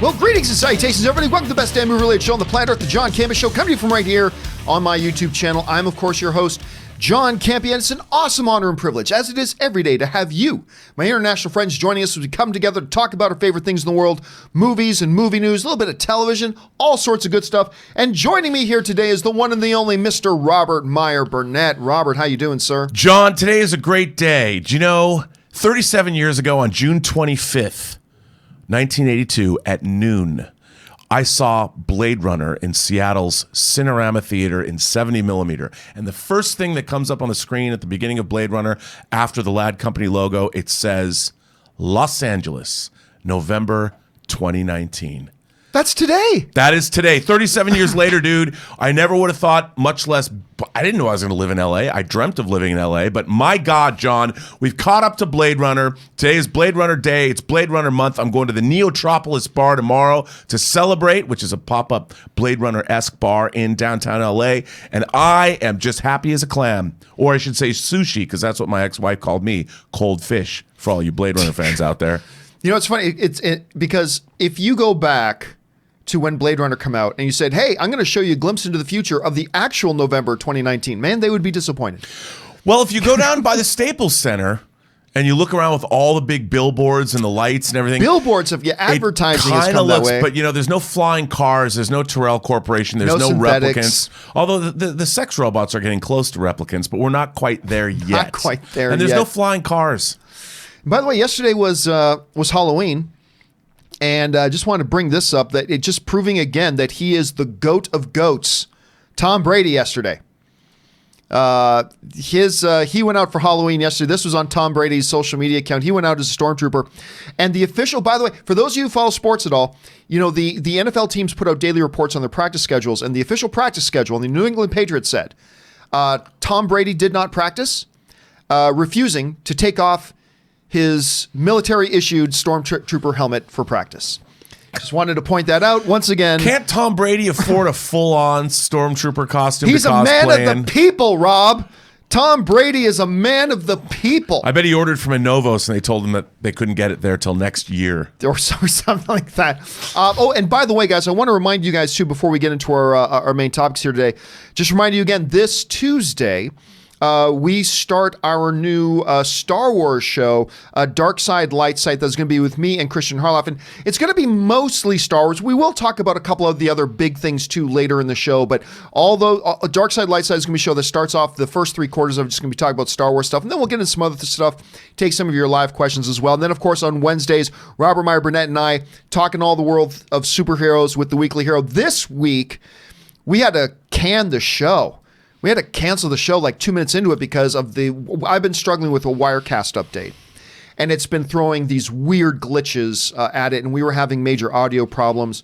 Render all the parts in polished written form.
Well, greetings and salutations, everybody. Welcome to the best damn movie-related show on the planet Earth, the John Campea Show, coming to you from right here on my YouTube channel. I'm, of course, your host, John Campea, and it's an awesome honor and privilege, as it is every day, to have you, my international friends, joining us as we come together to talk about our favorite things in the world, movies and movie news, a little bit of television, all sorts of good stuff. And joining me here today is the one and the only Mr. Robert Meyer Burnett. Robert, how you doing, sir? John, today is a great day. Do you know, 37 years ago on June 25th, 1982 at noon, I saw Blade Runner in Seattle's Cinerama Theater in 70 millimeter. And the first thing that comes up on the screen at the beginning of Blade Runner, after the Lad Company logo, it says, Los Angeles, November 2019. That's today. That is today. 37 years later, dude. I never would have thought, much less, I didn't know I was going to live in LA. I dreamt of living in LA. But my God, John, we've caught up to Blade Runner. Today is Blade Runner Day. It's Blade Runner month. I'm going to the Neotropolis bar tomorrow to celebrate, which is a pop-up Blade Runner-esque bar in downtown LA. And I am just happy as a clam. Or I should say sushi, because that's what my ex-wife called me, cold fish, for all you Blade Runner fans out there. You know, it's funny. Because if you go back to when Blade Runner come out and you said, hey, I'm going to show you a glimpse into the future of the actual November 2019, man, they would be disappointed. Well, if you go down by the Staples Center and you look around with all the big billboards and the lights and everything. Billboards of advertising has come that way. But, you know, there's no flying cars. There's no Terrell Corporation. There's no replicants. Although the sex robots are getting close to replicants, but we're not quite there yet. Not quite there yet. And there's no flying cars. By the way, yesterday was Halloween. And I just want to bring this up, that it just proving again that he is the GOAT of GOATs. Tom Brady yesterday. He went out for Halloween yesterday. This was on Tom Brady's social media account. He went out as a stormtrooper. And the official, by the way, for those of you who follow sports at all, you know, the NFL teams put out daily reports on their practice schedules, and the official practice schedule, and the New England Patriots said, Tom Brady did not practice, refusing to take off his military-issued stormtrooper helmet for practice. Just wanted to point that out once again. Can't Tom Brady afford a full-on stormtrooper costume? He's a man of the people, Rob. Tom Brady is a man of the people. I bet he ordered from Innovos and they told him that they couldn't get it there till next year. Or something like that. And by the way, guys, I want to remind you guys, too, before we get into our main topics here today, just remind you again, this Tuesday, we start our new Star Wars show, Dark Side, Light Side, that's going to be with me and Christian Harloff. And it's going to be mostly Star Wars. We will talk about a couple of the other big things, too, later in the show. But although Dark Side, Light Side is going to be a show that starts off, the first 3 quarters of it is going to be talking about Star Wars stuff. And then we'll get into some other stuff, take some of your live questions as well. And then, of course, on Wednesdays, Robert Meyer Burnett and I talking all the world of superheroes with the Weekly Hero. This week, we had to can the show. We had to cancel the show like 2 minutes into it because of I've been struggling with a Wirecast update. And it's been throwing these weird glitches at it. And we were having major audio problems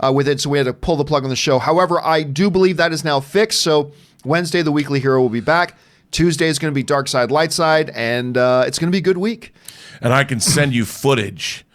with it. So we had to pull the plug on the show. However, I do believe that is now fixed. So Wednesday, the Weekly Hero will be back. Tuesday is going to be Dark Side, Light Side. And it's going to be a good week. And I can send you footage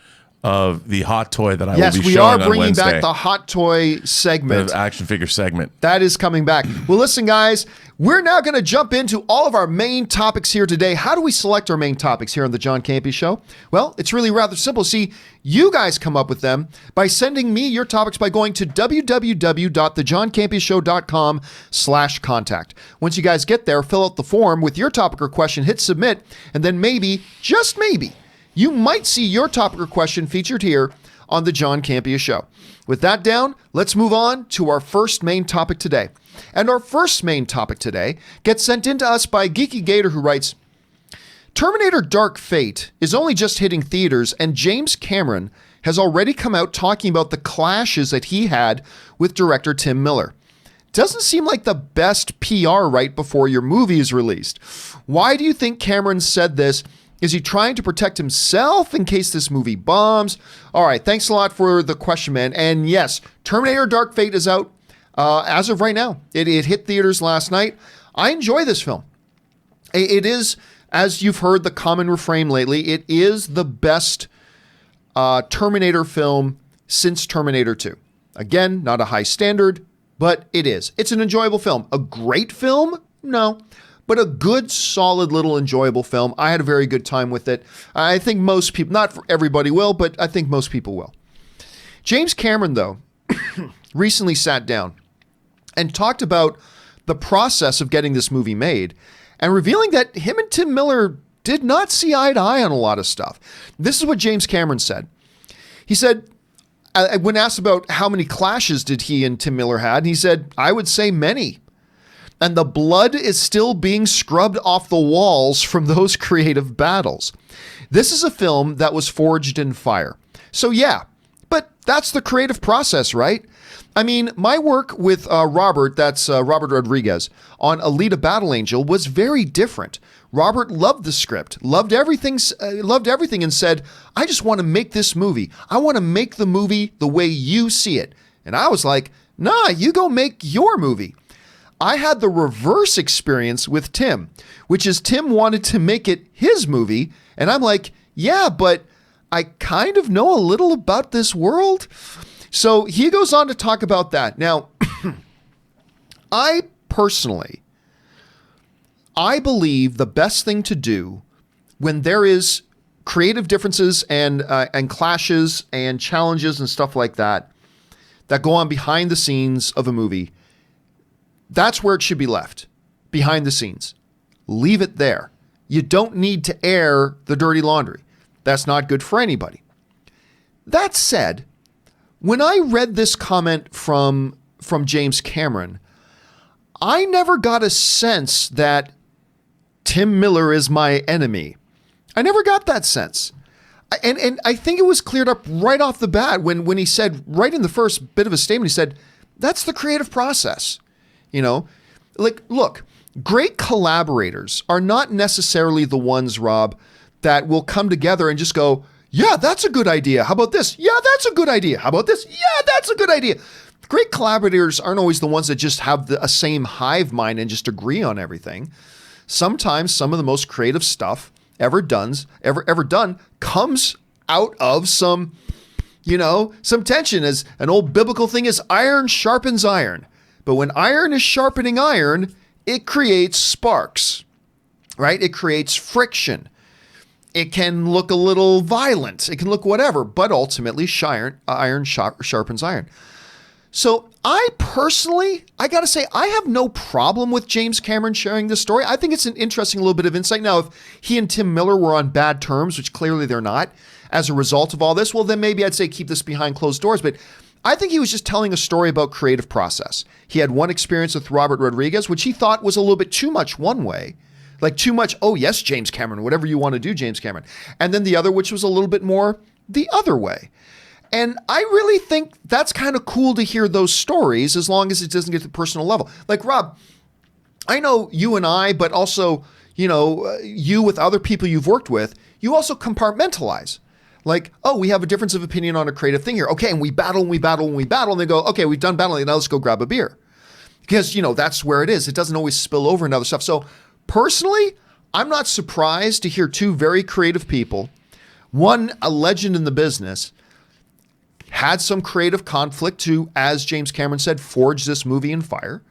of the hot toy that I will be showing on Wednesday. Yes, we are bringing back the hot toy segment. The action figure segment. That is coming back. Well, listen, guys, we're now going to jump into all of our main topics here today. How do we select our main topics here on the John Campea Show? Well, it's really rather simple. See, you guys come up with them by sending me your topics by going to www.thejohncampeashow.com/contact. Once you guys get there, fill out the form with your topic or question, hit submit, and then maybe, just maybe, you might see your topic or question featured here on the John Campea Show. With that down, let's move on to our first main topic today. And our first main topic today gets sent in to us by Geeky Gator, who writes, Terminator Dark Fate is only just hitting theaters, and James Cameron has already come out talking about the clashes that he had with director Tim Miller. Doesn't seem like the best PR right before your movie is released. Why do you think Cameron said this? Is he trying to protect himself in case this movie bombs? All right, thanks a lot for the question, man. And yes, Terminator Dark Fate is out as of right now. It hit theaters last night. I enjoy this film. It is, as you've heard the common refrain lately, it is the best Terminator film since Terminator 2. Again, not a high standard, but it is. It's an enjoyable film. A great film? No. But a good, solid, little enjoyable film. I had a very good time with it. I think most people, not for everybody will, but I think most people will. James Cameron, though, recently sat down and talked about the process of getting this movie made and revealing that him and Tim Miller did not see eye to eye on a lot of stuff. This is what James Cameron said. He said, when asked about how many clashes did he and Tim Miller had, he said, I would say many. And the blood is still being scrubbed off the walls from those creative battles. This is a film that was forged in fire. So yeah, but that's the creative process, right? I mean, my work with Robert, that's Robert Rodriguez, on Alita Battle Angel was very different. Robert loved the script, loved everything, and said, I just want to make this movie. I want to make the movie the way you see it. And I was like, nah, you go make your movie. I had the reverse experience with Tim, which is Tim wanted to make it his movie. And I'm like, yeah, but I kind of know a little about this world. So he goes on to talk about that. Now, I believe the best thing to do when there is creative differences and clashes and challenges and stuff like that go on behind the scenes of a movie, that's where it should be left, behind the scenes. Leave it there. You don't need to air the dirty laundry. That's not good for anybody. That said, when I read this comment from James Cameron, I never got a sense that Tim Miller is my enemy. I never got that sense. And I think it was cleared up right off the bat when he said, right in the first bit of his statement, he said, that's the creative process. You know, like, look, great collaborators are not necessarily the ones, Rob, that will come together and just go, yeah, that's a good idea. How about this? Yeah, that's a good idea. How about this? Yeah, that's a good idea. Great collaborators aren't always the ones that just have a same hive mind and just agree on everything. Sometimes some of the most creative stuff ever done comes out of some tension. As an old biblical thing is, iron sharpens iron. But when iron is sharpening iron, it creates sparks, right? It creates friction. It can look a little violent. It can look whatever, but ultimately iron sharpens iron. So I got to say, I have no problem with James Cameron sharing this story. I think it's an interesting little bit of insight. Now, if he and Tim Miller were on bad terms, which clearly they're not, as a result of all this, well, then maybe I'd say keep this behind closed doors. But I think he was just telling a story about creative process. He had one experience with Robert Rodriguez, which he thought was a little bit too much one way. Like too much, oh yes, James Cameron, whatever you want to do, James Cameron. And then the other, which was a little bit more the other way. And I really think that's kind of cool to hear those stories as long as it doesn't get to the personal level. Like, Rob, I know you and I, but also, you with other people you've worked with, you also compartmentalize. Like, oh, we have a difference of opinion on a creative thing here. Okay, and we battle and we battle and we battle. And they go, okay, we've done battling. Now let's go grab a beer. Because, that's where it is. It doesn't always spill over into other stuff. So personally, I'm not surprised to hear two very creative people, one a legend in the business, had some creative conflict to, as James Cameron said, forge this movie in fire.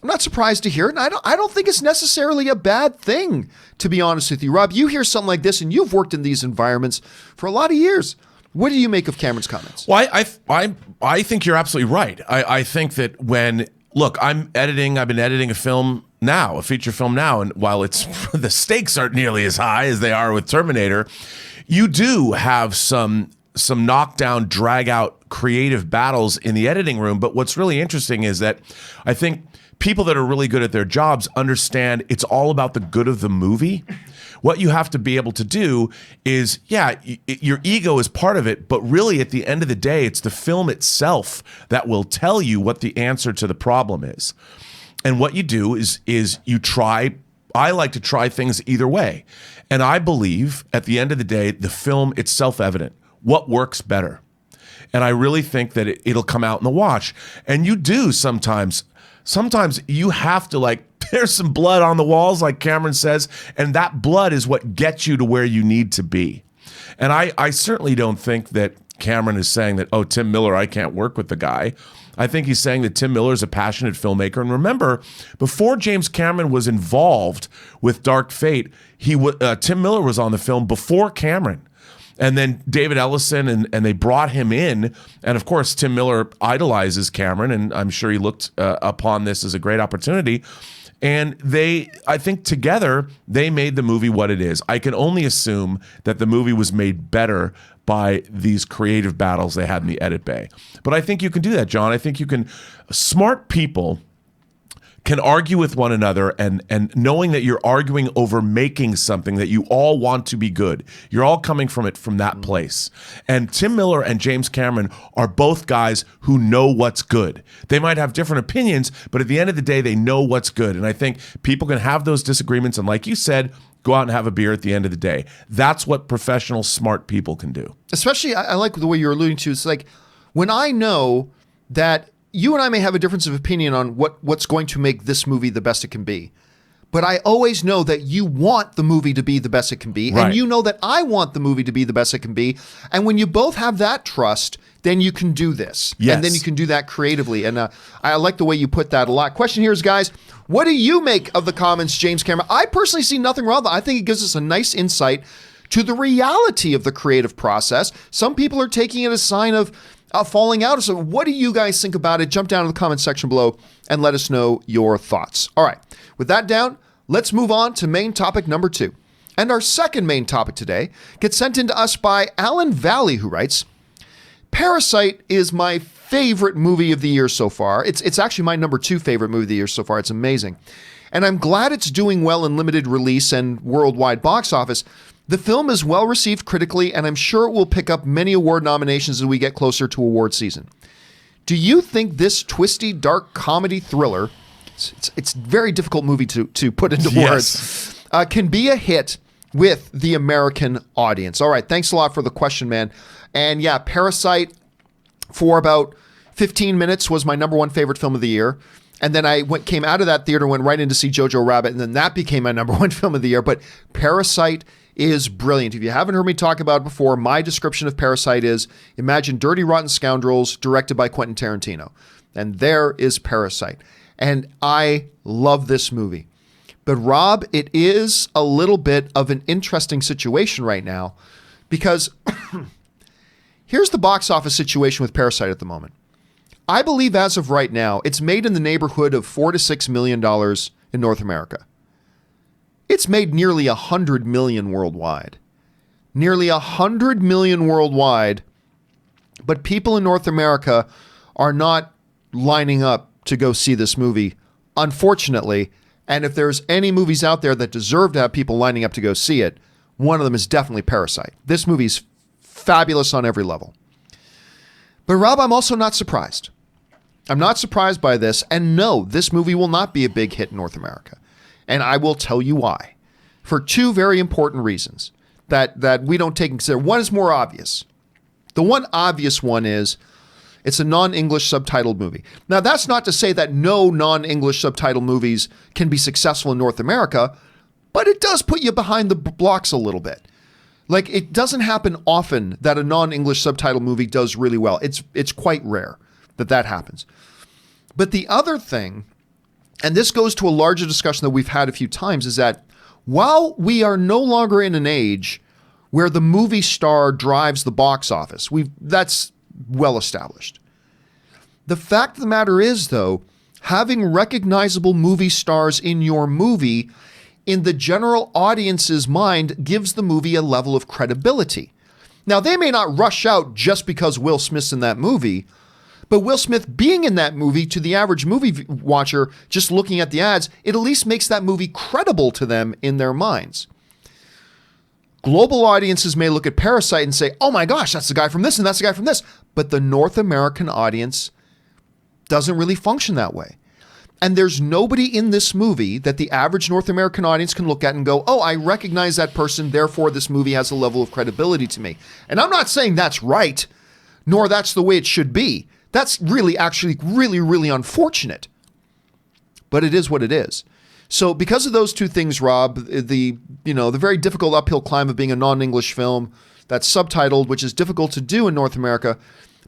I'm not surprised to hear it, and I don't think it's necessarily a bad thing, to be honest with you. Rob, you hear something like this, and you've worked in these environments for a lot of years. What do you make of Cameron's comments? Well, I think you're absolutely right. I think that I've been editing a film now, a feature film now, and while the stakes aren't nearly as high as they are with Terminator, you do have some knockdown, drag out creative battles in the editing room. But what's really interesting is that I think people that are really good at their jobs understand it's all about the good of the movie. What you have to be able to do is, your ego is part of it, but really at the end of the day, it's the film itself that will tell you what the answer to the problem is. And what you do is you try. I like to try things either way. And I believe at the end of the day, the film, it's self-evident. What works better? And I really think that it'll come out in the wash. And you do sometimes you have to there's some blood on the walls, like Cameron says, and that blood is what gets you to where you need to be. And I certainly don't think that Cameron is saying that, oh, Tim Miller, I can't work with the guy. I think he's saying that Tim Miller is a passionate filmmaker. And remember, before James Cameron was involved with Dark Fate, Tim Miller was on the film before Cameron. And then David Ellison, and they brought him in. And of course, Tim Miller idolizes Cameron, and I'm sure he looked upon this as a great opportunity. And I think together, they made the movie what it is. I can only assume that the movie was made better by these creative battles they had in the edit bay. But I think you can do that, John. I think you can. Smart people can argue with one another, and knowing that you're arguing over making something that you all want to be good. You're all coming from it from that place. And Tim Miller and James Cameron are both guys who know what's good. They might have different opinions, but at the end of the day, they know what's good. And I think people can have those disagreements, and like you said, go out and have a beer at the end of the day. That's what professional, smart people can do. Especially, I like the way you're alluding to. It's like, when I know that you and I may have a difference of opinion on what's going to make this movie the best it can be, but I always know that you want the movie to be the best it can be, right. And you know that I want the movie to be the best it can be. And when you both have that trust, then you can do this. Yes. And then you can do that creatively. And I like the way you put that a lot. Question here is, guys, what do you make of the comments, James Cameron? I personally see nothing wrong with it. I think it gives us a nice insight to the reality of the creative process. Some people are taking it as a sign of falling out. So what do you guys think about it? Jump down in the comment section below and let us know your thoughts. All right, with that down, let's move on to main topic number 2. And our second main topic today gets sent in to us by Alan Valley, who writes, Parasite is my favorite movie of the year so far. It's actually my number 2 favorite movie of the year so far. It's amazing. And I'm glad it's doing well in limited release and worldwide box office. The film is well received critically, and I'm sure it will pick up many award nominations as we get closer to award season. Do you think this twisty, dark comedy thriller, it's a very difficult movie to put into words, can be a hit with the American audience? All right, thanks a lot for the question, man. And yeah, Parasite, for about 15 minutes, was my number 1 favorite film of the year. And then I came out of that theater, went right in to see Jojo Rabbit, and then that became my number 1 film of the year. But Parasite is brilliant. If you haven't heard me talk about it before, my description of Parasite is, imagine Dirty Rotten Scoundrels directed by Quentin Tarantino. And there is Parasite. And I love this movie. But Rob, it is a little bit of an interesting situation right now, because here's the box office situation with Parasite at the moment. I believe as of right now, it's made in the neighborhood of $4 to $6 million in North America. It's made nearly 100 million worldwide. Nearly 100 million worldwide, but people in North America are not lining up to go see this movie, unfortunately. And if there's any movies out there that deserve to have people lining up to go see it, one of them is definitely Parasite. This movie's fabulous on every level. But Rob, I'm also not surprised. I'm not surprised by this. And no, this movie will not be a big hit in North America. And I will tell you why. For 2 very important reasons that we don't take into consideration. One is more obvious. The one obvious one is it's a non-English subtitled movie. Now, that's not to say that no non-English subtitled movies can be successful in North America, but it does put you behind the blocks a little bit. Like, it doesn't happen often that a non-English subtitled movie does really well. It's quite rare that happens. But the other thing, and this goes to a larger discussion that we've had a few times, is that while we are no longer in an age where the movie star drives the box office, that's well established. The fact of the matter is, though, having recognizable movie stars in your movie, in the general audience's mind, gives the movie a level of credibility. Now, they may not rush out just because Will Smith's in that movie, but Will Smith being in that movie, to the average movie watcher, just looking at the ads, it at least makes that movie credible to them in their minds. Global audiences may look at Parasite and say, oh my gosh, that's the guy from this and that's the guy from this. But the North American audience doesn't really function that way. And there's nobody in this movie that the average North American audience can look at and go, oh, I recognize that person, therefore this movie has a level of credibility to me. And I'm not saying that's right, nor that's the way it should be. That's really actually really unfortunate. But it is what it is. So because of those 2 things, Rob, the very difficult uphill climb of being a non-English film that's subtitled, which is difficult to do in North America.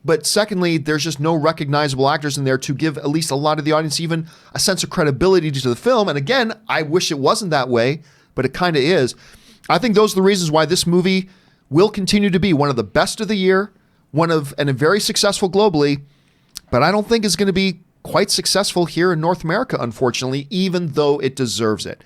But secondly, there's just no recognizable actors in there to give at least a lot of the audience even a sense of credibility to the film. And again, I wish it wasn't that way, but it kind of is. I think those are the reasons why this movie will continue to be one of the best of the year, and a very successful globally, but I don't think is going to be quite successful here in North America, unfortunately, even though it deserves it.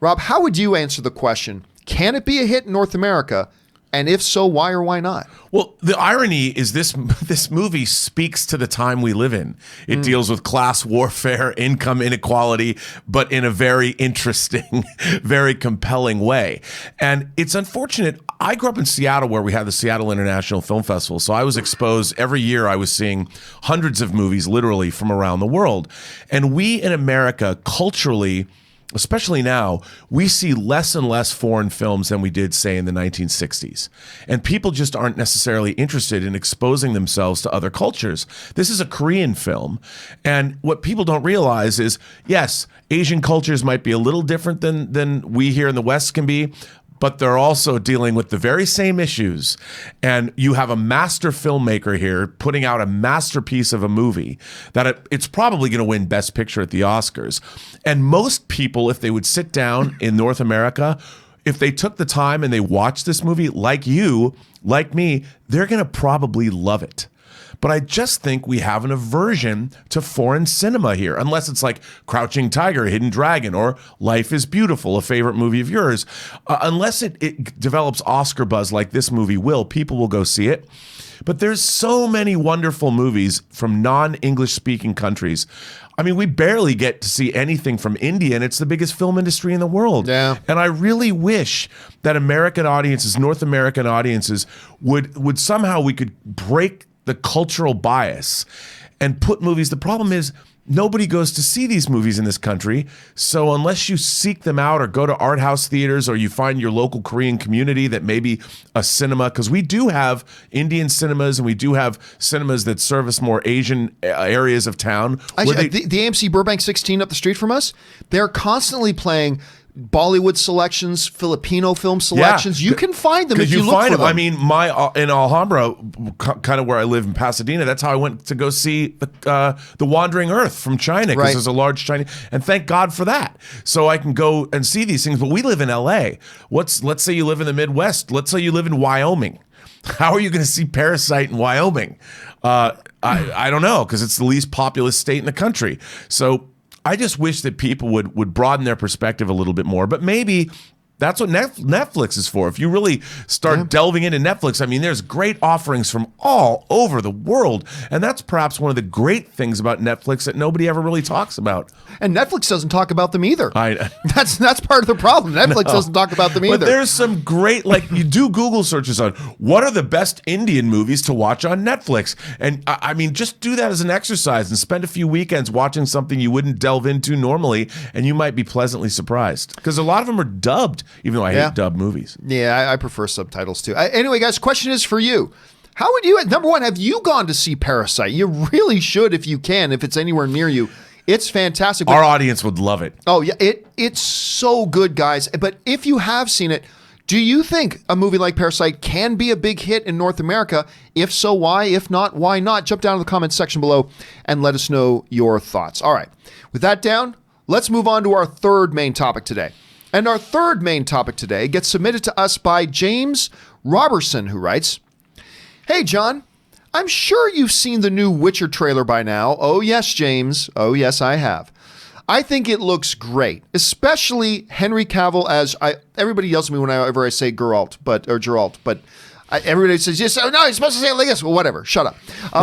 Rob, how would you answer the question? Can it be a hit in North America? And if so, why or why not? Well, the irony is this movie speaks to the time we live in. It deals with class warfare, income inequality, but in a very interesting, very compelling way. And it's unfortunate. I grew up in Seattle where we had the Seattle International Film Festival. So I was exposed every year. I was seeing hundreds of movies literally from around the world. And we in America culturally, especially now, we see less and less foreign films than we did, say, in the 1960s. And people just aren't necessarily interested in exposing themselves to other cultures. This is a Korean film. And what people don't realize is, yes, Asian cultures might be a little different than we here in the West can be, but they're also dealing with the very same issues. And you have a master filmmaker here putting out a masterpiece of a movie that it's probably going to win Best Picture at the Oscars. And most people, if they would sit down in North America, if they took the time and they watched this movie, like you, like me, they're going to probably love it. But I just think we have an aversion to foreign cinema here, unless it's like Crouching Tiger, Hidden Dragon, or Life is Beautiful, a favorite movie of yours. Unless it develops Oscar buzz like this movie will, people will go see it. But there's so many wonderful movies from non-English speaking countries. I mean, we barely get to see anything from India, and it's the biggest film industry in the world. Yeah. And I really wish that American audiences, North American audiences, would somehow we could break the cultural bias and put movies. The problem is nobody goes to see these movies in this country. So unless you seek them out or go to art house theaters or you find your local Korean community that maybe a cinema, because we do have Indian cinemas and we do have cinemas that service more Asian areas of town. Actually, the AMC Burbank 16 up the street from us, they're constantly playing Bollywood selections, Filipino film selections. You can find them if you look for them. I mean, in Alhambra, kind of where I live in Pasadena, that's how I went to go see the Wandering Earth from China, because there's a large Chinese, and thank God for that. So I can go and see these things. But we live in LA. Let's say you live in the Midwest. Let's say you live in Wyoming. How are you going to see Parasite in Wyoming? I don't know, because it's the least populous state in the country. So I just wish that people would broaden their perspective a little bit more. But maybe that's what Netflix is for. If you really start delving into Netflix, I mean, there's great offerings from all over the world. And that's perhaps one of the great things about Netflix that nobody ever really talks about. And Netflix doesn't talk about them either. That's part of the problem. Netflix doesn't talk about them either. But there's some great, like, you do Google searches on what are the best Indian movies to watch on Netflix. And I mean, just do that as an exercise and spend a few weekends watching something you wouldn't delve into normally, and you might be pleasantly surprised. Because a lot of them are dubbed, even though I hate dubbed movies. Yeah, I prefer subtitles too. Anyway, guys, question is for you. How would you, number one, have you gone to see Parasite? You really should if you can, if it's anywhere near you. It's fantastic. Our audience would love it. Oh, yeah. It's so good, guys. But if you have seen it, do you think a movie like Parasite can be a big hit in North America? If so, why? If not, why not? Jump down to the comments section below and let us know your thoughts. All right. With that down, let's move on to our third main topic today. And our third main topic today gets submitted to us by James Robertson, who writes, "Hey, John. I'm sure you've seen the new Witcher trailer by now." Oh, yes, James. Oh, yes, I have. "I think it looks great, especially Henry Cavill as everybody yells at me whenever I say Geralt, but everybody says, yes, oh, no, you're supposed to say it like this. Well, whatever. Shut up.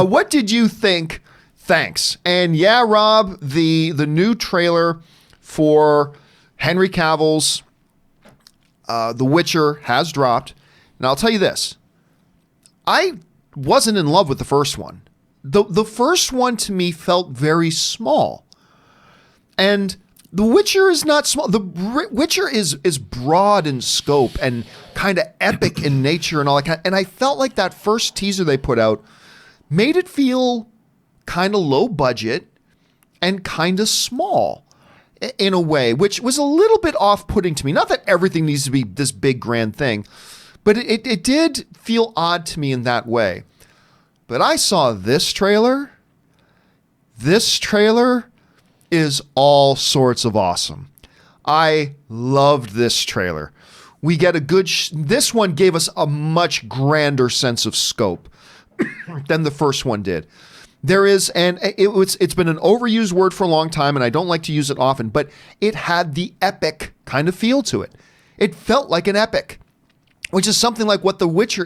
What did you think? Thanks." And yeah, Rob, the new trailer for Henry Cavill's The Witcher has dropped. And I'll tell you this. I wasn't in love with the first one. The first one to me felt very small. And The Witcher is not small. The Witcher is broad in scope and kind of epic in nature and all that kind. And I felt like that first teaser they put out made it feel kind of low budget and kind of small in a way, which was a little bit off-putting to me. Not that everything needs to be this big grand thing, but it did feel odd to me in that way. But I saw this trailer. This trailer is all sorts of awesome. I loved this trailer. We get a good. This one gave us a much grander sense of scope than the first one did. There is, and it's been an overused word for a long time, and I don't like to use it often, but it had the epic kind of feel to it. It felt like an epic, which is something like what The Witcher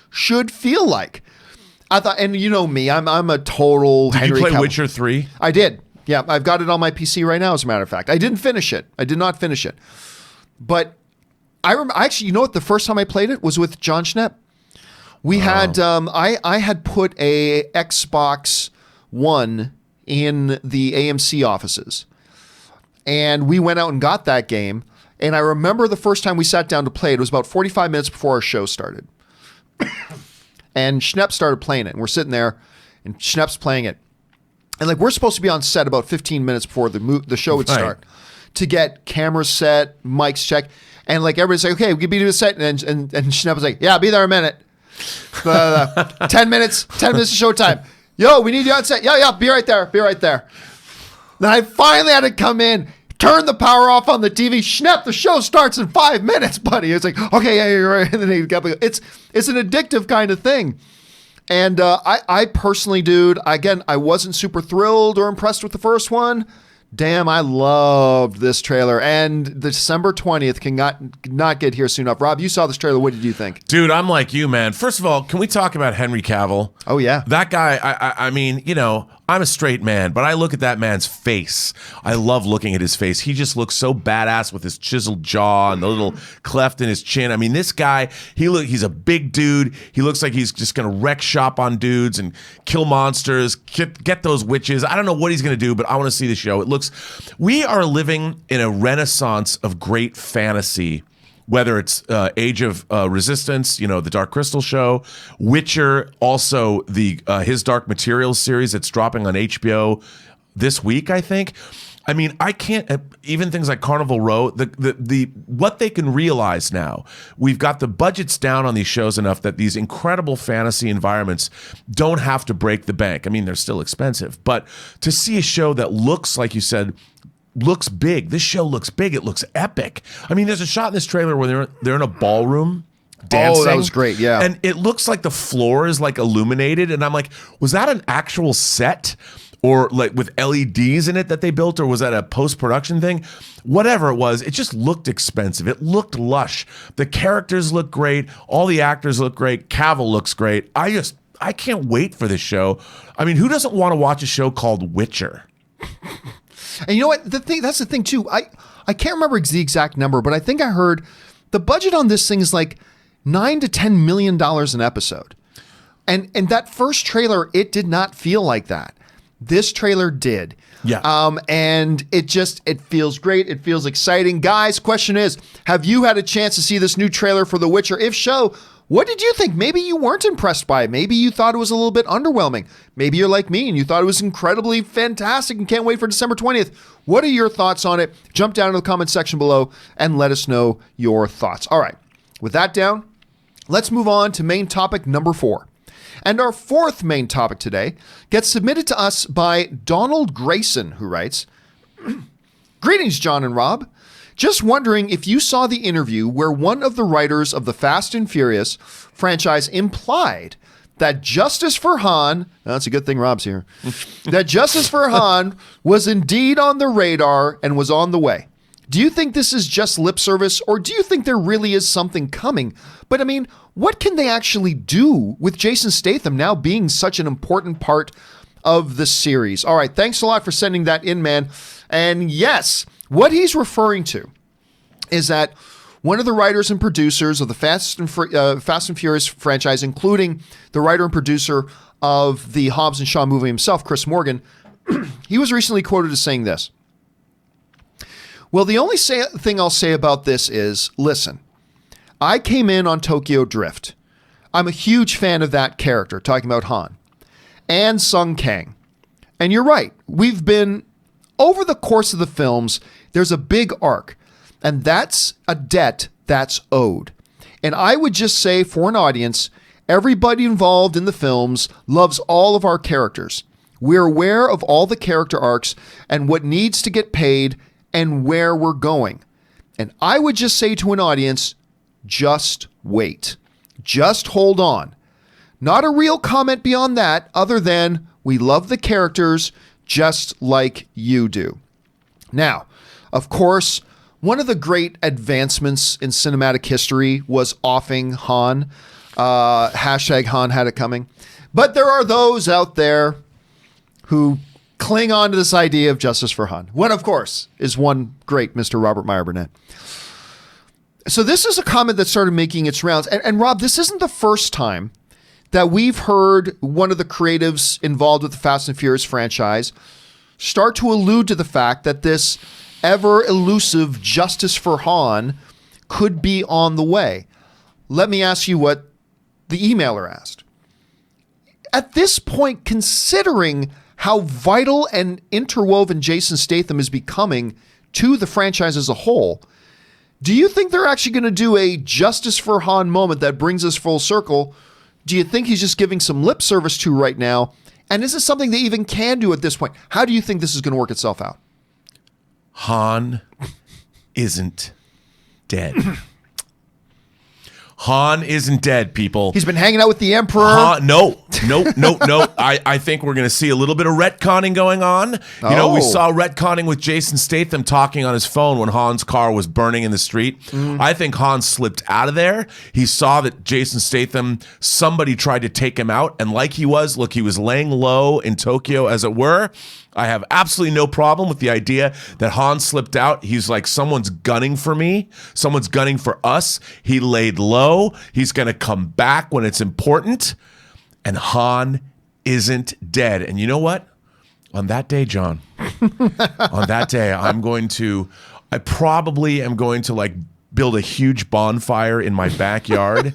should feel like. I thought, and you know me, I'm a total Did Henry you play Cavill. Witcher 3? I did. Yeah, I've got it on my PC right now, as a matter of fact. I didn't finish it. I did not finish it. But I remember, actually, you know what? The first time I played it was with John Schnepp. We had, I had put a Xbox One in the AMC offices. And we went out and got that game. And I remember the first time we sat down to play it was about 45 minutes before our show started. And Schnepp started playing it. And we're sitting there, and Schnepp's playing it. And like, we're supposed to be on set about 15 minutes before the show would start to get cameras set, mics checked. And like, everybody's like, okay, we can be doing a set. And Schnepp was like, yeah, I'll be there in a minute. 10 minutes of showtime. Yo, we need you on set. Yeah, be right there. Then I finally had to come in, turn the power off on the TV. Schnepp, the show starts in 5 minutes, buddy. It's like, okay, yeah, you're right. And then he got, it's an addictive kind of thing. And I personally, dude, again, I wasn't super thrilled or impressed with the first one. Damn, I loved this trailer. And December 20th can not get here soon enough. Rob, you saw this trailer. What did you think? Dude, I'm like you, man. First of all, can we talk about Henry Cavill? Oh, yeah. That guy, I mean, you know, I'm a straight man, but I look at that man's face. I love looking at his face. He just looks so badass with his chiseled jaw and the little cleft in his chin. I mean, this guy, he's a big dude. He looks like he's just going to wreck shop on dudes and kill monsters, get those witches. I don't know what he's going to do, but I want to see the show. We are living in a renaissance of great fantasy. Whether it's Age of Resistance, you know, the Dark Crystal show, Witcher, also the his Dark Materials series that's dropping on HBO this week, I think. I mean, I can't, even things like Carnival Row, the what they can realize now. We've got the budgets down on these shows enough that these incredible fantasy environments don't have to break the bank. I mean, they're still expensive, but to see a show that looks, like you said, looks big. This show looks big. It looks epic. I mean, there's a shot in this trailer where they're in a ballroom dancing. Oh, that was great, yeah. And it looks like the floor is like illuminated. And I'm like, was that an actual set? Or like with LEDs in it that they built? Or was that a post-production thing? Whatever it was, it just looked expensive. It looked lush. The characters look great. All the actors look great. Cavill looks great. I can't wait for this show. I mean, who doesn't want to watch a show called Witcher? And you know what? That's the thing too. I can't remember the exact number, but I think I heard the budget on this thing is like $9 to $10 million an episode. And that first trailer, it did not feel like that. This trailer did. Yeah. And it feels great. It feels exciting. Guys, question is, have you had a chance to see this new trailer for The Witcher? If so, what did you think? Maybe you weren't impressed by it. Maybe you thought it was a little bit underwhelming. Maybe you're like me and you thought it was incredibly fantastic and can't wait for December 20th. What are your thoughts on it? Jump down in the comment section below and let us know your thoughts. All right, with that down, let's move on to main topic number 4. And our fourth main topic today gets submitted to us by Donald Grayson, who writes, Greetings, John and Rob. Just wondering if you saw the interview where one of the writers of the Fast and Furious franchise implied that justice for Han, that's a good thing Rob's here, that justice for Han was indeed on the radar and was on the way. Do you think this is just lip service, or do you think there really is something coming? But I mean, what can they actually do with Jason Statham now being such an important part of the series? All right, thanks a lot for sending that in, man. And yes, what he's referring to is that one of the writers and producers of the Fast and Furious franchise, including the writer and producer of the Hobbs and Shaw movie himself, Chris Morgan, he was recently quoted as saying this. Well, the only thing I'll say about this is, listen, I came in on Tokyo Drift. I'm a huge fan of that character, talking about Han, and Sung Kang. And you're right, we've been, over the course of the films, there's a big arc, and that's a debt that's owed. And I would just say, for an audience, everybody involved in the films loves all of our characters. We're aware of all the character arcs and what needs to get paid and where we're going. And I would just say to an audience, just wait. Just hold on. Not a real comment beyond that, other than we love the characters just like you do. Now, of course, one of the great advancements in cinematic history was offing Han. Hashtag Han had it coming. But there are those out there who cling on to this idea of justice for Han. One, of course, is one great Mr. Robert Meyer Burnett. So this is a comment that started making its rounds. And Rob, this isn't the first time that we've heard one of the creatives involved with the Fast and Furious franchise start to allude to the fact that this ever elusive justice for Han could be on the way. Let me ask you what the emailer asked. At this point, considering how vital and interwoven Jason Statham is becoming to the franchise as a whole, do you think they're actually going to do a justice for Han moment that brings us full circle? Do you think he's just giving some lip service to right now? And is this something they even can do at this point? How do you think this is going to work itself out? Han isn't dead. Han isn't dead, people. He's been hanging out with the Emperor. No. I think we're going to see a little bit of retconning going on. You know, we saw retconning with Jason Statham talking on his phone when Han's car was burning in the street. I think Han slipped out of there. He saw that Jason Statham, somebody tried to take him out. And like he was laying low in Tokyo, as it were. I have absolutely no problem with the idea that Han slipped out. He's like, someone's gunning for me. Someone's gunning for us. He laid low. He's going to come back when it's important. And Han isn't dead. And you know what? On that day, John, on that day, I probably am going to like build a huge bonfire in my backyard.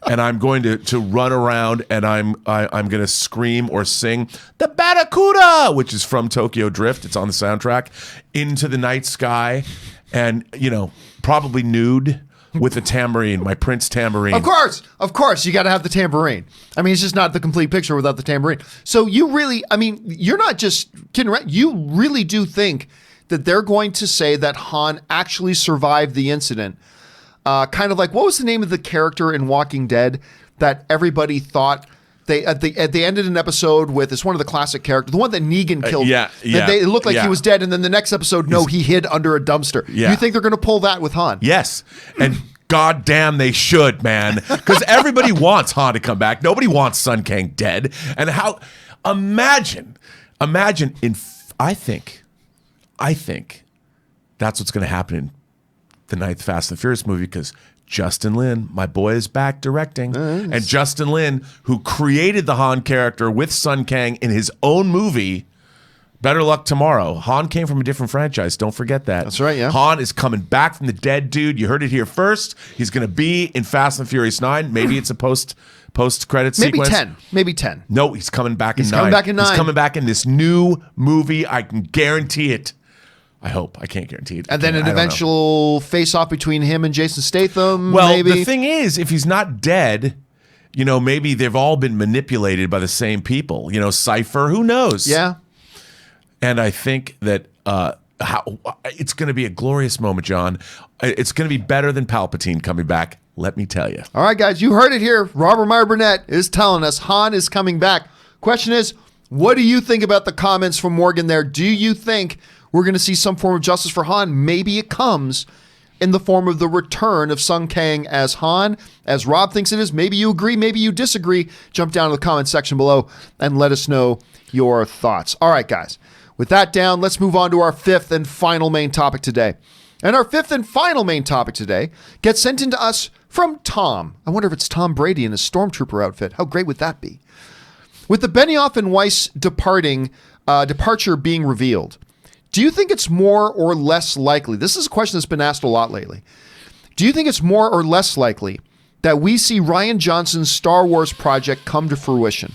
And I'm going to run around and I'm going to scream or sing the Barracuda, which is from Tokyo Drift. It's on the soundtrack, into the night sky, and probably nude with a tambourine, my Prince tambourine. Of course, you got to have the tambourine. I mean, it's just not the complete picture without the tambourine. So you really, I mean, you're not just kidding, right? You really do think that they're going to say that Han actually survived the incident. Kind of like, what was the name of the character in Walking Dead that everybody thought they ended an episode with? It's one of the classic characters, the one that Negan killed. It looked like he was dead, and then the next episode, he hid under a dumpster. Yeah. You think they're going to pull that with Han? Yes, and goddamn, they should, man, because everybody wants Han to come back. Nobody wants Sun Kang dead. And how? Imagine. I think that's what's going to happen in the ninth Fast and Furious movie, because Justin Lin, my boy, is back directing. Nice. And Justin Lin, who created the Han character with Sun Kang in his own movie, Better Luck Tomorrow. Han came from a different franchise. Don't forget that. That's right, yeah. Han is coming back from the dead, dude. You heard it here first. He's going to be in Fast and Furious 9. Maybe it's a post-credit sequence. Maybe 10. No, he's coming back in 9. He's coming back in 9. He's coming back in this new movie. I can guarantee it. I hope. I can't guarantee it. And then an eventual face-off between him and Jason Statham, well, maybe? The thing is, if he's not dead, maybe they've all been manipulated by the same people. Cypher, who knows? Yeah. And I think that it's going to be a glorious moment, John. It's going to be better than Palpatine coming back, let me tell you. All right, guys, you heard it here. Robert Meyer Burnett is telling us Han is coming back. Question is, what do you think about the comments from Morgan there? Do you think we're going to see some form of justice for Han? Maybe it comes in the form of the return of Sun Kang as Han, as Rob thinks it is. Maybe you agree, maybe you disagree. Jump down to the comment section below and let us know your thoughts. All right, guys. With that down, let's move on to our fifth and final main topic today. And our fifth and final main topic today gets sent in to us from Tom. I wonder if it's Tom Brady in his Stormtrooper outfit. How great would that be? With the Benioff and Weiss departure being revealed, do you think it's more or less likely? This is a question that's been asked a lot lately. Do you think it's more or less likely that we see Rian Johnson's Star Wars project come to fruition?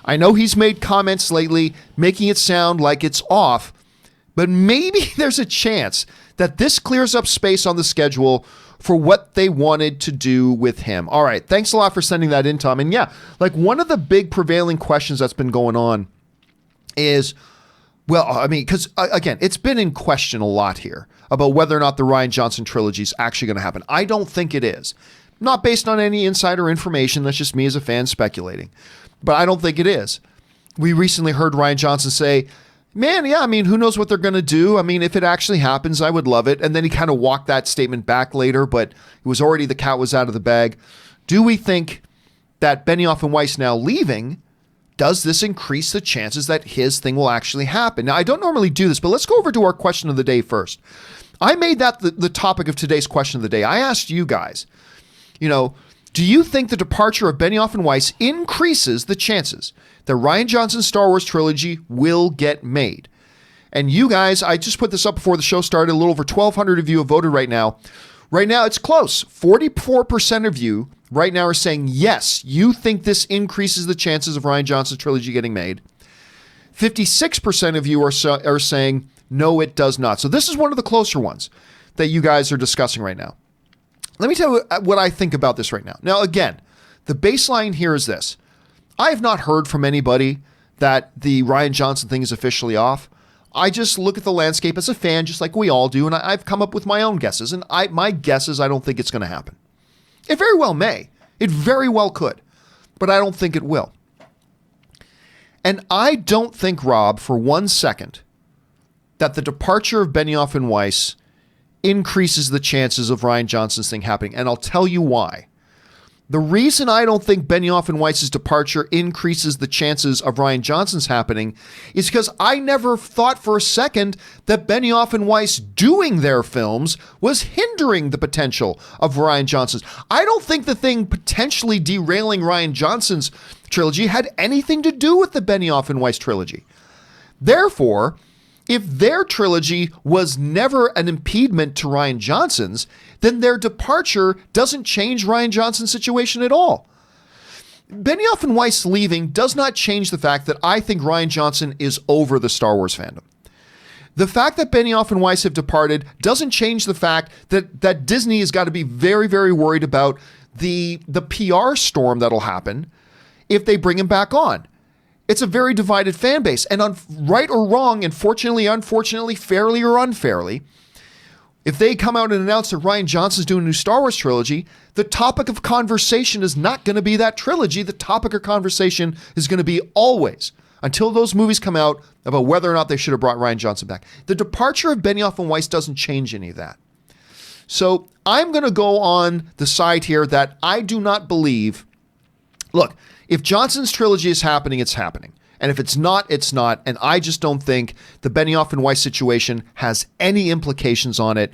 I know he's made comments lately making it sound like it's off, but maybe there's a chance that this clears up space on the schedule for what they wanted to do with him. All right, thanks a lot for sending that in, Tom. And yeah, like one of the big prevailing questions that's been going on is, Well, I mean, because again, it's been in question a lot here about whether or not the Rian Johnson trilogy is actually going to happen. I don't think it is. Not based on any insider information. That's just me as a fan speculating. But I don't think it is. We recently heard Rian Johnson say, man, yeah, I mean, who knows what they're going to do? I mean, if it actually happens, I would love it. And then he kind of walked that statement back later, but it was already, the cat was out of the bag. Do we think that Benioff and Weiss now leaving, does this increase the chances that his thing will actually happen? Now, I don't normally do this, but let's go over to our question of the day first. I made that the topic of today's question of the day. I asked you guys, do you think the departure of Benioff and Weiss increases the chances that Rian Johnson's Star Wars trilogy will get made? And you guys, I just put this up before the show started. A little over 1,200 of you have voted right now. Right now, it's close. 44% of you right now are saying, yes, you think this increases the chances of Rian Johnson's trilogy getting made. 56% of you are saying, no, it does not. So this is one of the closer ones that you guys are discussing right now. Let me tell you what I think about this right now. Now, again, the baseline here is this. I have not heard from anybody that the Rian Johnson thing is officially off. I just look at the landscape as a fan, just like we all do, and I've come up with my own guesses. And my guess is I don't think it's going to happen. It very well may. It very well could. But I don't think it will. And I don't think, Rob, for 1 second, that the departure of Benioff and Weiss increases the chances of Rian Johnson's thing happening. And I'll tell you why. The reason I don't think Benioff and Weiss's departure increases the chances of Rian Johnson's happening is because I never thought for a second that Benioff and Weiss doing their films was hindering the potential of Rian Johnson's. I don't think the thing potentially derailing Rian Johnson's trilogy had anything to do with the Benioff and Weiss trilogy. Therefore, if their trilogy was never an impediment to Rian Johnson's, then their departure doesn't change Rian Johnson's situation at all. Benioff and Weiss leaving does not change the fact that I think Rian Johnson is over the Star Wars fandom. The fact that Benioff and Weiss have departed doesn't change the fact that Disney has got to be very, very worried about the PR storm that'll happen if they bring him back on. It's a very divided fan base. And right or wrong, and fortunately, unfortunately, fairly or unfairly, if they come out and announce that Rian Johnson's doing a new Star Wars trilogy, the topic of conversation is not going to be that trilogy. The topic of conversation is going to be always, until those movies come out, about whether or not they should have brought Rian Johnson back. The departure of Benioff and Weiss doesn't change any of that. So I'm going to go on the side here that I do not believe. Look, if Johnson's trilogy is happening, it's happening. And if it's not, it's not. And I just don't think the Benioff and Weiss situation has any implications on it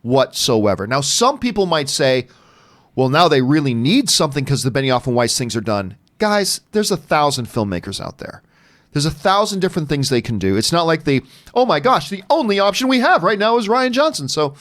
whatsoever. Now, some people might say, well, now they really need something because the Benioff and Weiss things are done. Guys, there's 1,000 filmmakers out there. There's 1,000 different things they can do. It's not like oh my gosh, the only option we have right now is Rian Johnson. So,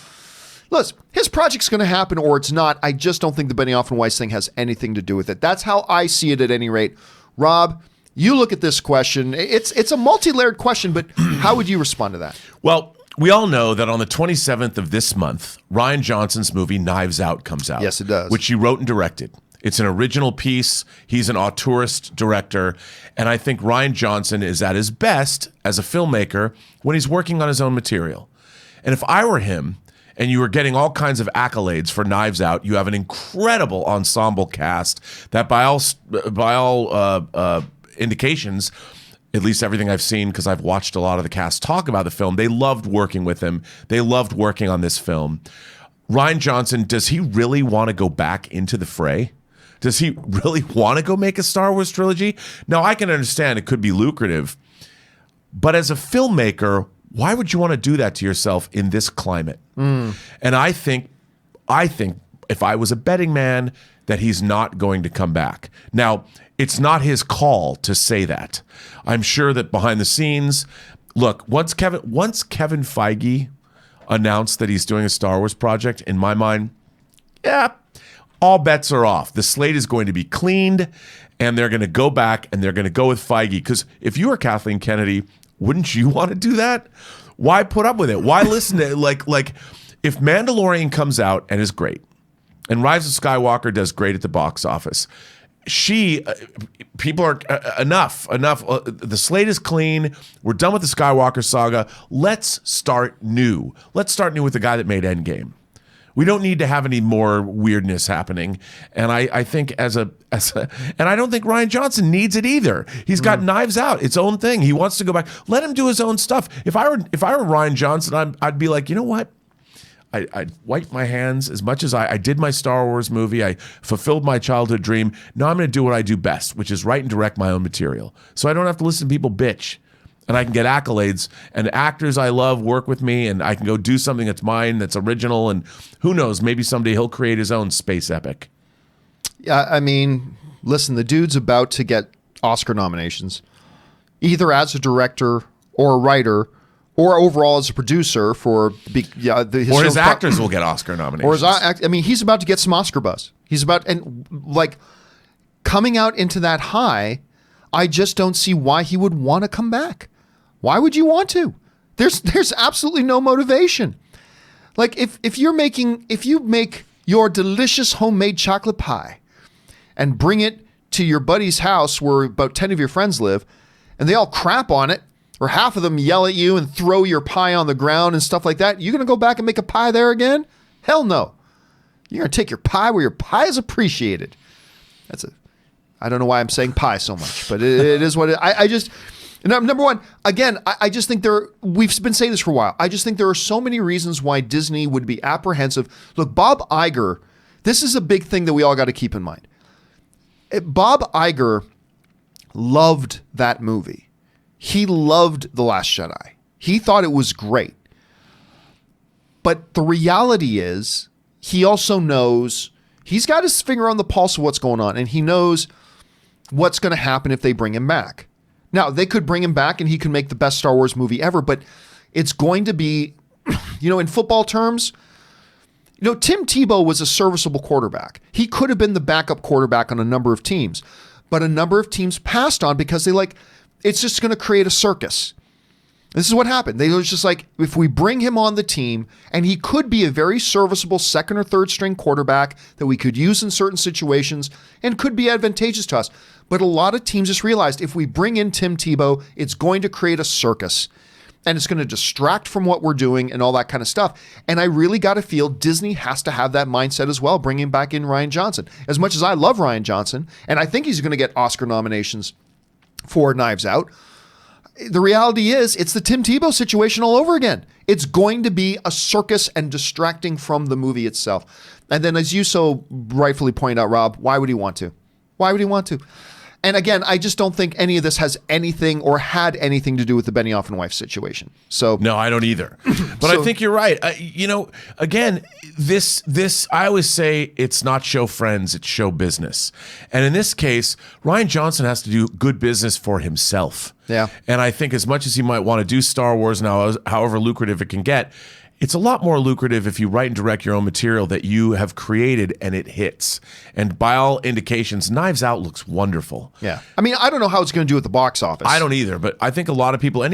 listen, his project's going to happen or it's not. I just don't think the Benioff and Weiss thing has anything to do with it. That's how I see it at any rate. Rob, you look at this question. It's a multi-layered question, but how would you respond to that? Well, we all know that on the 27th of this month, Rian Johnson's movie Knives Out comes out. Yes, it does. Which he wrote and directed. It's an original piece. He's an auteurist director. And I think Rian Johnson is at his best as a filmmaker when he's working on his own material. And if I were him, and you were getting all kinds of accolades for Knives Out, you have an incredible ensemble cast that by all indications, at least everything I've seen, because I've watched a lot of the cast talk about the film, they loved working with him. They loved working on this film. Rian Johnson, does he really want to go back into the fray? Does he really want to go make a Star Wars trilogy? Now, I can understand it could be lucrative, but as a filmmaker, why would you want to do that to yourself in this climate? And I think if I was a betting man, that he's not going to come back. Now, it's not his call to say that. I'm sure that behind the scenes, look, once Kevin Feige announced that he's doing a Star Wars project, in my mind, yeah, all bets are off. The slate is going to be cleaned, and they're going to go back and they're going to go with Feige. Because if you were Kathleen Kennedy, wouldn't you want to do that? Why put up with it? Why listen to it? Like if Mandalorian comes out and is great, and Rise of Skywalker does great at the box office, people are enough. The slate is clean. We're done with the Skywalker saga. Let's start new. Let's start new with the guy that made Endgame. We don't need to have any more weirdness happening. And I think and I don't think Rian Johnson needs it either. He's got Knives Out, its own thing. He wants to go back. Let him do his own stuff. If I were Rian Johnson, I'd be like, you know what? I'd wipe my hands as much as I did my Star Wars movie. I fulfilled my childhood dream. Now I'm going to do what I do best, which is write and direct my own material. So I don't have to listen to people bitch. And I can get accolades, and actors I love work with me, and I can go do something that's mine, that's original, and who knows, maybe someday he'll create his own space epic. Yeah, I mean, listen, the dude's about to get Oscar nominations, either as a director or a writer, or overall as a producer for his actors will get Oscar nominations. I mean, he's about to get some Oscar buzz. He's about, and like coming out into that high, I just don't see why he would want to come back. Why would you want to? There's absolutely no motivation. Like if you make your delicious homemade chocolate pie and bring it to your buddy's house where about 10 of your friends live, and they all crap on it, or half of them yell at you and throw your pie on the ground and stuff like that, you're going to go back and make a pie there again? Hell no. You're going to take your pie where your pie is appreciated. I don't know why I'm saying pie so much, but it is what I just, number one, again, I just think we've been saying this for a while. I just think there are so many reasons why Disney would be apprehensive. Look, Bob Iger, this is a big thing that we all got to keep in mind. Bob Iger loved that movie. He loved The Last Jedi. He thought it was great. But the reality is, he also knows, he's got his finger on the pulse of what's going on, and he knows what's going to happen if they bring him back. Now, they could bring him back and he could make the best Star Wars movie ever, but it's going to be, in football terms, Tim Tebow was a serviceable quarterback. He could have been the backup quarterback on a number of teams, but a number of teams passed on because it's just going to create a circus. This is what happened. They was just like, if we bring him on the team, and he could be a very serviceable second or third string quarterback that we could use in certain situations and could be advantageous to us. But a lot of teams just realized if we bring in Tim Tebow, it's going to create a circus and it's going to distract from what we're doing and all that kind of stuff. And I really got to feel Disney has to have that mindset as well, bringing back in Rian Johnson. As much as I love Rian Johnson, and I think he's going to get Oscar nominations for Knives Out, the reality is it's the Tim Tebow situation all over again. It's going to be a circus and distracting from the movie itself. And then, as you so rightfully point out, Rob, why would he want to? Why would he want to? And again, I just don't think any of this has anything or had anything to do with the Benioff and Weiss situation. So no, I don't either. But I think you're right. Again, this I always say it's not show friends, it's show business. And in this case, Rian Johnson has to do good business for himself. Yeah. And I think as much as he might want to do Star Wars now, however lucrative it can get, it's a lot more lucrative if you write and direct your own material that you have created and it hits. And by all indications, Knives Out looks wonderful. Yeah. I mean, I don't know how it's going to do at the box office. I don't either, but I think a lot of people,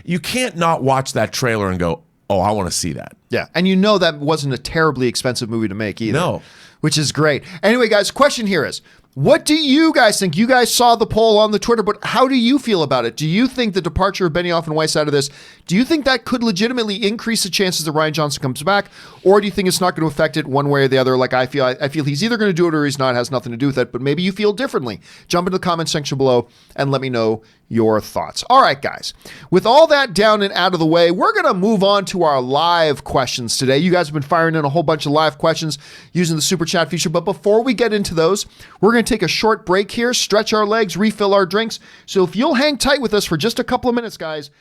you can't not watch that trailer and go, oh, I want to see that. Yeah. And that wasn't a terribly expensive movie to make either. No. Which is great. Anyway, guys, question here is, what do you guys think? You guys saw the poll on the Twitter, but how do you feel about it? Do you think the departure of Benioff and Weiss out of this, do you think that could legitimately increase the chances that Rian Johnson comes back? Or do you think it's not going to affect it one way or the other? Like I feel he's either going to do it or he's not, has nothing to do with it, but maybe you feel differently. Jump into the comment section below and let me know your thoughts. All right, guys, with all that down and out of the way, we're going to move on to our live questions today. You guys have been firing in a whole bunch of live questions using the super chat feature, but before we get into those, we're going to take a short break here, stretch our legs, refill our drinks. So if you'll hang tight with us for just a couple of minutes, guys,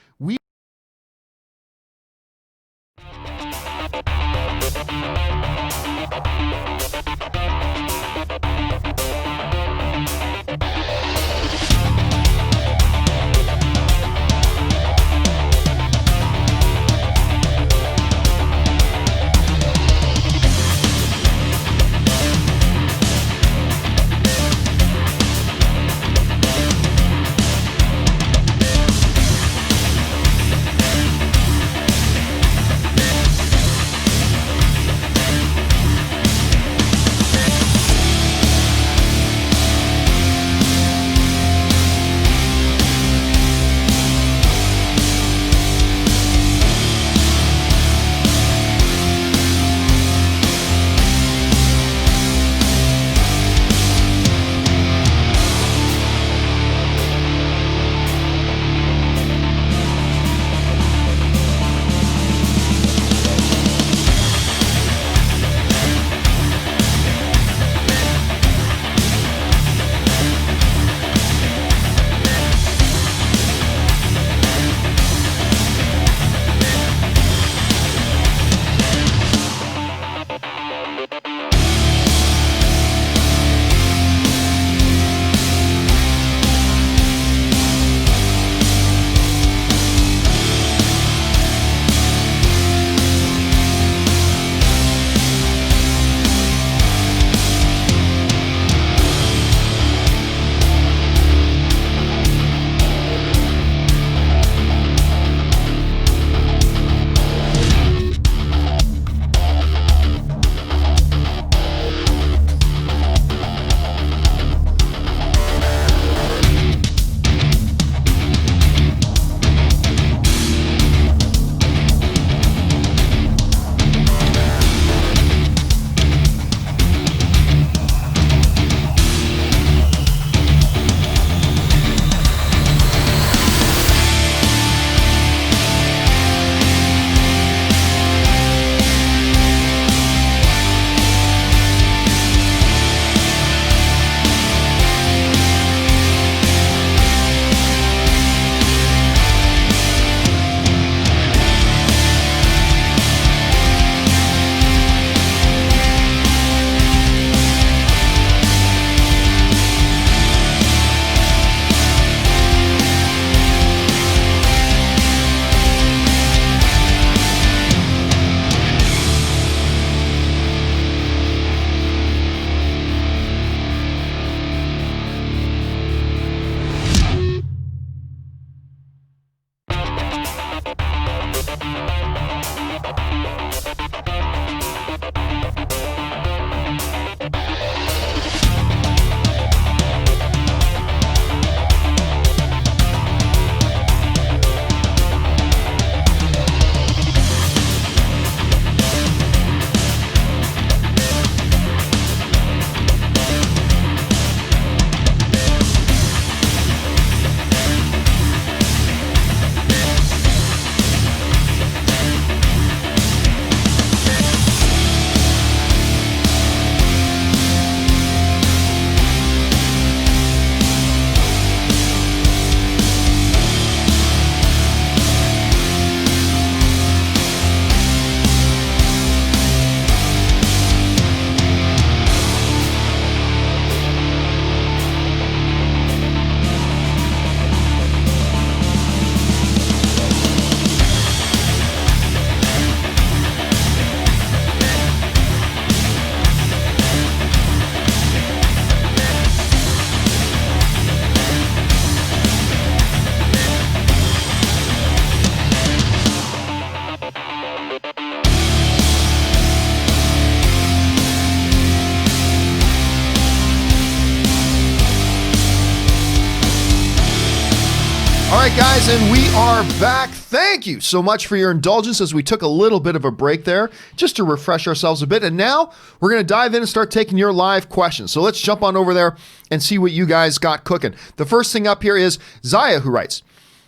right, guys, and we are back. Thank you so much for your indulgence as we took a little bit of a break there just to refresh ourselves a bit. And now we're going to dive in and start taking your live questions. So let's jump on over there and see what you guys got cooking. The first thing up here is Zaya, who writes,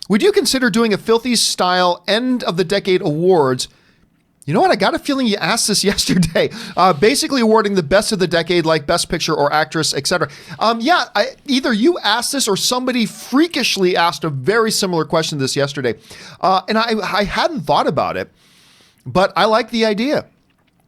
would you consider doing a Filthy-style end-of-the-decade awards? You know what? I got a feeling you asked this yesterday. Basically awarding the best of the decade, like Best Picture or Actress, etc. Either you asked this or somebody freakishly asked a very similar question this yesterday. And I hadn't thought about it, but I like the idea.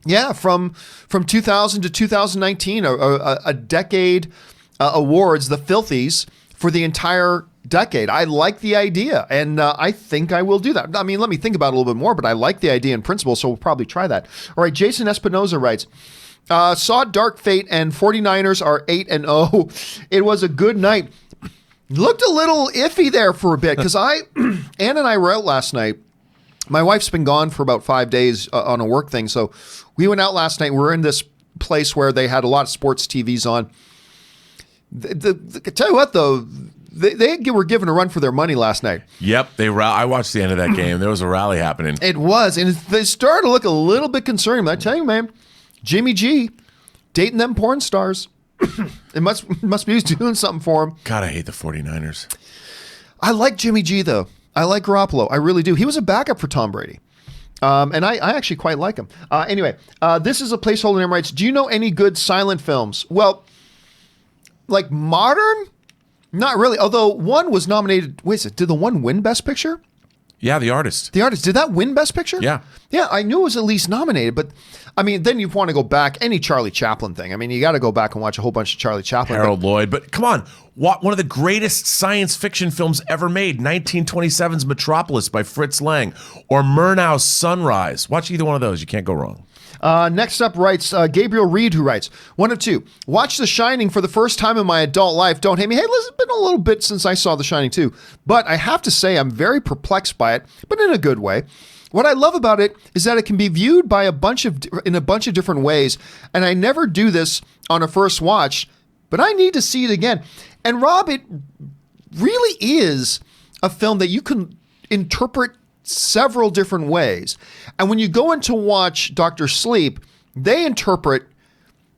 Yeah, from 2000 to 2019, a decade awards, the Filthies, for the entire decade. I like the idea, and I think I will do that. I mean, let me think about it a little bit more, but I like the idea in principle, so we'll probably try that. All right, Jason Espinoza writes, saw Dark Fate, and 49ers are 8-0. It was a good night. Looked a little iffy there for a bit, because Ann and I were out last night. My wife's been gone for about 5 days on a work thing, so we went out last night. We were in this place where they had a lot of sports TVs on. Tell you what, though, they were given a run for their money last night. Yep, I watched the end of that game. There was a rally happening. It was, and they started to look a little bit concerning. But I tell you, man, Jimmy G dating them porn stars. It must be doing something for him. God, I hate the 49ers. I like Jimmy G, though. I like Garoppolo. I really do. He was a backup for Tom Brady. And I actually quite like him. Anyway, this is a placeholder name writes, do you know any good silent films? Well, like modern? Not really. Although one was nominated. Wait a second. Did the one win Best Picture? Yeah, The Artist. The Artist. Did that win Best Picture? Yeah. Yeah, I knew it was at least nominated. But, I mean, then you want to go back. Any Charlie Chaplin thing. I mean, you got to go back and watch a whole bunch of Charlie Chaplin. Harold Lloyd. But come on. One of the greatest science fiction films ever made, 1927's Metropolis by Fritz Lang, or Murnau's Sunrise. Watch either one of those. You can't go wrong. Next up writes Gabriel Reed, who writes, one of two, watch The Shining for the first time in my adult life. Don't hate me. Hey, listen, it's been a little bit since I saw The Shining too, but I have to say I'm very perplexed by it, but in a good way. What I love about it is that it can be viewed by in a bunch of different ways, and I never do this on a first watch, but I need to see it again. And Rob, it really is a film that you can interpret several different ways. And when you go in to watch Dr. Sleep, they interpret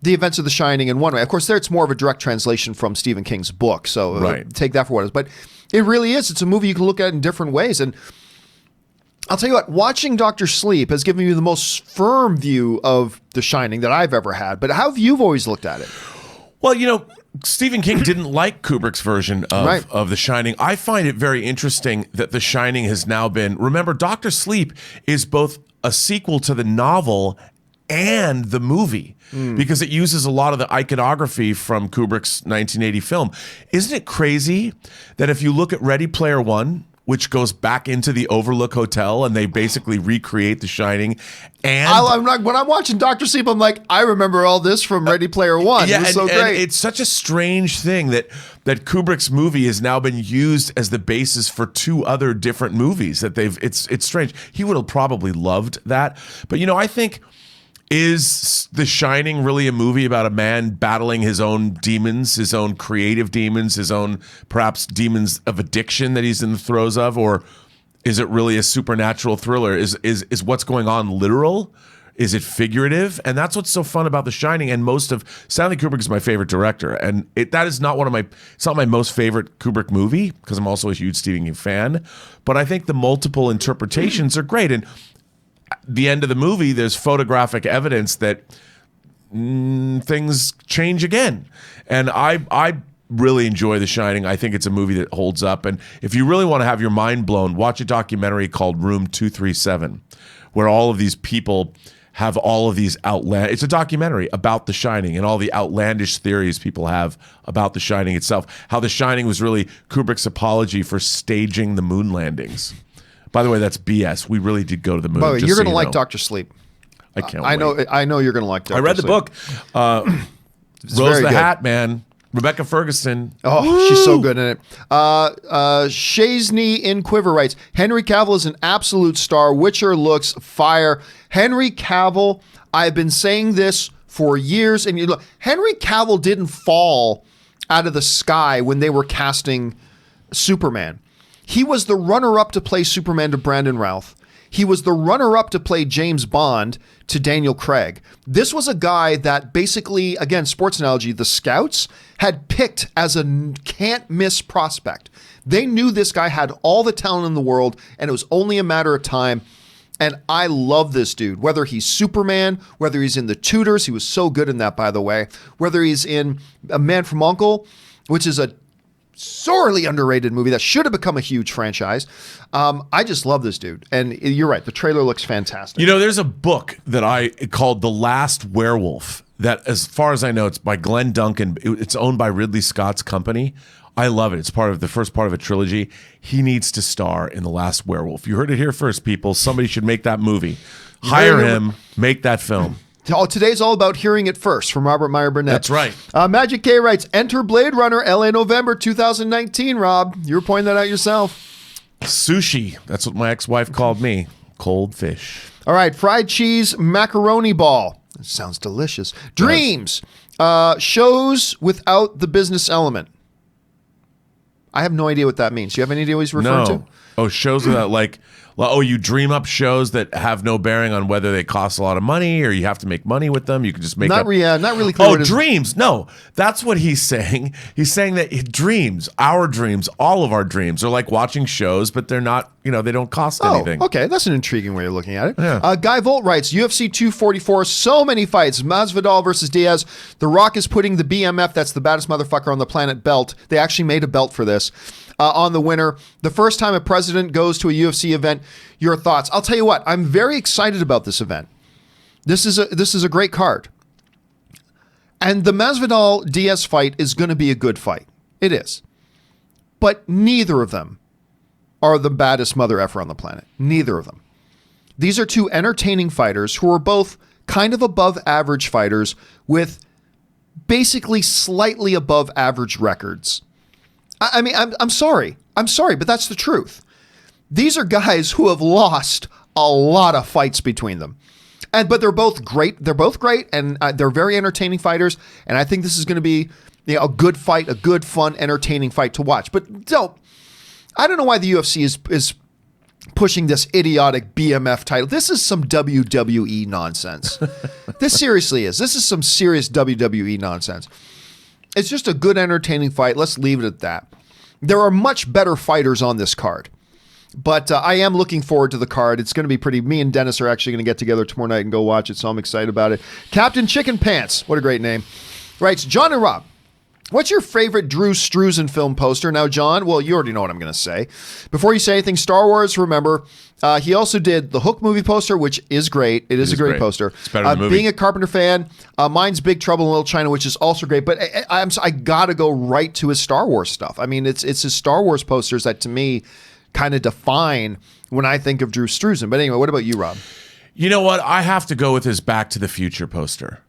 the events of The Shining in one way. Of course, there it's more of a direct translation from Stephen King's book, so take that for what it is. But it really is. It's a movie you can look at in different ways. And I'll tell you what, watching Dr. Sleep has given you the most firm view of The Shining that I've ever had. But how have you always looked at it? Well, you know, Stephen King didn't like Kubrick's version of The Shining. I find it very interesting that The Shining has now been... Remember, Dr. Sleep is both a sequel to the novel and the movie because it uses a lot of the iconography from Kubrick's 1980 film. Isn't it crazy that if you look at Ready Player One, which goes back into the Overlook Hotel, and they basically recreate The Shining. And when I'm watching Dr. Sleep, I'm like, I remember all this from Ready Player One. Yeah, it was so great. And it's such a strange thing that Kubrick's movie has now been used as the basis for two other different movies that they've. It's strange. He would have probably loved that, but you know, I think. Is The Shining really a movie about a man battling his own demons, his own creative demons, his own perhaps demons of addiction that he's in the throes of? Or is it really a supernatural thriller? Is what's going on literal? Is it figurative? And that's what's so fun about The Shining. And Stanley Kubrick is my favorite director. And that is not it's not my most favorite Kubrick movie because I'm also a huge Stephen King fan. But I think the multiple interpretations are great. And the end of the movie, there's photographic evidence that things change again. And I really enjoy The Shining. I think it's a movie that holds up. And if you really want to have your mind blown, watch a documentary called Room 237, where all of these people have all of these it's a documentary about The Shining and all the outlandish theories people have about The Shining itself. How The Shining was really Kubrick's apology for staging the moon landings. By the way, that's BS. We really did go to the moon. By the way, you're going to like Dr. Sleep. I can't wait. I know you're going to like Dr. Sleep. I read the book. Rose the Hat, man. Rebecca Ferguson. Oh, woo! She's so good in it. Shazney in Quiver writes, Henry Cavill is an absolute star. Witcher looks fire. Henry Cavill, I've been saying this for years. And you look, Henry Cavill didn't fall out of the sky when they were casting Superman. He was the runner-up to play Superman to Brandon Routh. He was the runner-up to play James Bond to Daniel Craig. This was a guy that basically, again, sports analogy, the scouts had picked as a can't-miss prospect. They knew this guy had all the talent in the world, and it was only a matter of time. And I love this dude, whether he's Superman, whether he's in The Tudors, he was so good in that, by the way, whether he's in A Man from U.N.C.L.E., which is a sorely underrated movie that should have become a huge franchise. I just love this dude. And you're right, the trailer looks fantastic. You know, there's a book that I called The Last Werewolf that, as far as I know, it's by Glenn Duncan. It's owned by Ridley Scott's company. I love it. It's part of the first part of a trilogy. He needs to star in The Last Werewolf. You heard it here first, people. Somebody should make that movie. Hire him, make that film. Today's all about hearing it first from Robert Meyer Burnett. That's right. Magic K writes, enter Blade Runner, LA November 2019, Rob. You were pointing that out yourself. Sushi. That's what my ex-wife called me. Cold fish. All right. Fried cheese macaroni ball. That sounds delicious. Dreams. Shows without the business element. I have no idea what that means. Do you have any idea what he's referring to? Oh, shows without you dream up shows that have no bearing on whether they cost a lot of money or you have to make money with them. You can just make not up. Not really clear. Oh, dreams. No, that's what he's saying. He's saying that dreams, our dreams, all of our dreams are like watching shows, but they're not, they don't cost anything. Okay. That's an intriguing way of looking at it. Yeah. Guy Volt writes, UFC 244, so many fights. Masvidal versus Diaz. The Rock is putting the BMF, that's the baddest motherfucker on the planet, belt. They actually made a belt for this. On the winner. The first time a president goes to a UFC event, your thoughts. I'll tell you what, I'm very excited about this event. This is a great card. And the Masvidal-Diaz fight is going to be a good fight. It is. But neither of them are the baddest mother effer on the planet. Neither of them. These are two entertaining fighters who are both kind of above average fighters with basically slightly above average records. I mean, I'm sorry, but that's the truth. These are guys who have lost a lot of fights between them, but they're both great. They're both great, and they're very entertaining fighters. And I think this is going to be a good fight, a good, fun, entertaining fight to watch. But I don't know why the UFC is pushing this idiotic BMF title. This is some WWE nonsense. This seriously is. This is some serious WWE nonsense. It's just a good, entertaining fight. Let's leave it at that. There are much better fighters on this card. But I am looking forward to the card. It's going to be pretty. Me and Dennis are actually going to get together tomorrow night and go watch it, so I'm excited about it. Captain Chicken Pants. What a great name. Writes, John and Rob, what's your favorite Drew Struzan film poster? Now, John, well, you already know what I'm going to say. Before you say anything, Star Wars, remember, he also did the Hook movie poster, which is great. It is a great poster. It's better than the movie. Being a Carpenter fan, mine's Big Trouble in Little China, which is also great. But I got to go right to his Star Wars stuff. I mean, it's his Star Wars posters that, to me, kind of define when I think of Drew Struzan. But anyway, what about you, Rob? You know what? I have to go with his Back to the Future poster.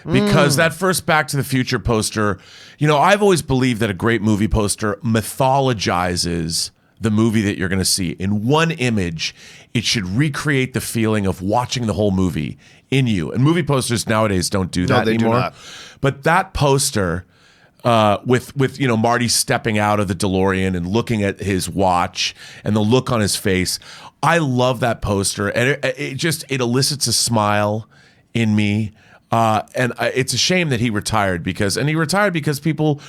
Because that first Back to the Future poster, I've always believed that a great movie poster mythologizes the movie that you're going to see. In one image, it should recreate the feeling of watching the whole movie in you. And movie posters nowadays don't do that anymore. Do not. But that poster, with Marty stepping out of the DeLorean and looking at his watch and the look on his face, I love that poster. And it elicits a smile in me. And it's a shame that he retired because people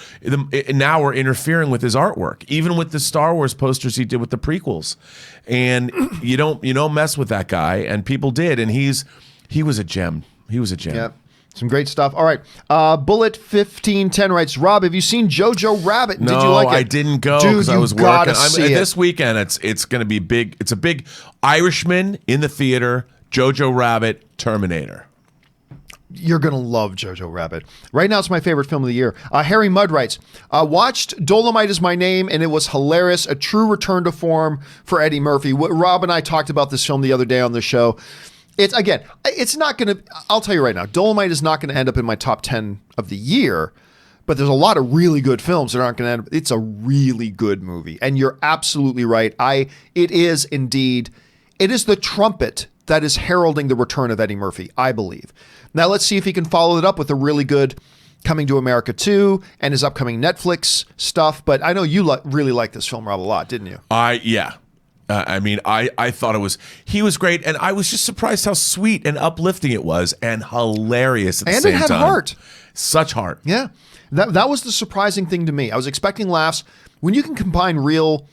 now are interfering with his artwork, even with the Star Wars posters he did with the prequels. And you don't mess with that guy, and people did. And he was a gem. He was a gem. Yeah. Some great stuff. All right. Bullet 1510 writes, Rob, have you seen Jojo Rabbit? Did you like it? I didn't go because I was working. This weekend, it's going to be big. It's a big Irishman in the theater, Jojo Rabbit, Terminator. You're going to love Jojo Rabbit. Right now, it's my favorite film of the year. Harry Mudd writes, watched Dolomite Is My Name, and it was hilarious. A true return to form for Eddie Murphy. Rob and I talked about this film the other day on the show. It's not going to, I'll tell you right now, Dolomite is not going to end up in my top 10 of the year, but there's a lot of really good films that aren't going to end up. It's a really good movie. And you're absolutely right. It is the trumpet that is heralding the return of Eddie Murphy, I believe. Now let's see if he can follow it up with a really good Coming to America 2 and his upcoming Netflix stuff. But I know you really liked this film, Rob, a lot, didn't you? Yeah. I thought he was great, and I was just surprised how sweet and uplifting it was, and hilarious at the same time. And it had heart. Such heart. Yeah. That was the surprising thing to me. I was expecting laughs. When you can combine real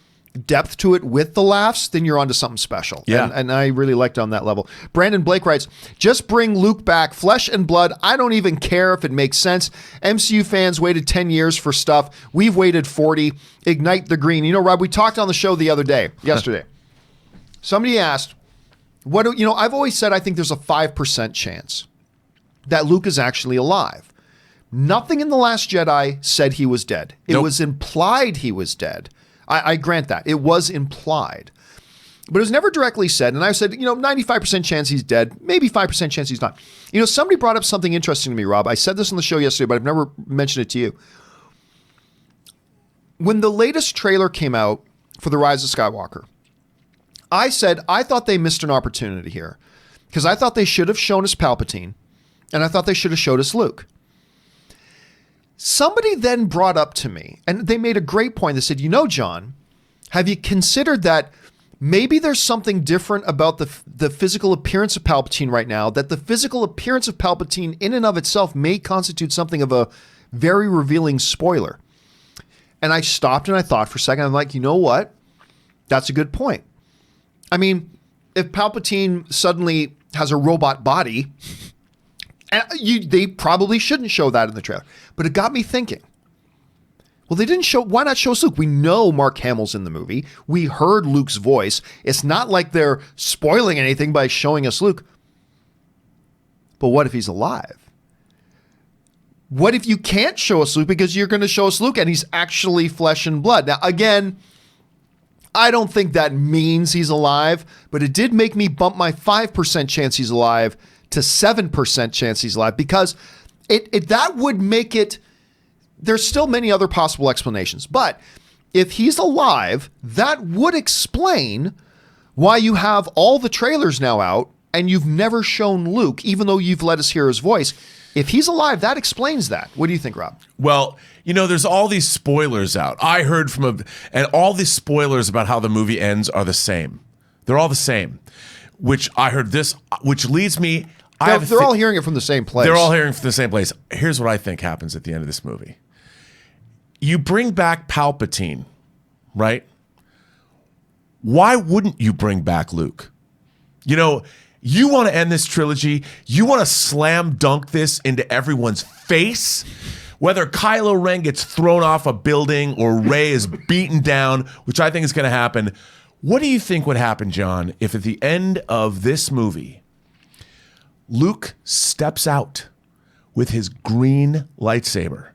depth to it with the laughs, then you're onto something special. Yeah. And I really liked it on that level. Brandon Blake writes, just bring Luke back, flesh and blood. I don't even care if it makes sense. MCU fans waited 10 years for stuff. We've waited 40. Ignite the green. You know, Rob, we talked on the show yesterday. Somebody asked, I've always said I think there's a 5% chance that Luke is actually alive. Nothing in The Last Jedi said he was dead. It was implied he was dead. I grant that. It was implied. But it was never directly said. And I said, 95% chance he's dead, maybe 5% chance he's not. Somebody brought up something interesting to me, Rob. I said this on the show yesterday, but I've never mentioned it to you. When the latest trailer came out for The Rise of Skywalker, I said I thought they missed an opportunity here because I thought they should have shown us Palpatine and I thought they should have showed us Luke. Somebody then brought up to me, and they made a great point. They said, John, have you considered that maybe there's something different about the physical appearance of Palpatine right now, that the physical appearance of Palpatine in and of itself may constitute something of a very revealing spoiler? And I stopped and I thought for a second. I'm like, you know what? That's a good point. I mean, if Palpatine suddenly has a robot body, they probably shouldn't show that in the trailer. But it got me thinking. Well, they didn't show. Why not show us Luke? We know Mark Hamill's in the movie. We heard Luke's voice. It's not like they're spoiling anything by showing us Luke. But what if he's alive? What if you can't show us Luke because you're going to show us Luke and he's actually flesh and blood? Now, again, I don't think that means he's alive, but it did make me bump my 5% chance he's alive to 7% chance he's alive, because that would make it, there's still many other possible explanations. But if he's alive, that would explain why you have all the trailers now out and you've never shown Luke, even though you've let us hear his voice. If he's alive, that explains that. What do you think, Rob? Well, there's all these spoilers out. I heard and all these spoilers about how the movie ends are the same. They're all the same, which I heard which leads me. They're all hearing it from the same place. They're all hearing it from the same place. Here's what I think happens at the end of this movie. You bring back Palpatine, right? Why wouldn't you bring back Luke? You want to end this trilogy. You want to slam dunk this into everyone's face. Whether Kylo Ren gets thrown off a building or Rey is beaten down, which I think is going to happen. What do you think would happen, John, if at the end of this movie, Luke steps out with his green lightsaber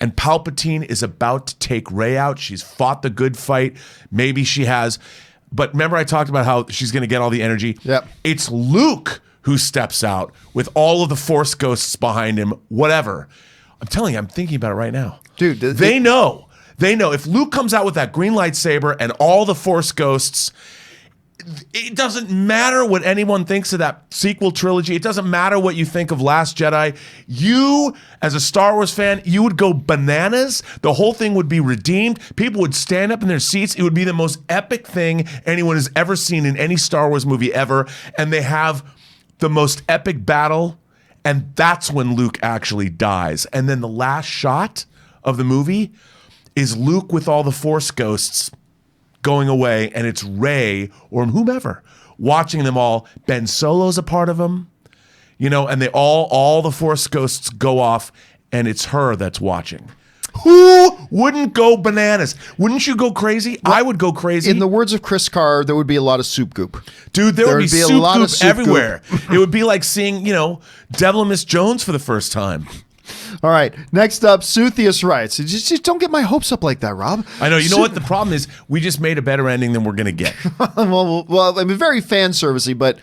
and Palpatine is about to take Rey out? She's fought the good fight. Maybe she has. But remember I talked about how she's going to get all the energy? Yep. It's Luke who steps out with all of the Force ghosts behind him, whatever. I'm telling you, I'm thinking about it right now. Dude, they know. They know. If Luke comes out with that green lightsaber and all the Force ghosts, it doesn't matter what anyone thinks of that sequel trilogy. It doesn't matter what you think of Last Jedi. You, as a Star Wars fan, you would go bananas. The whole thing would be redeemed. People would stand up in their seats. It would be the most epic thing anyone has ever seen in any Star Wars movie ever. And they have the most epic battle. And that's when Luke actually dies. And then the last shot of the movie is Luke with all the Force ghosts going away, and it's Rey or whomever watching them all. Ben Solo's a part of them, and they all the Force ghosts go off, and it's her that's watching. Who wouldn't go bananas? Wouldn't you go crazy? Well, I would go crazy. In the words of Chris Carr, there would be a lot of soup goop. Dude, there would be soup goop everywhere. It would be like seeing, Devil and Miss Jones for the first time. All right. Next up, Suthius writes. Just don't get my hopes up like that, Rob. I know. You know what? The problem is we just made a better ending than we're going to get. well, I mean, very fan servicey, but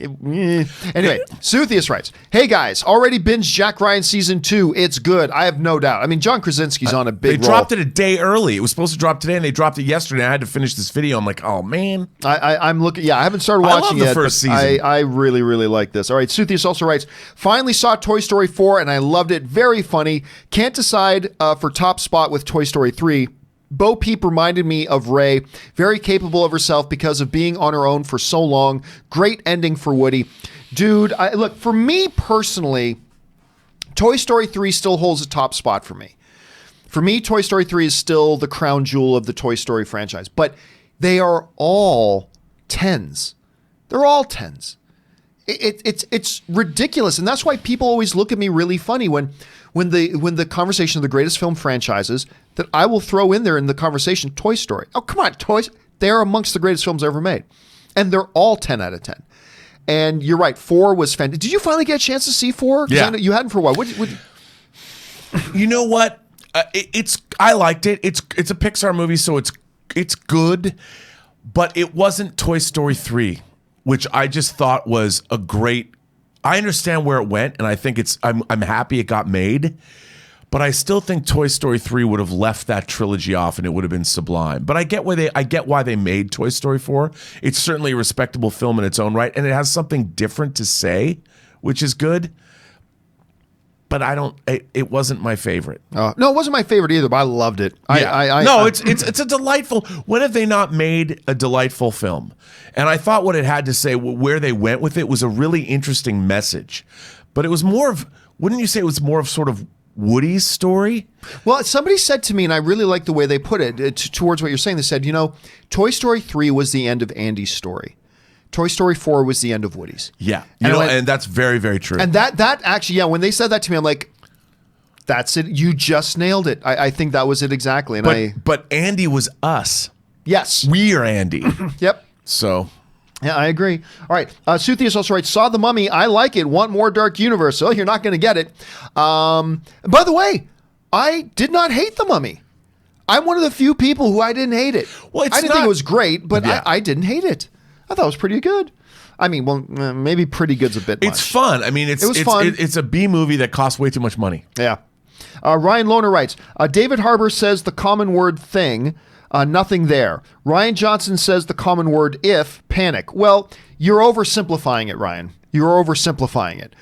Anyway, Suthius writes, "Hey guys, already binged Jack Ryan season 2. It's good. I have no doubt. I mean, John Krasinski's on a big They roll. dropped it a day early. It was supposed to drop today, and they dropped it yesterday. I had to finish this video. I'm like, oh man. I'm looking. Yeah, I haven't started I love watching the yet. first but season. I really, really like this. All right, Suthius also writes, "Finally saw Toy Story 4, and I loved it. Very funny. Can't decide for top spot with Toy Story 3. Bo Peep reminded me of Ray, very capable of herself because of being on her own for so long. Great ending for Woody." Dude, look, for me personally, Toy Story 3 still holds a top spot for me. For me, Toy Story 3 is still the crown jewel of the Toy Story franchise, but they are all 10s. They're all 10s. It's ridiculous, and that's why people always look at me really funny when the conversation of the greatest film franchises that I will throw in there in the conversation, Toy Story. Oh, come on, toys. They're amongst the greatest films ever made, and they're all 10 out of 10. And you're right, 4 was fantastic. Did you finally get a chance to see 4? Yeah, I know you hadn't for a while. You know what? I liked it. It's a Pixar movie, so it's good, but it wasn't Toy Story 3, which I just thought was a great. I understand where it went, and I think I'm happy it got made, but I still think Toy Story 3 would have left that trilogy off, and it would have been sublime. But I get why they made Toy Story 4. It's certainly a respectable film in its own right, and it has something different to say, which is good. But it wasn't my favorite. No, it wasn't my favorite either, but I loved it. Yeah. It's a delightful. When have they not made a delightful film? And I thought what it had to say, where they went with it, was a really interesting message. But it was more of, wouldn't you say it was more of sort of Woody's story? Well, somebody said to me, and I really like the way they put it towards what you're saying. They said, Toy Story 3 was the end of Andy's story. Toy Story 4 was the end of Woody's. Yeah. And that's very, very true. And that actually, yeah, when they said that to me, I'm like, that's it. You just nailed it. I think that was it exactly. And but Andy was us. Yes. We are Andy. Yep. So. Yeah, I agree. All right. Suthius also writes, "Saw The Mummy. I like it. Want more Dark Universe." So you're not going to get it. By the way, I did not hate The Mummy. I'm one of the few people who I didn't hate it. Well, I didn't think it was great, but Yeah. I didn't hate it. I thought it was pretty good. I mean, well, maybe pretty good's a bit much. It's fun. I mean, it was fun. It's a B movie that costs way too much money. Yeah. Ryan Lohner writes, David Harbour says the common word thing, nothing there. Ryan Johnson says the common word if, panic. Well, you're oversimplifying it, Ryan. You're oversimplifying it.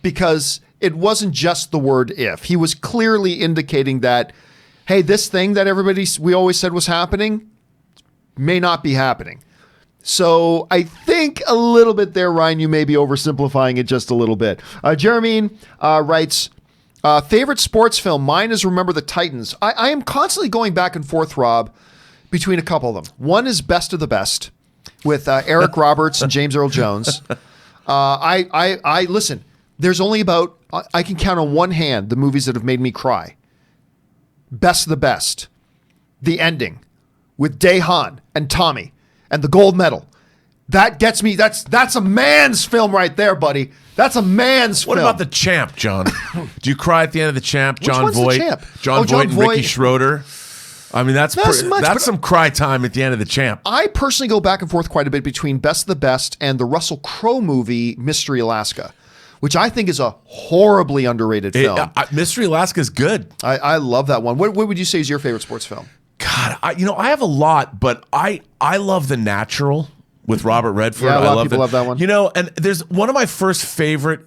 Because it wasn't just the word if. He was clearly indicating that, hey, this thing that we always said was happening may not be happening. So I think a little bit there, Ryan, you may be oversimplifying it just a little bit. Jeremy writes, favorite sports film? Mine is Remember the Titans. I am constantly going back and forth, Rob, between a couple of them. One is Best of the Best with Eric Roberts and James Earl Jones. I listen, there's only about, I can count on one hand the movies that have made me cry. Best of the Best. The ending with Dahan and Tommy. And the gold medal. That gets me. That's a man's film right there, buddy. That's a man's film. What about The Champ, John? Do you cry at the end of The Champ? Which one's The Champ? John Voight and Voight. Ricky Schroeder. I mean, that's some cry time at the end of The Champ. I personally go back and forth quite a bit between Best of the Best and the Russell Crowe movie Mystery Alaska, which I think is a horribly underrated film. Mystery Alaska is good. I love that one. What would you say is your favorite sports film? God, I have a lot, but I love The Natural with Robert Redford. Yeah, a lot of people it. love that one. And there's one of my first favorite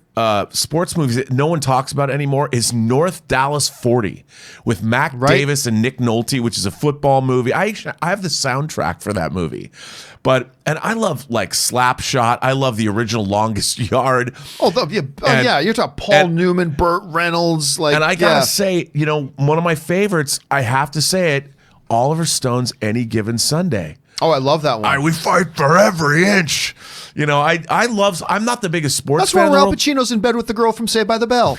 sports movies that no one talks about anymore is North Dallas 40 with Mac Davis and Nick Nolte, which is a football movie. I have the soundtrack for that movie. And I love like Slapshot. I love the original Longest Yard. Yeah, you're talking Paul Newman, Burt Reynolds. And I gotta say, one of my favorites, I have to say it, Oliver Stone's Any Given Sunday. Oh, I love that one. We fight for every inch. I'm not the biggest sports That's fan. where Al Pacino's in bed with the girl from Saved by the Bell.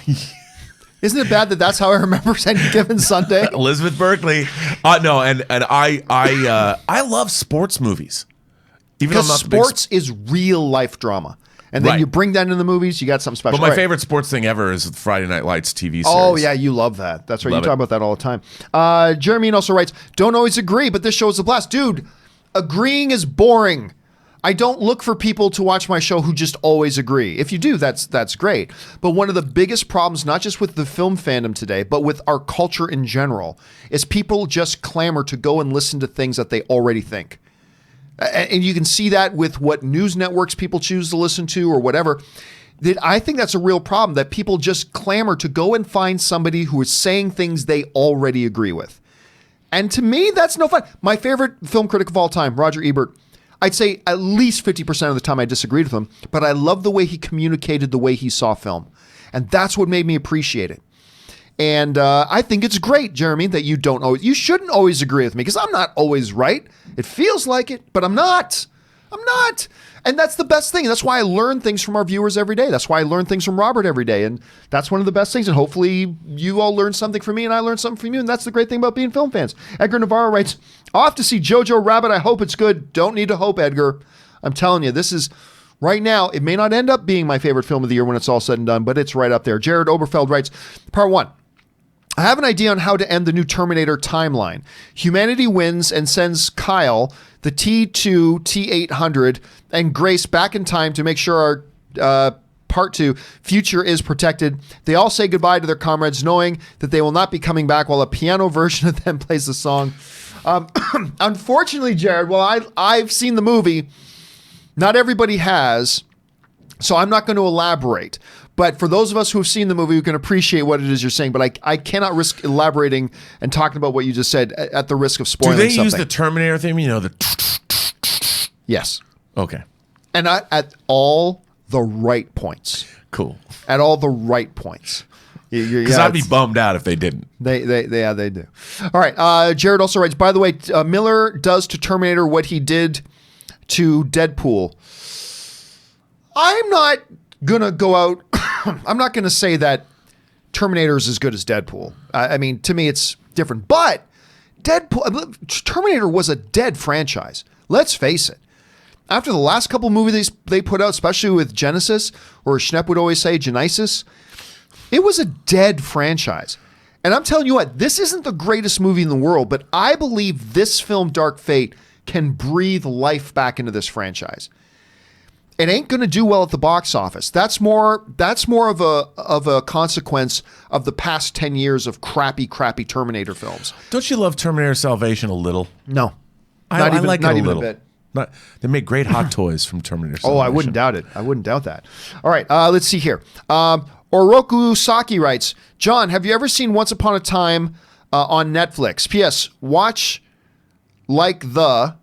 Isn't it bad that that's how I remember Any Given Sunday? Elizabeth Berkley. No, and I love sports movies. Even because sports is real life drama. And then you bring that into the movies, you got something special. But my favorite sports thing ever is the Friday Night Lights TV series. Oh, yeah, you love that. That's right. You talk about that all the time. Jeremy also writes, don't always agree, but this show is a blast. Dude, agreeing is boring. I don't look for people to watch my show who just always agree. If you do, that's great. But one of the biggest problems, not just with the film fandom today, but with our culture in general, is people just clamor to go and listen to things that they already think. And you can see that with what news networks people choose to listen to or whatever. That I think that's a real problem, that people just clamor to go and find somebody who is saying things they already agree with. And to me, that's no fun. My favorite film critic of all time, Roger Ebert, I'd say at least 50% of the time I disagreed with him, but I love the way he communicated the way he saw film. And that's what made me appreciate it. And I think it's great, Jeremy, that you shouldn't always agree with me, because I'm not always right. It feels like it, but I'm not. And that's the best thing. That's why I learn things from our viewers every day. That's why I learn things from Robert every day. And that's one of the best things. And hopefully you all learn something from me and I learn something from you. And that's the great thing about being film fans. Edgar Navarro writes, off to see Jojo Rabbit. I hope it's good. Don't need to hope, Edgar. I'm telling you, this is right now. It may not end up being my favorite film of the year when it's all said and done, but it's right up there. Jared Oberfeld writes, part 1. I have an idea on how to end the new Terminator timeline. Humanity wins and sends Kyle, the T2, T800, and Grace back in time to make sure our Part 2 future is protected. They all say goodbye to their comrades, knowing that they will not be coming back, while a piano version of them plays the song. Unfortunately, Jared, I've seen the movie. Not everybody has, so I'm not going to elaborate. But for those of us who have seen the movie, we can appreciate what it is you're saying. But I cannot risk elaborating and talking about what you just said at the risk of spoiling something. Do they use the Terminator theme? You know, the... Yes. Okay. And at all the right points. Cool. At all the right points. Because I'd be bummed out if they didn't. They do. All right. Jared also writes, by the way, Miller does to Terminator what he did to Deadpool. I'm not going to go out... I'm not going to say that Terminator is as good as Deadpool. I mean, to me, it's different. But Terminator was a dead franchise. Let's face it. After the last couple movies they put out, especially with Genesis, or Schnepp would always say Genesis, it was a dead franchise. And I'm telling you what, this isn't the greatest movie in the world, but I believe this film, Dark Fate, can breathe life back into this franchise. It ain't going to do well at the box office. That's more of a consequence of the past 10 years of crappy Terminator films. Don't you love Terminator Salvation a little? No. I like it a little. A bit. They make great hot toys from Terminator Salvation. Oh, I wouldn't doubt it. I wouldn't doubt that. All right, let's see here. Oroku Saki writes, John, have you ever seen Once Upon a Time on Netflix? P.S. Watch like the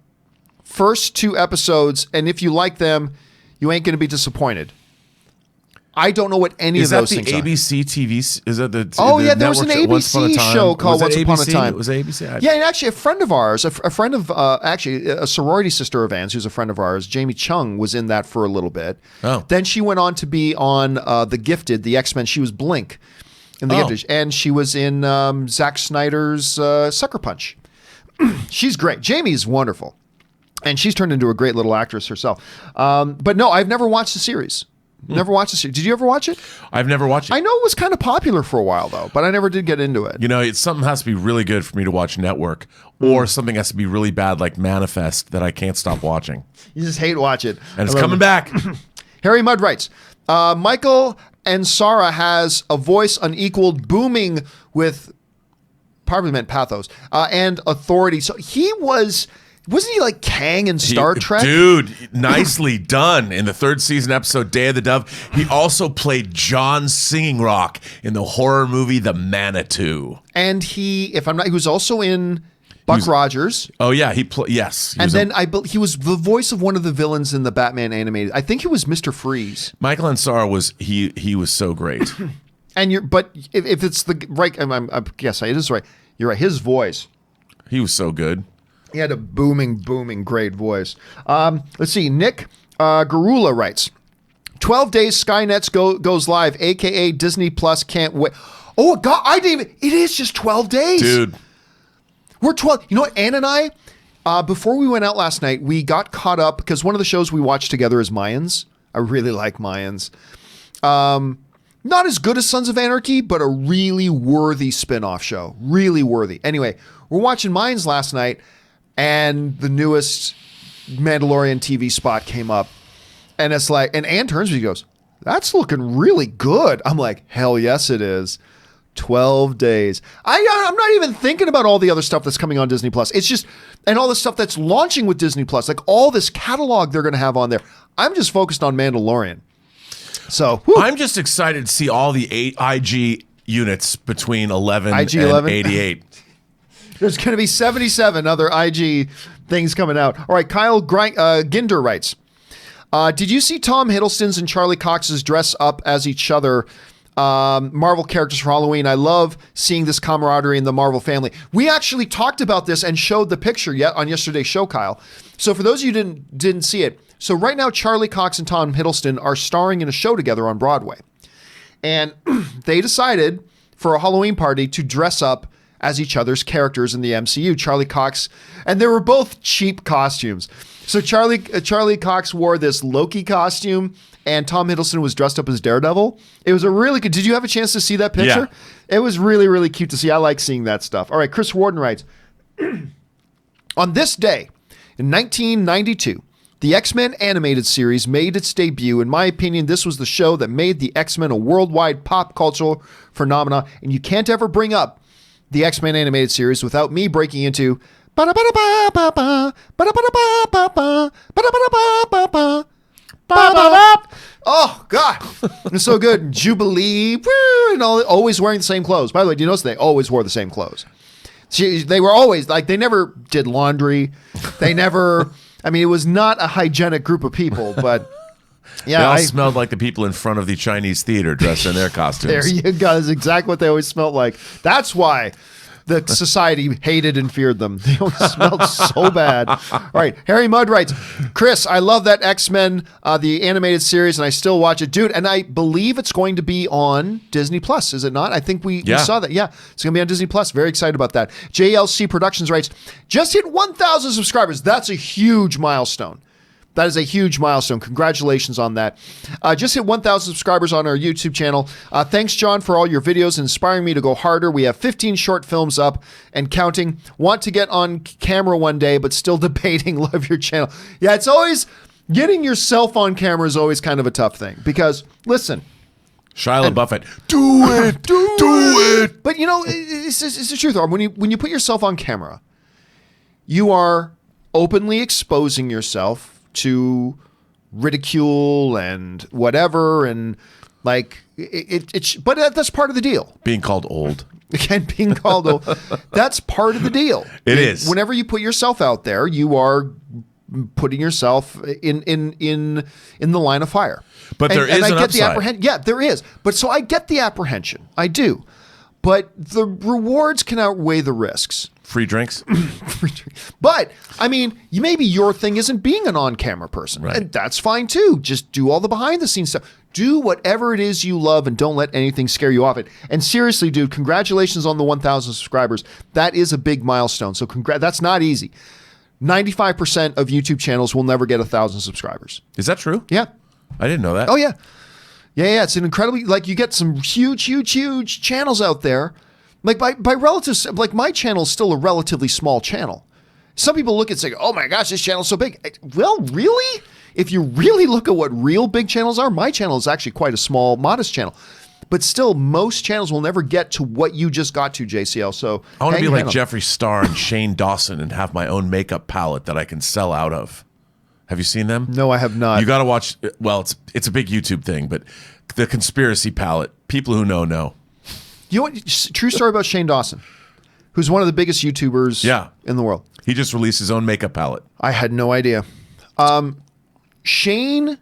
first 2 episodes, and if you like them, you ain't going to be disappointed. I don't know what any of those things are. Is that the ABC TV? Is that the Oh, yeah, there was an ABC show called Once Upon a Time. Was it ABC? Yeah, and actually a friend of ours, a friend of, actually a sorority sister of Anne's, who's a friend of ours, Jamie Chung, was in that for a little bit. Oh. Then she went on to be on The Gifted, the X-Men. She was Blink in The Gifted. And she was in Zack Snyder's Sucker Punch. She's great. Jamie's wonderful. And she's turned into a great little actress herself. But no, I've never watched the series. Never watched the series. Did you ever watch it? I've never watched it. I know it was kind of popular for a while, though, but I never did get into it. You know, something has to be really good for me to watch Network, or something has to be really bad like Manifest that I can't stop watching. You just hate watch it. And it's coming back. Harry Mudd writes, Michael and Sarah has a voice unequaled, booming with, probably meant pathos, and authority. So he wasn't he like Kang in Star Trek? Dude, nicely done. In the 3rd season episode Day of the Dove, he also played John Singing Rock in the horror movie The Manitou. And he was also in Buck Rogers. Oh yeah, yes. And then he was the voice of one of the villains in the Batman animated. I think he was Mr. Freeze. Michael Ansara was he was so great. And if it's the right, I guess it is right. You're right. His voice. He was so good. He had a booming, great voice. Let's see. Nick Garula writes, 12 days Skynet goes live, a.k.a. Disney Plus can't wait. Oh, God, it is just 12 days. Dude. We're 12. You know what, Ann and I, before we went out last night, we got caught up, because one of the shows we watched together is Mayans. I really like Mayans. Not as good as Sons of Anarchy, but a really worthy spin-off show. Really worthy. Anyway, we're watching Mayans last night, and the newest Mandalorian TV spot came up, and it's like, and Ann turns to me and goes, "That's looking really good." I'm like, "Hell yes, it is." 12 days. I'm not even thinking about all the other stuff that's coming on Disney Plus. It's just, and all the stuff that's launching with Disney Plus, like all this catalog they're going to have on there. I'm just focused on Mandalorian. So I'm just excited to see all the 8 IG units between 11 IG and 11? 88. There's going to be 77 other IG things coming out. All right, Kyle Ginder writes, did you see Tom Hiddleston's and Charlie Cox's dress up as each other Marvel characters for Halloween? I love seeing this camaraderie in the Marvel family. We actually talked about this and showed the picture on yesterday's show, Kyle. So for those of you who didn't see it, so right now Charlie Cox and Tom Hiddleston are starring in a show together on Broadway. And they decided for a Halloween party to dress up as each other's characters in the MCU. Charlie Cox, and they were both cheap costumes. So Charlie Cox wore this Loki costume, and Tom Hiddleston was dressed up as Daredevil. It was a really good. Did you have a chance to see that picture? Yeah. It was really, really cute to see. I like seeing that stuff. All right, Chris Warden writes, on this day in 1992, the X-Men animated series made its debut. In my opinion, this was the show that made the X-Men a worldwide pop cultural phenomenon, and you can't ever bring up the X-Men animated series without me breaking into oh God, it's so good. Jubilee, and always wearing the same clothes. By the way, do you notice they always wore the same clothes? They were always like, they never did laundry. They never, I mean, it was not a hygienic group of people, but yeah. They all smelled like the people in front of the Chinese theater dressed in their costumes. There you go. That's exactly what they always smelled like. That's why the society hated and feared them. They always smelled so bad. All right. Harry Mudd writes, Chris, I love that X-Men, the animated series, and I still watch it. Dude, and I believe it's going to be on Disney Plus, is it not? I think we saw that. Yeah, it's going to be on Disney Plus. Very excited about that. JLC Productions writes, just hit 1,000 subscribers. That's a huge milestone. That is a huge milestone. Congratulations on that. Just hit 1,000 subscribers on our YouTube channel. Thanks, John, for all your videos inspiring me to go harder. We have 15 short films up and counting. Want to get on camera one day, but still debating. Love your channel. Yeah, it's always, getting yourself on camera is always kind of a tough thing because, listen. Shia LaBeouf, do it, do it. But, you know, it's the truth. When you put yourself on camera, you are openly exposing yourself to ridicule and whatever, and like but that's part of the deal. Being called old. Again, being called old. That's part of the deal. It is. Whenever you put yourself out there, you are putting yourself in the line of fire. But there is an upside. Yeah, there is. But so I get the apprehension. I do. But the rewards can outweigh the risks. Free drinks. But, I mean, maybe your thing isn't being an on-camera person. Right. And that's fine, too. Just do all the behind-the-scenes stuff. Do whatever it is you love and don't let anything scare you off it. And seriously, dude, congratulations on the 1,000 subscribers. That is a big milestone. So that's not easy. 95% of YouTube channels will never get 1,000 subscribers. Is that true? Yeah. I didn't know that. Oh, yeah. Yeah, it's an incredibly, like, you get some huge channels out there. Like, by relatives, like, my channel is still a relatively small channel. Some people look and say, oh my gosh, this channel's so big. Well, really? If you really look at what real big channels are, my channel is actually quite a small, modest channel. But still, most channels will never get to what you just got to, JCL. So I want to be like Jeffree Star and Shane Dawson and have my own makeup palette that I can sell out of. Have you seen them? No, I have not. You got to watch. Well, it's a big YouTube thing, but the conspiracy palette. People who know. You know what? True story about Shane Dawson, who's one of the biggest YouTubers in the world. He just released his own makeup palette. I had no idea. Shane,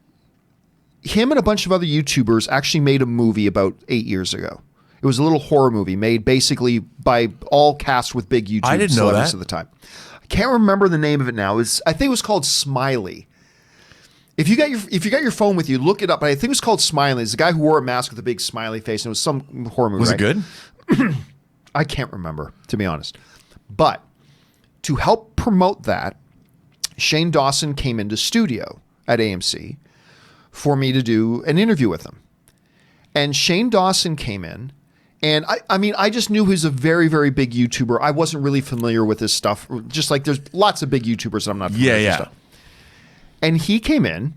him and a bunch of other YouTubers actually made a movie about 8 years ago. It was a little horror movie made basically by all cast with big YouTube I didn't know celebrities that. at the time. I can't remember the name of it now. I think it was called Smiley. If you got your phone with you, look it up. But I think it was called Smiley. It's a guy who wore a mask with a big smiley face, and it was some horror movie. Was it good? I can't remember, to be honest. But to help promote that, Shane Dawson came into studio at AMC for me to do an interview with him. And Shane Dawson came in, and I mean, I just knew he was a very, very big YouTuber. I wasn't really familiar with his stuff. Just like there's lots of big YouTubers that I'm not familiar with. Stuff. And he came in,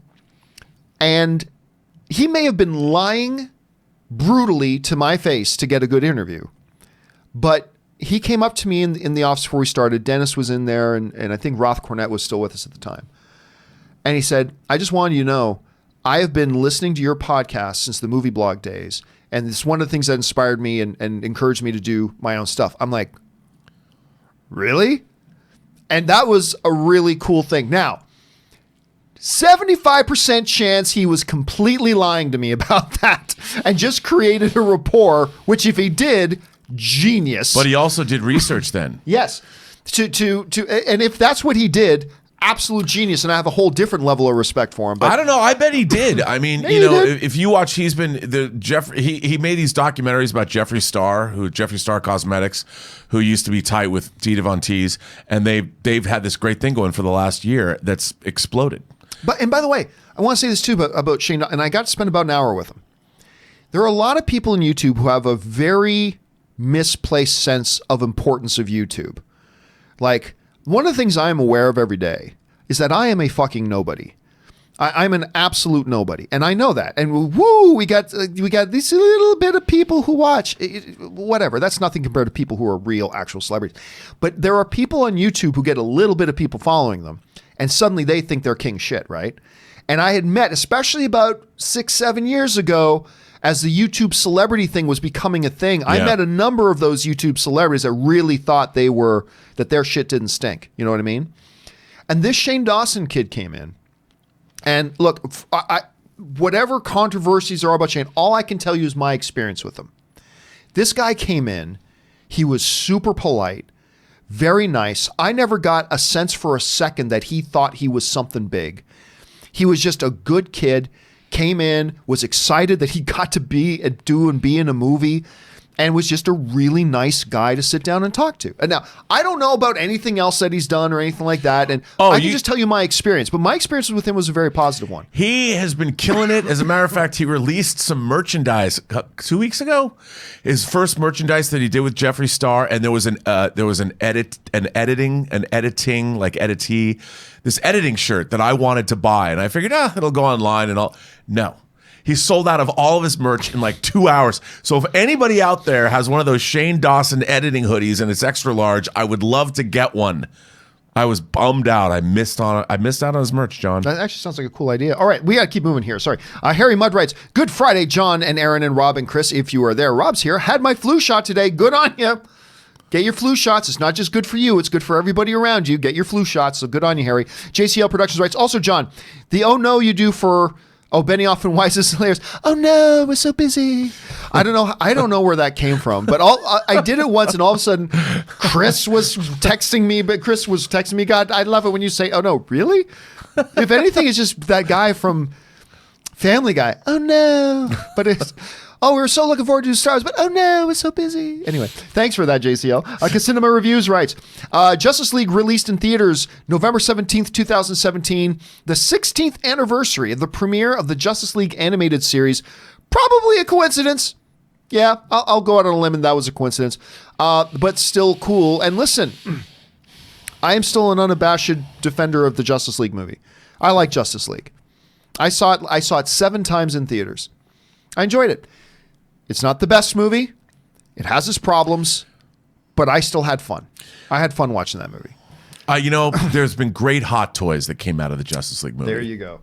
and he may have been lying brutally to my face to get a good interview. But he came up to me in the office before we started. Dennis was in there, and I think Roth Cornett was still with us at the time. And he said, I just wanted you to know, I have been listening to your podcast since the movie blog days, and it's one of the things that inspired me and encouraged me to do my own stuff. I'm like, really? And that was a really cool thing. Now, 75% chance he was completely lying to me about that and just created a rapport, which if he did, genius. But he also did research then. Yes. And if that's what he did, absolute genius, and I have a whole different level of respect for him. But I don't know. I bet he did. I mean, Maybe he did. if you watch, he made these documentaries about Jeffree Star Cosmetics, who used to be tight with Dita Von Teese, and they've had this great thing going for the last year that's exploded. And by the way, I want to say this too about Shane, and I got to spend about an hour with him. There are a lot of people in YouTube who have a very misplaced sense of importance of YouTube. Like, one of the things I am aware of every day is that I am a fucking nobody. I'm an absolute nobody, and I know that. And woo, we got these little bit of people who watch. Whatever, that's nothing compared to people who are real, actual celebrities. But there are people on YouTube who get a little bit of people following them, and suddenly they think they're king shit, right? And I had met, especially about 6-7 years ago, as the YouTube celebrity thing was becoming a thing, I met a number of those YouTube celebrities that really thought that their shit didn't stink. You know what I mean? And this Shane Dawson kid came in. And look, whatever controversies there are about Shane, all I can tell you is my experience with him. This guy came in. He was super polite, very nice. I never got a sense for a second that he thought he was something big. He was just a good kid. Came in, was excited that he got to be in a movie, and was just a really nice guy to sit down and talk to. And now, I don't know about anything else that he's done or anything like that, and I can just tell you my experience, but my experience with him was a very positive one. He has been killing it. As a matter of fact, he released some merchandise 2 weeks ago. His first merchandise that he did with Jeffree Star, and there was an editing this editing shirt that I wanted to buy, and I figured, it'll go online and all. No. He sold out of all of his merch in like 2 hours. So if anybody out there has one of those Shane Dawson editing hoodies and it's extra large, I would love to get one. I was bummed out. I missed out on his merch, John. That actually sounds like a cool idea. All right, we got to keep moving here. Sorry. Harry Mudd writes, Good Friday, John and Aaron and Rob and Chris, if you are there. Rob's here. Had my flu shot today. Good on you. Get your flu shots. It's not just good for you. It's good for everybody around you. Get your flu shots. So good on you, Harry. JCL Productions writes, also, John, the oh no you do for... Oh, Benioff and Weiss is hilarious. Oh no, we're so busy. I don't know where that came from, but I did it once, and all of a sudden, Chris was texting me. God, I love it when you say, "Oh no, really?" If anything, it's just that guy from Family Guy. Oh no, but it's. Oh, we were so looking forward to Star Wars, but oh no, we're so busy. Anyway, thanks for that, JCL. Cinema Reviews writes, Justice League released in theaters November 17th, 2017, the 16th anniversary of the premiere of the Justice League animated series. Probably a coincidence. Yeah, I'll go out on a limb and that was a coincidence. But still cool. And listen, I am still an unabashed defender of the Justice League movie. I like Justice League. I saw it 7 times in theaters. I enjoyed it. It's not the best movie. It has its problems, but I still had fun. I had fun watching that movie. There's been great hot toys that came out of the Justice League movie. There you go.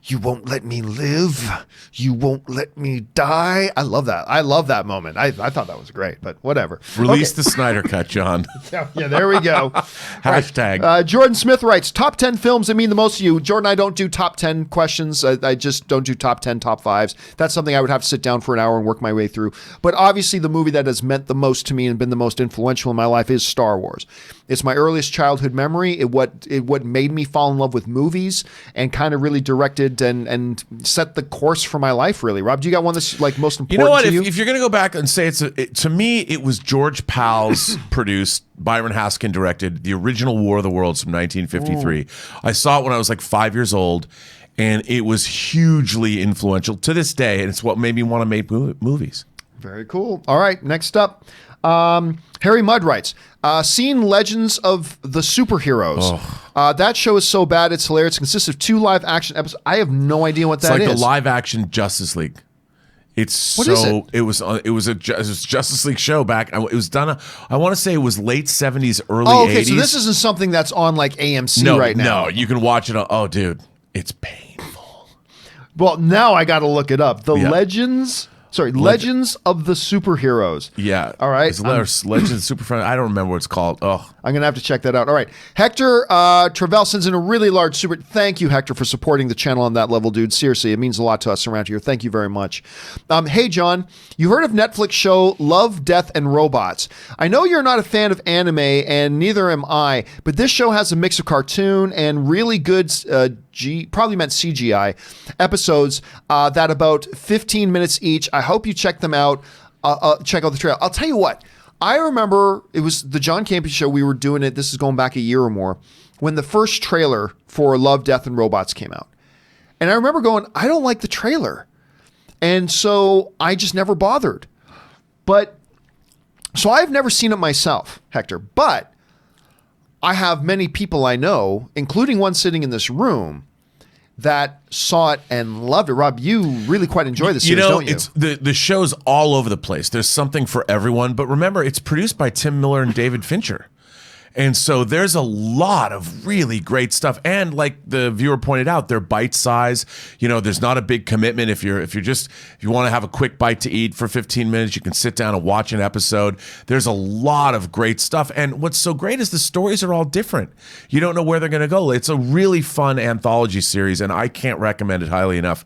You won't let me live. You won't let me die. I love that. I love that moment. I thought that was great, but whatever. Release the Snyder Cut, John. Yeah, there we go. Hashtag. Jordan Smith writes, top 10 films that mean the most to you. Jordan, I don't do top 10 questions. I just don't do top 10, top 5s. That's something I would have to sit down for an hour and work my way through. But obviously the movie that has meant the most to me and been the most influential in my life is Star Wars. It's my earliest childhood memory. What made me fall in love with movies and kind of really directed and set the course for my life, really. Rob, do you got one that's like most important to you? You know what? If you're going to go back and say to me, it was George Pal's produced, Byron Haskin directed, the original War of the Worlds from 1953. Ooh. I saw it when I was like 5 years old, and it was hugely influential to this day, and it's what made me want to make movies. Very cool. All right, next up. Harry Mudd writes, seen Legends of the Superheroes. That show is so bad, it's hilarious. It consists of 2 live action episodes. I have no idea what that is. It's like the live action Justice League. It's what so is it? It was a Justice League show back. It was done. I want to say it was late 70s, early 80s. Okay, so this isn't something that's on like AMC right now. No, you can watch it. Oh, dude, it's painful. Well, now I got to look it up. Legends of the Superheroes. Yeah. All right. It's Legends Super Friend. I don't remember what it's called. Oh, I'm going to have to check that out. All right. Hector Travell sends in a really large super. Thank you, Hector, for supporting the channel on that level, dude. Seriously, it means a lot to us around here. Thank you very much. Hey, John, you heard of Netflix show Love, Death, and Robots. I know you're not a fan of anime, and neither am I, but this show has a mix of cartoon and really good probably meant CGI episodes that about 15 minutes each. I hope you check them out. Check out the trailer. I'll tell you what. I remember it was the John Campea Show. We were doing it. This is going back a year or more when the first trailer for Love, Death, and Robots came out. And I remember going, I don't like the trailer. And so I just never bothered. So I've never seen it myself, Hector. But I have many people I know, including one sitting in this room, that saw it and loved it. Rob, you really quite enjoy the series, don't you? It's the show's all over the place. There's something for everyone. But remember, it's produced by Tim Miller and David Fincher. And so there's a lot of really great stuff. And like the viewer pointed out, they're bite size. There's not a big commitment. If you want to have a quick bite to eat for 15 minutes, you can sit down and watch an episode. There's a lot of great stuff. And what's so great is the stories are all different. You don't know where they're going to go. It's a really fun anthology series, and I can't recommend it highly enough.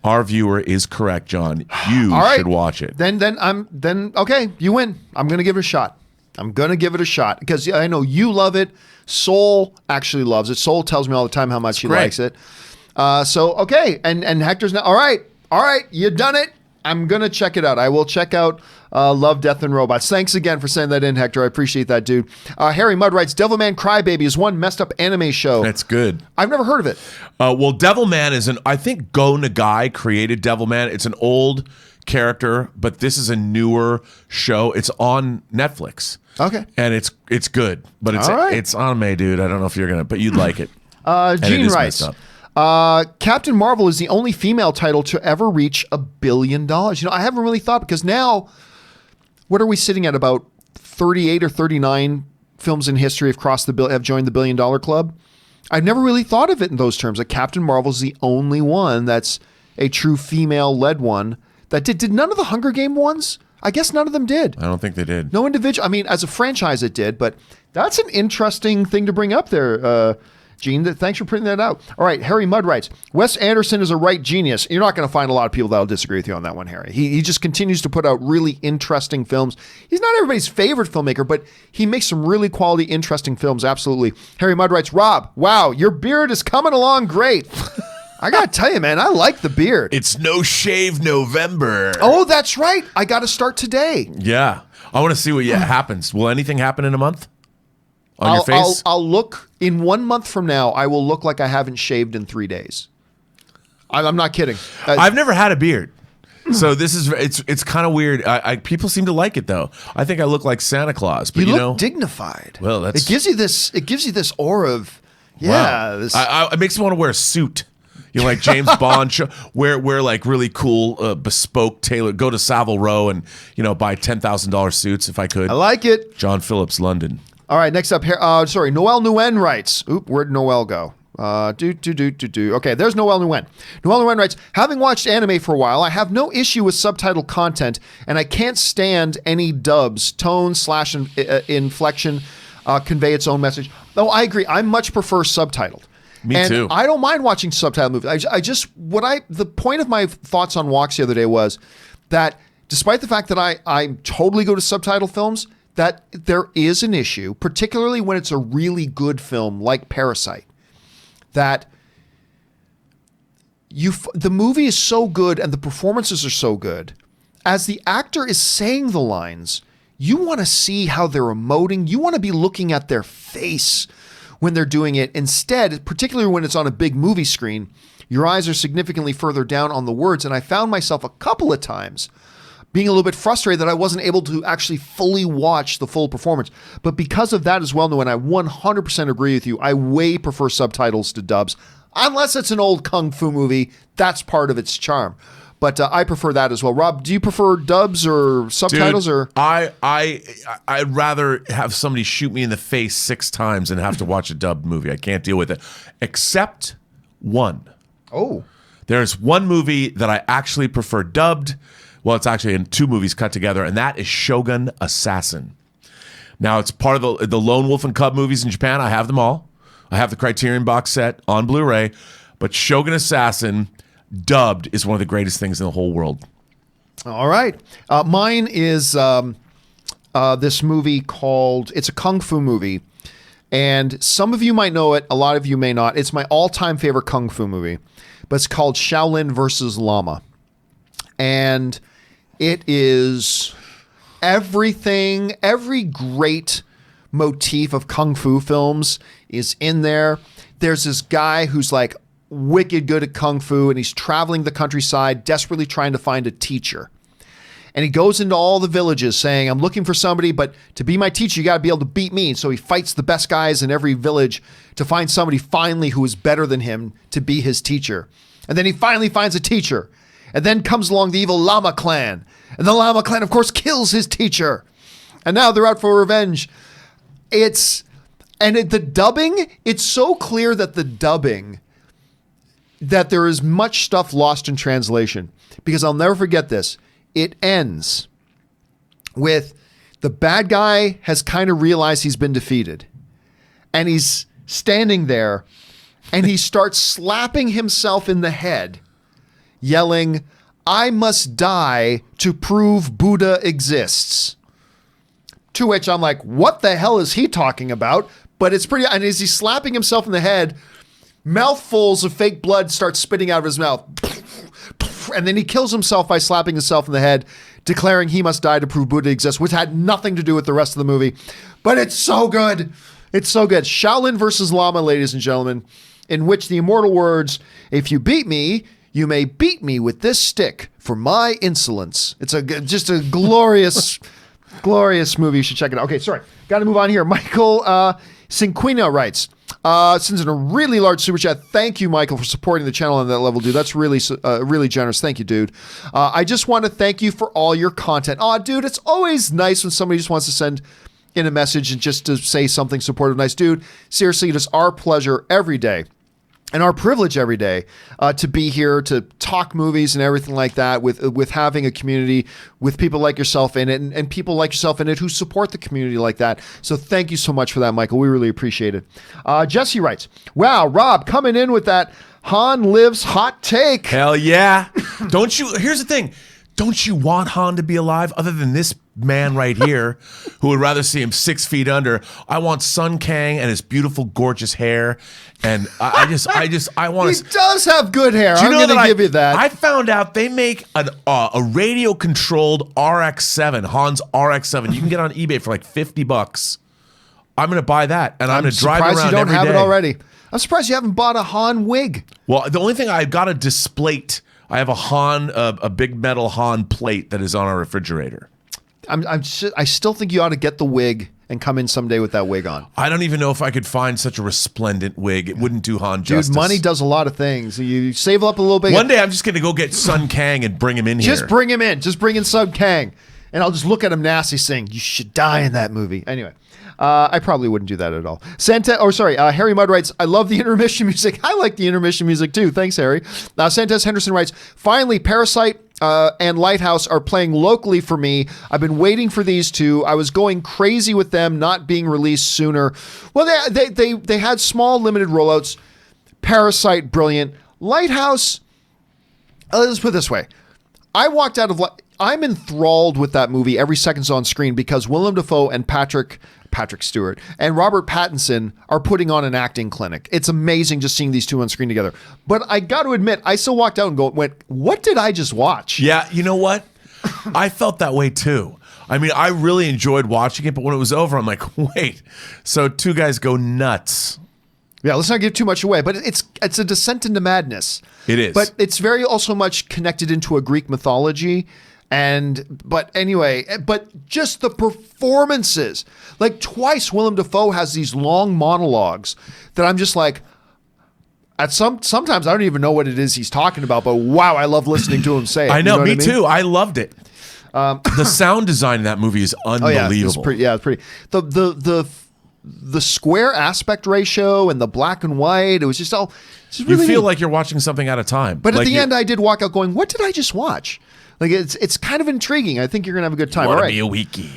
Our viewer is correct, John. You should watch it. Then okay, you win. I'm going to give it a shot. Because I know you love it. Soul actually loves it. Soul tells me all the time how much she likes it. Okay, and Hector's now. All right, you've done it. I'm gonna check it out. I will check out Love, Death, and Robots. Thanks again for sending that in, Hector. I appreciate that, dude. Harry Mudd writes, Devilman Crybaby is one messed up anime show. That's good. I've never heard of it. Well, Devilman is I think Go Nagai created Devilman. It's an old character, but this is a newer show. It's on Netflix. Okay. And it's good, but it's anime, dude. I don't know if but you'd like it. Gene writes, Captain Marvel is the only female title to ever reach $1 billion. I haven't really thought, because now, what are we sitting at? About 38 or 39 films in history have joined the $1 billion club. I've never really thought of it in those terms. Like Captain Marvel is the only one that's a true female-led one that did. Did none of the Hunger Game ones? I guess none of them did. I don't think they did. No individual. I mean, as a franchise, it did, but that's an interesting thing to bring up there, Gene. Thanks for printing that out. All right, Harry Mudd writes, Wes Anderson is a right genius. You're not going to find a lot of people that'll disagree with you on that one, Harry. He just continues to put out really interesting films. He's not everybody's favorite filmmaker, but he makes some really quality, interesting films, absolutely. Harry Mudd writes, Rob, wow, your beard is coming along great. I got to tell you, man, I like the beard. It's No Shave November. Oh, that's right. I got to start today. Yeah. I want to see what happens. Will anything happen in a month? On your face? I'll look, in 1 month from now, I will look like I haven't shaved in 3 days. I'm not kidding. I've never had a beard. So it's kind of weird. People seem to like it though. I think I look like Santa Claus, but you look dignified. Well, it gives you this aura of it makes me want to wear a suit. Like James Bond, wear like really cool, bespoke tailor. Go to Savile Row and buy $10,000 suits if I could. I like it. John Phillips, London. All right, next up here. Noel Nguyen writes. Where'd Noel go? Okay, there's Noel Nguyen. Noel Nguyen writes, having watched anime for a while, I have no issue with subtitled content, and I can't stand any dubs. Tone / inflection convey its own message. Though I agree, I much prefer subtitled. Me too. I don't mind watching subtitled movies. The point of my thoughts on Walks the other day was that despite the fact that I totally go to subtitle films, that there is an issue, particularly when it's a really good film like Parasite, that the movie is so good and the performances are so good. As the actor is saying the lines, you want to see how they're emoting. You want to be looking at their face when they're doing it. Instead, particularly when it's on a big movie screen, your eyes are significantly further down on the words. And I found myself a couple of times being a little bit frustrated that I wasn't able to actually fully watch the full performance. But because of that as well, Noah, and I 100% agree with you, I way prefer subtitles to dubs. Unless it's an old kung fu movie, that's part of its charm. But I prefer that as well. Rob, do you prefer dubs or subtitles? Dude, or I'd rather have somebody shoot me in the face 6 times than have to watch a dubbed movie. I can't deal with it. Except one. Oh. There's one movie that I actually prefer dubbed. Well, it's actually in 2 movies cut together, and that is Shogun Assassin. Now, it's part of the Lone Wolf and Cub movies in Japan. I have them all. I have the Criterion box set on Blu-ray. But Shogun Assassin dubbed is one of the greatest things in the whole world. All right. Mine is this movie called, it's a kung fu movie. And some of you might know it. A lot of you may not. It's my all-time favorite kung fu movie. But it's called Shaolin versus Lama. And it is everything, every great motif of kung fu films is in there. There's this guy who's like wicked good at kung fu, and he's traveling the countryside, desperately trying to find a teacher. And he goes into all the villages saying, I'm looking for somebody, but to be my teacher, you got to be able to beat me. So he fights the best guys in every village to find somebody finally who is better than him to be his teacher. And then he finally finds a teacher. And then comes along the evil Lama clan. And the Lama clan, of course, kills his teacher. And now they're out for revenge. The dubbing, it's so clear that the dubbing, that there is much stuff lost in translation. Because I'll never forget this. It ends with the bad guy has kind of realized he's been defeated. And he's standing there and he starts slapping himself in the head, yelling, I must die to prove Buddha exists. To which I'm like, what the hell is he talking about? But it's pretty, and as he's slapping himself in the head, mouthfuls of fake blood start spitting out of his mouth. And then he kills himself by slapping himself in the head, declaring he must die to prove Buddha exists, which had nothing to do with the rest of the movie. But it's so good. It's so good. Shaolin versus Lama, ladies and gentlemen, in which the immortal words, if you beat me, you may beat me with this stick for my insolence. It's just a glorious, glorious movie. You should check it out. Okay, sorry. Got to move on here. Michael Cinquino writes, sends in a really large super chat. Thank you, Michael, for supporting the channel on that level, dude. That's really, really generous. Thank you, dude. I just want to thank you for all your content. Dude, it's always nice when somebody just wants to send in a message and just to say something supportive. Nice, dude. Seriously, it is our pleasure every day and our privilege every day to be here to talk movies and everything like that with having a community with people like yourself in it and people like yourself in it who support the community like that. So thank you so much for that, Michael. We really appreciate it. Jesse writes, wow, Rob coming in with that Han lives hot take. Hell yeah. Here's the thing. Don't you want Han to be alive other than this man right here who would rather see him 6 feet under? I want Sun Kang and his beautiful, gorgeous hair. And I want to. He does have good hair. I'm going to give you that. I found out they make a radio controlled RX-7, Han's RX-7. You can get on eBay for like $50. I'm going to buy that. And I'm going to drive around every day. I'm surprised you don't have it already. I'm surprised you haven't bought a Han wig. Well, the only thing I've got a display. I have a Han, a big metal Han plate that is on our refrigerator. I still think you ought to get the wig and come in someday with that wig on. I don't even know if I could find such a resplendent wig. It wouldn't do Han justice. Dude, money does a lot of things. You save up a little bit. One day I'm just going to go get Sun Kang and bring him in here. Just bring him in. Just bring in Sun Kang. And I'll just look at him nasty saying, you should die in that movie. Anyway. I probably wouldn't do that at all. Harry Mudd writes, I love the intermission music. I like the intermission music too. Thanks, Harry. Santes Henderson writes, finally, Parasite and Lighthouse are playing locally for me. I've been waiting for these two. I was going crazy with them not being released sooner. Well, they had small limited rollouts. Parasite, brilliant. Lighthouse, let's put it this way. I walked out of... I'm enthralled with that movie every second it's on screen because Willem Dafoe and Patrick Stewart and Robert Pattinson are putting on an acting clinic. It's amazing just seeing these two on screen together. But I got to admit, I still walked out and went, what did I just watch? Yeah, you know what? I felt that way too. I mean, I really enjoyed watching it, but when it was over, I'm like, wait. So two guys go nuts. Yeah, let's not give too much away, but it's a descent into madness. It is. But it's very also much connected into a Greek mythology. But just the performances. Like twice Willem Dafoe has these long monologues that I'm just like, sometimes I don't even know what it is he's talking about, but wow, I love listening to him say it. I know, you me what I mean? too. I loved it. The sound design in that movie is unbelievable. It's pretty. The square aspect ratio and the black and white, it was just all. Really you feel neat. like you're watching something at a time. But at the end, I did walk out going, "What did I just watch?" Like it's kind of intriguing. I think you're gonna have a good time. You All want right. to be a wiki.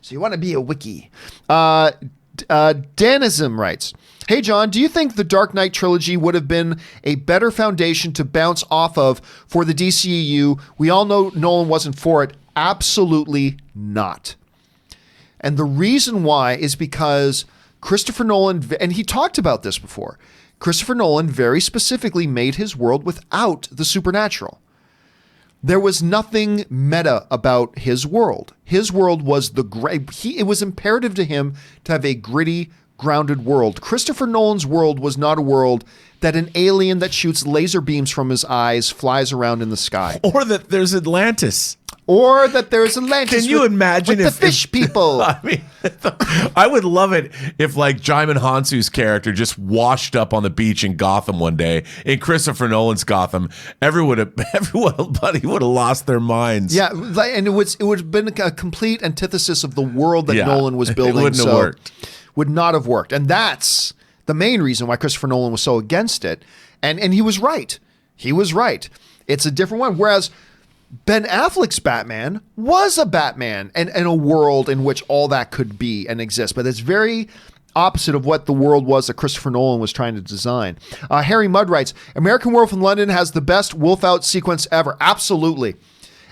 So you want to be a wiki. Danism writes, "Hey John, do you think the Dark Knight trilogy would have been a better foundation to bounce off of for the DCEU? We all know Nolan wasn't for it. Absolutely not. And the reason why is because Christopher Nolan, and he talked about this before, Christopher Nolan very specifically made his world without the supernatural. There was nothing meta about his world. His world was it was imperative to him to have a gritty, grounded world. Christopher Nolan's world was not a world that an alien that shoots laser beams from his eyes flies around in the sky. Or that there's Atlantis. Or that there's Atlantis. Can you imagine with the fish people? I mean, I would love it if like Jaimin Hansu's character just washed up on the beach in Gotham one day. In Christopher Nolan's Gotham, everybody would have lost their minds. Yeah, and it would have been a complete antithesis of the world that Nolan was building. It wouldn't have worked. Would not have worked. And that's the main reason why Christopher Nolan was so against it. And he was right. He was right. It's a different one. Whereas Ben Affleck's Batman was a Batman and a world in which all that could be and exist. But it's very opposite of what the world was that Christopher Nolan was trying to design. Harry Mudd writes, American Werewolf in London has the best wolf out sequence ever. Absolutely.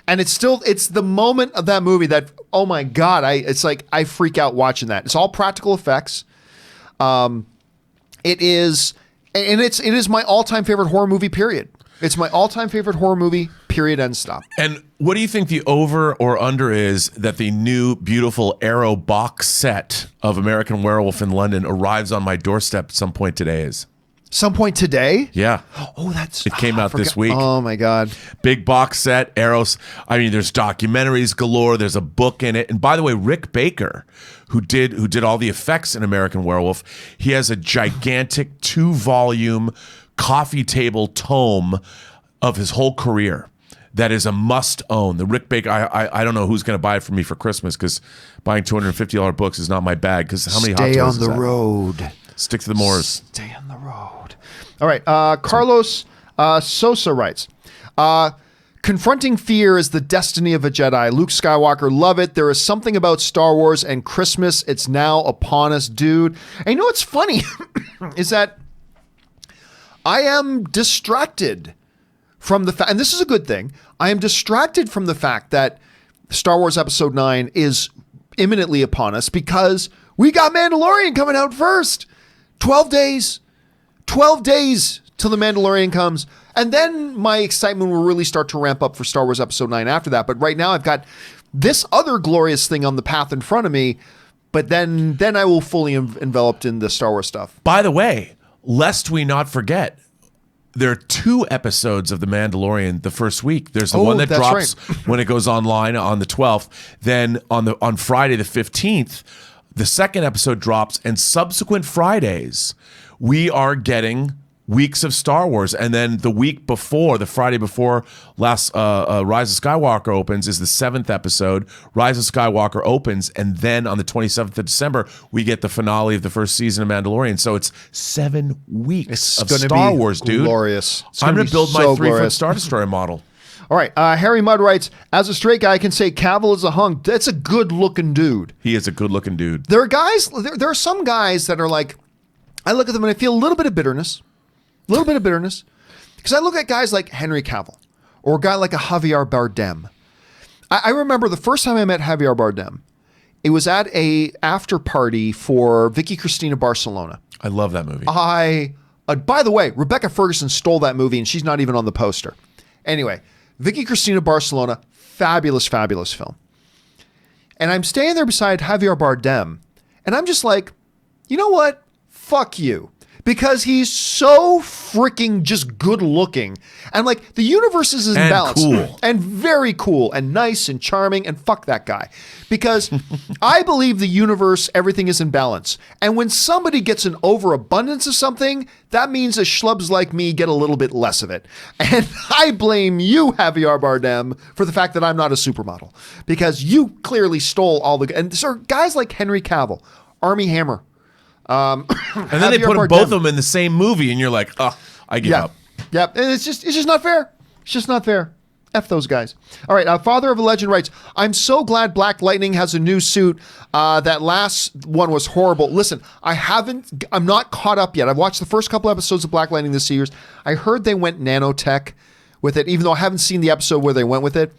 And it's the moment of that movie that, oh my God, it's like I freak out watching that. It's all practical effects. It is my all-time favorite horror movie, period. It's my all-time favorite horror movie, period, end stop. And what do you think the over or under is that the new beautiful Arrow box set of American Werewolf in London arrives on my doorstep at some point today is? Some point today? Yeah. Oh, it came out this week. Oh my God. Big box set, Arrows. I mean, there's documentaries galore. There's a book in it. And by the way, Rick Baker, who did all the effects in American Werewolf, he has a gigantic 2-volume coffee table tome of his whole career that is a must own. The Rick Baker, I don't know who's going to buy it for me for Christmas because buying $250 books is not my bag. Because how many hot toys Stay on is the that? road. Stick to the Moors. Stay on the road. All right. Carlos Sosa writes, confronting fear is the destiny of a Jedi. Luke Skywalker, love it. There is something about Star Wars and Christmas. It's now upon us, dude. And you know what's funny is that I am distracted from the fact, and this is a good thing, I am distracted from the fact that Star Wars Episode 9 is imminently upon us because we got Mandalorian coming out first. 12 days till the Mandalorian comes. And then my excitement will really start to ramp up for Star Wars Episode 9 after that. But right now I've got this other glorious thing on the path in front of me. But then I will fully enveloped in the Star Wars stuff. By the way, lest we not forget, there are 2 episodes of The Mandalorian the first week. There's the one that drops when it goes online on the 12th. Then on Friday the 15th, the second episode drops, and subsequent Fridays, we are getting weeks of Star Wars. And then the week before, the Friday before last Rise of Skywalker opens is the 7th episode. Rise of Skywalker opens, and then on the 27th of December, we get the finale of the first season of Mandalorian. So it's 7 weeks of Star Wars, dude. Glorious. I'm going to build my 3-foot Star Destroyer model. All right. Harry Mudd writes, as a straight guy, I can say Cavill is a hunk. That's a good-looking dude. He is a good-looking dude. There are some guys that are like, I look at them and I feel a little bit of bitterness. Because I look at guys like Henry Cavill or a guy like a Javier Bardem. I remember the first time I met Javier Bardem, it was at a after party for Vicky Cristina Barcelona. I love that movie. By the way, Rebecca Ferguson stole that movie and she's not even on the poster. Anyway, Vicky Cristina Barcelona, fabulous film. And I'm staying there beside Javier Bardem and I'm just like, you know what? Fuck you. because he's so freaking just good looking. And like the universe is in And balance. cool. And very cool and nice and charming, and fuck that guy. Because I believe the universe, everything is in balance. And when somebody gets an overabundance of something, that means that schlubs like me get a little bit less of it. And I blame you, Javier Bardem, for the fact that I'm not a supermodel. Because you clearly stole all the... And sir, guys like Henry Cavill, Armie Hammer, And then they Javier put Bardem. both of them in the same movie, and you're like, I give up. Yep. And it's just not fair. It's just not fair. F those guys. All right. Father of a Legend writes, I'm so glad Black Lightning has a new suit. That last one was horrible. Listen, I'm not caught up yet. I've watched the first couple episodes of Black Lightning this series. I heard they went nanotech with it, even though I haven't seen the episode where they went with it.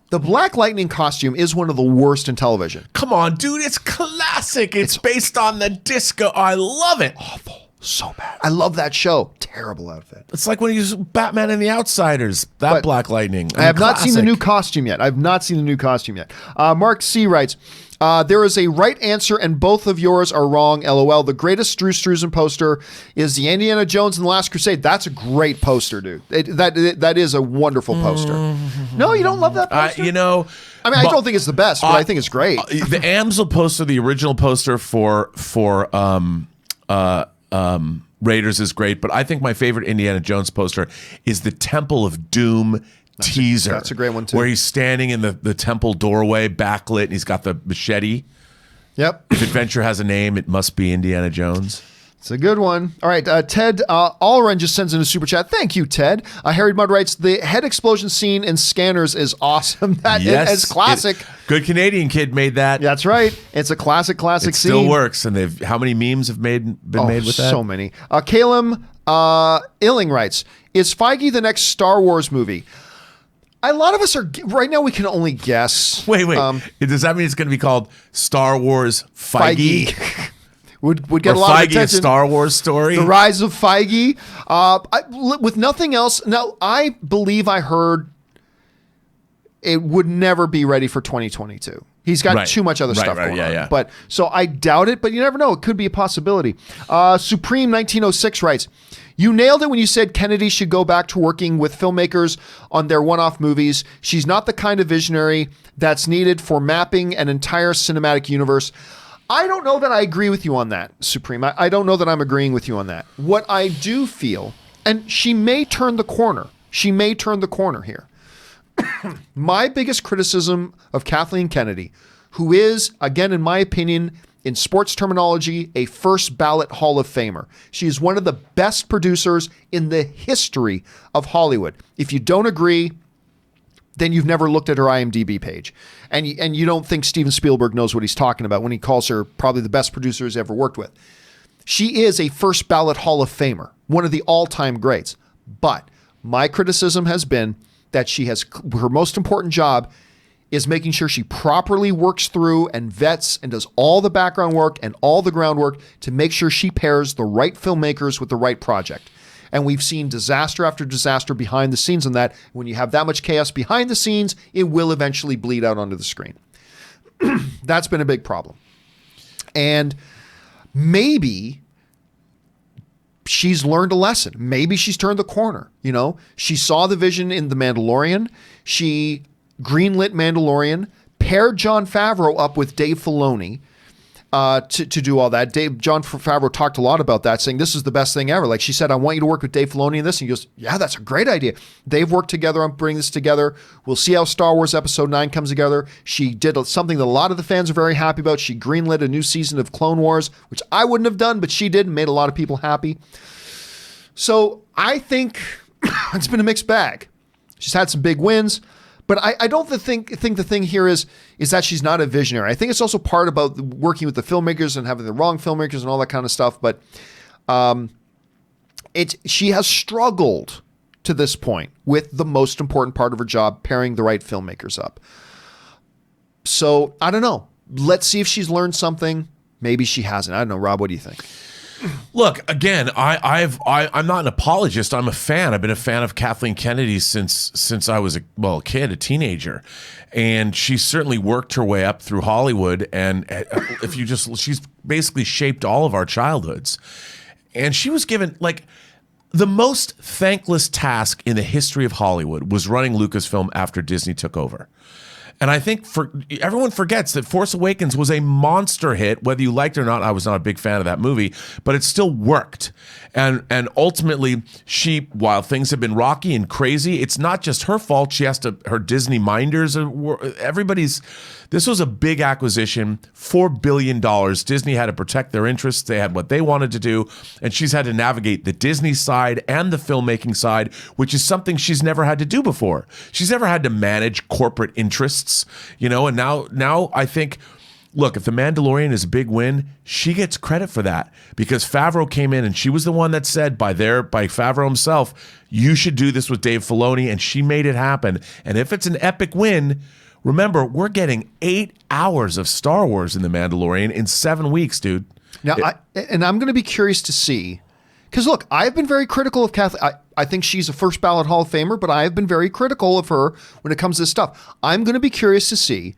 The Black Lightning costume is one of the worst in television. Come on, dude. It's classic. It's based on the disco. I love it. Awful. So bad. I love that show. Terrible outfit. It's like when he was Batman and the Outsiders. That Black Lightning. I have not seen the classic. new costume yet. Mark C. writes, there is a right answer and both of yours are wrong, LOL. The greatest Drew Struzan poster is the Indiana Jones and the Last Crusade. That's a great poster, dude. That is a wonderful poster. No, you don't love that poster? I don't think it's the best, but I think it's great. The Amsel poster, the original poster for Raiders is great, but I think my favorite Indiana Jones poster is the Temple of Doom teaser. That's a great one too. Where he's standing in the temple doorway, backlit, and he's got the machete. Yep. If adventure has a name, it must be Indiana Jones. It's a good one. All right, Ted Allren just sends in a super chat. Thank you, Ted. Harry Mudd writes, the head explosion scene in Scanners is awesome. That is classic. Good Canadian kid made that. That's right. It's a classic It scene. still works, and how many memes have been made with that? So many. Caleb Illing writes, is Feige the next Star Wars movie? A lot of us are, right now we can only guess. Wait. Does that mean it's going to be called Star Wars Feige? would get a lot Feige, of attention. a Star Wars story? The Rise of Feige. With nothing else, now I believe I heard it would never be ready for 2022. He's got too much other stuff going on. But so I doubt it, but you never know. It could be a possibility. Supreme 1906 writes, you nailed it when you said Kennedy should go back to working with filmmakers on their one-off movies. She's not the kind of visionary that's needed for mapping an entire cinematic universe. I don't know that I agree with you on that, Supreme. I don't know that I'm agreeing with you on that. What I do feel, and she may turn the corner. She may turn the corner here. My biggest criticism of Kathleen Kennedy, who is, again, in my opinion, in sports terminology, a first ballot Hall of Famer. She is one of the best producers in the history of Hollywood. If you don't agree, then you've never looked at her IMDb page. And you don't think Steven Spielberg knows what he's talking about when he calls her probably the best producer he's ever worked with. She is a first ballot Hall of Famer, one of the all-time greats. But my criticism has been that her most important job is making sure she properly works through and vets and does all the background work and all the groundwork to make sure she pairs the right filmmakers with the right project. And we've seen disaster after disaster behind the scenes on that. When you have that much chaos behind the scenes, it will eventually bleed out onto the screen. That's been a big problem. And maybe she's learned a lesson. Maybe she's turned the corner. She saw the vision in The Mandalorian. She greenlit Mandalorian, paired Jon Favreau up with Dave Filoni to do all that. Jon Favreau talked a lot about that, saying this is the best thing ever. Like she said, I want you to work with Dave Filoni in this. And he goes, yeah, that's a great idea. They've worked together on bringing this together. We'll see how Star Wars Episode 9 comes together. She did something that a lot of the fans are very happy about. She greenlit a new season of Clone Wars, which I wouldn't have done, but she did and made a lot of people happy. So I think it's been a mixed bag. She's had some big wins. But I don't think the thing here is that she's not a visionary. I think it's also part about working with the filmmakers and having the wrong filmmakers and all that kind of stuff. But she has struggled to this point with the most important part of her job, pairing the right filmmakers up. So I don't know. Let's see if she's learned something. Maybe she hasn't. I don't know. Rob, what do you think? Look, again, I'm not an apologist. I'm a fan. I've been a fan of Kathleen Kennedy since I was a kid, a teenager, and she certainly worked her way up through Hollywood. And she's basically shaped all of our childhoods. And she was given like the most thankless task in the history of Hollywood was running Lucasfilm after Disney took over. And I think everyone forgets that Force Awakens was a monster hit, whether you liked it or not. I was not a big fan of that movie, but it still worked. And ultimately, while things have been rocky and crazy, it's not just her fault. Her Disney minders, this was a big acquisition, $4 billion. Disney had to protect their interests. They had what they wanted to do. And she's had to navigate the Disney side and the filmmaking side, which is something she's never had to do before. She's never had to manage corporate interests, and now I think, look, if The Mandalorian is a big win, she gets credit for that because Favreau came in and she was the one that said by Favreau himself, you should do this with Dave Filoni, and she made it happen. And if it's an epic win, remember, we're getting 8 hours of Star Wars in The Mandalorian in 7 weeks, dude. Now, I'm going to be curious to see, because look, I've been very critical of Kathleen. I think she's a first ballot Hall of Famer, but I have been very critical of her when it comes to this stuff. I'm going to be curious to see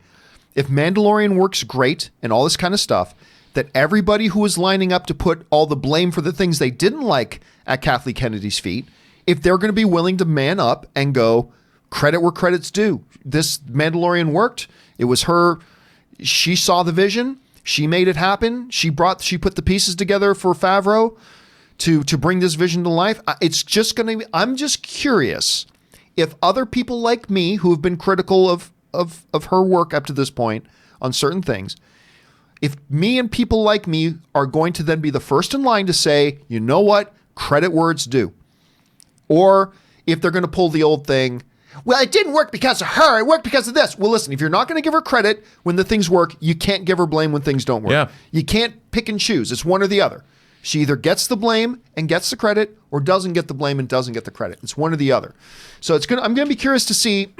if Mandalorian works great and all this kind of stuff, that everybody who is lining up to put all the blame for the things they didn't like at Kathleen Kennedy's feet, if they're going to be willing to man up and go, credit where credit's due. This Mandalorian worked. It was her. She saw the vision. She made it happen. She put the pieces together for Favreau to bring this vision to life. I'm just curious if other people like me who have been critical of her work up to this point on certain things, if me and people like me are going to then be the first in line to say, you know what, credit where it's due. Or if they're going to pull the old thing, well, it didn't work because of her, it worked because of this. Well, listen, if you're not going to give her credit when the things work, you can't give her blame when things don't work. Yeah. You can't pick and choose. It's one or the other. She either gets the blame and gets the credit or doesn't get the blame and doesn't get the credit. It's one or the other. So I'm going to be curious to see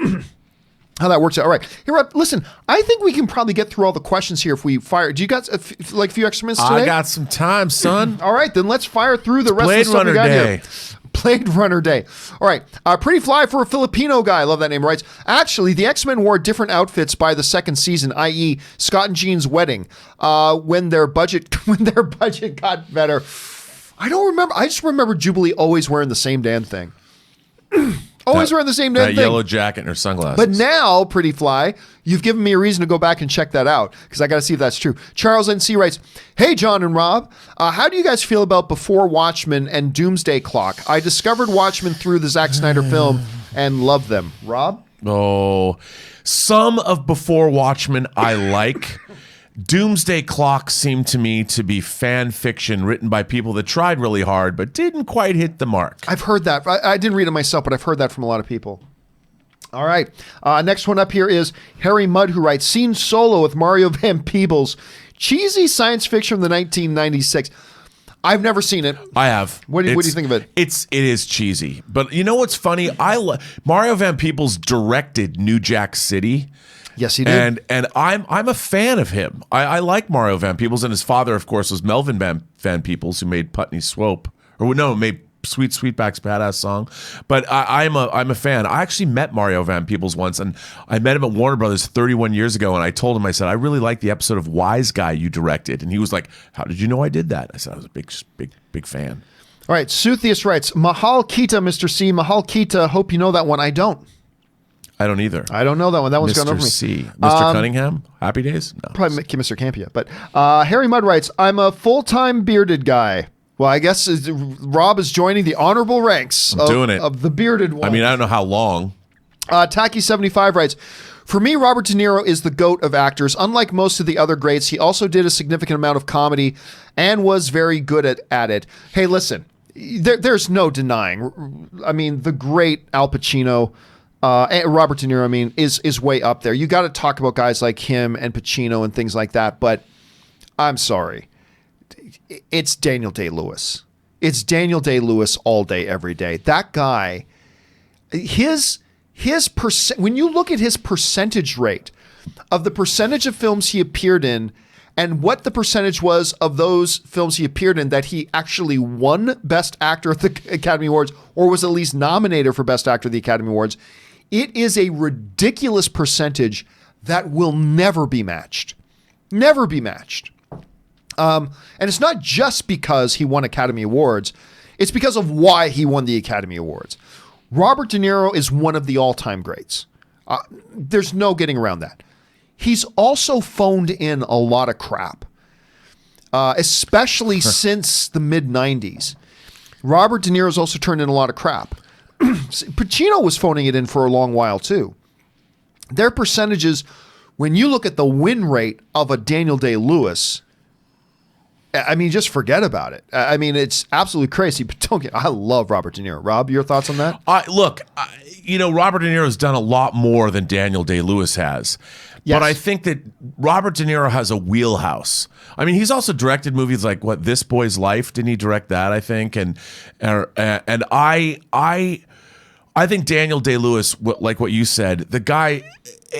how that works out. All right. Here, Rob, listen, I think we can probably get through all the questions here if we fire. Do you got a few extra minutes today? I got some time, son. All right, then let's fire through the rest of the stuff we got here. Blade Runner Day. All right. Pretty fly for a Filipino guy. I love that name. Writes, actually, the X-Men wore different outfits by the second season, i.e. Scott and Jean's wedding, when their budget got better. I don't remember. I just remember Jubilee always wearing the same damn thing. Always wearing the same damn thing. That yellow jacket and her sunglasses. But now, Pretty Fly, you've given me a reason to go back and check that out because I got to see if that's true. Charles NC writes, hey, John and Rob, how do you guys feel about Before Watchmen and Doomsday Clock? I discovered Watchmen through the Zack Snyder film and love them. Rob? Oh, some of Before Watchmen I like. Doomsday Clock seemed to me to be fan fiction written by people that tried really hard but didn't quite hit the mark. I've heard that. I didn't read it myself, but I've heard that from a lot of people. All right. Next one up here is Harry Mudd, who writes, seen Solo with Mario Van Peebles. Cheesy science fiction from the 1996. I've never seen it. I have. What do you think of it? It is cheesy. But you know what's funny? Mario Van Peebles directed New Jack City. Yes, he did. And I'm a fan of him. I like Mario Van Peebles, and his father, of course, was Melvin Van Peebles, who made Putney Swope, made Sweetback's Badass Song. But I'm a fan. I actually met Mario Van Peebles once, and I met him at Warner Brothers 31 years ago, and I told him, I said, I really like the episode of Wise Guy you directed, and he was like, how did you know I did that? I said, I was a big fan. All right, Suthius writes, Mahal Kita, Mr. C. Mahal Kita, hope you know that one. I don't. I don't either. I don't know that one. That one's gone over me. Mr. C. Mr. Cunningham? Happy Days? No. Probably Mr. Campea. But Harry Mudd writes, I'm a full-time bearded guy. Well, I guess Rob is joining the honorable ranks of the bearded one. I mean, I don't know how long. Tacky75 writes, for me, Robert De Niro is the GOAT of actors. Unlike most of the other greats, he also did a significant amount of comedy and was very good at it. Hey, listen, there's no denying. I mean, the great Al Pacino... Robert De Niro, is way up there. You got to talk about guys like him and Pacino and things like that, but I'm sorry. It's Daniel Day-Lewis. It's Daniel Day-Lewis all day, every day. That guy, when you look at his percentage rate of the percentage of films he appeared in and what the percentage was of those films he appeared in that he actually won Best Actor at the Academy Awards or was at least nominated for Best Actor at the Academy Awards, it is a ridiculous percentage that will never be matched. Never be matched. And it's not just because he won Academy Awards. It's because of why he won the Academy Awards. Robert De Niro is one of the all-time greats. There's no getting around that. He's also phoned in a lot of crap, especially since the mid-90s. Robert De Niro's also turned in a lot of crap. Pacino was phoning it in for a long while, too. Their percentages, when you look at the win rate of a Daniel Day-Lewis, I mean, just forget about it. I mean, it's absolutely crazy, but I love Robert De Niro. Rob, your thoughts on that? Look, Robert De Niro's done a lot more than Daniel Day-Lewis has. Yes. But I think that Robert De Niro has a wheelhouse. I mean, he's also directed movies like This Boy's Life. Didn't he direct that, I think? And I think Daniel Day-Lewis, like what you said, the guy,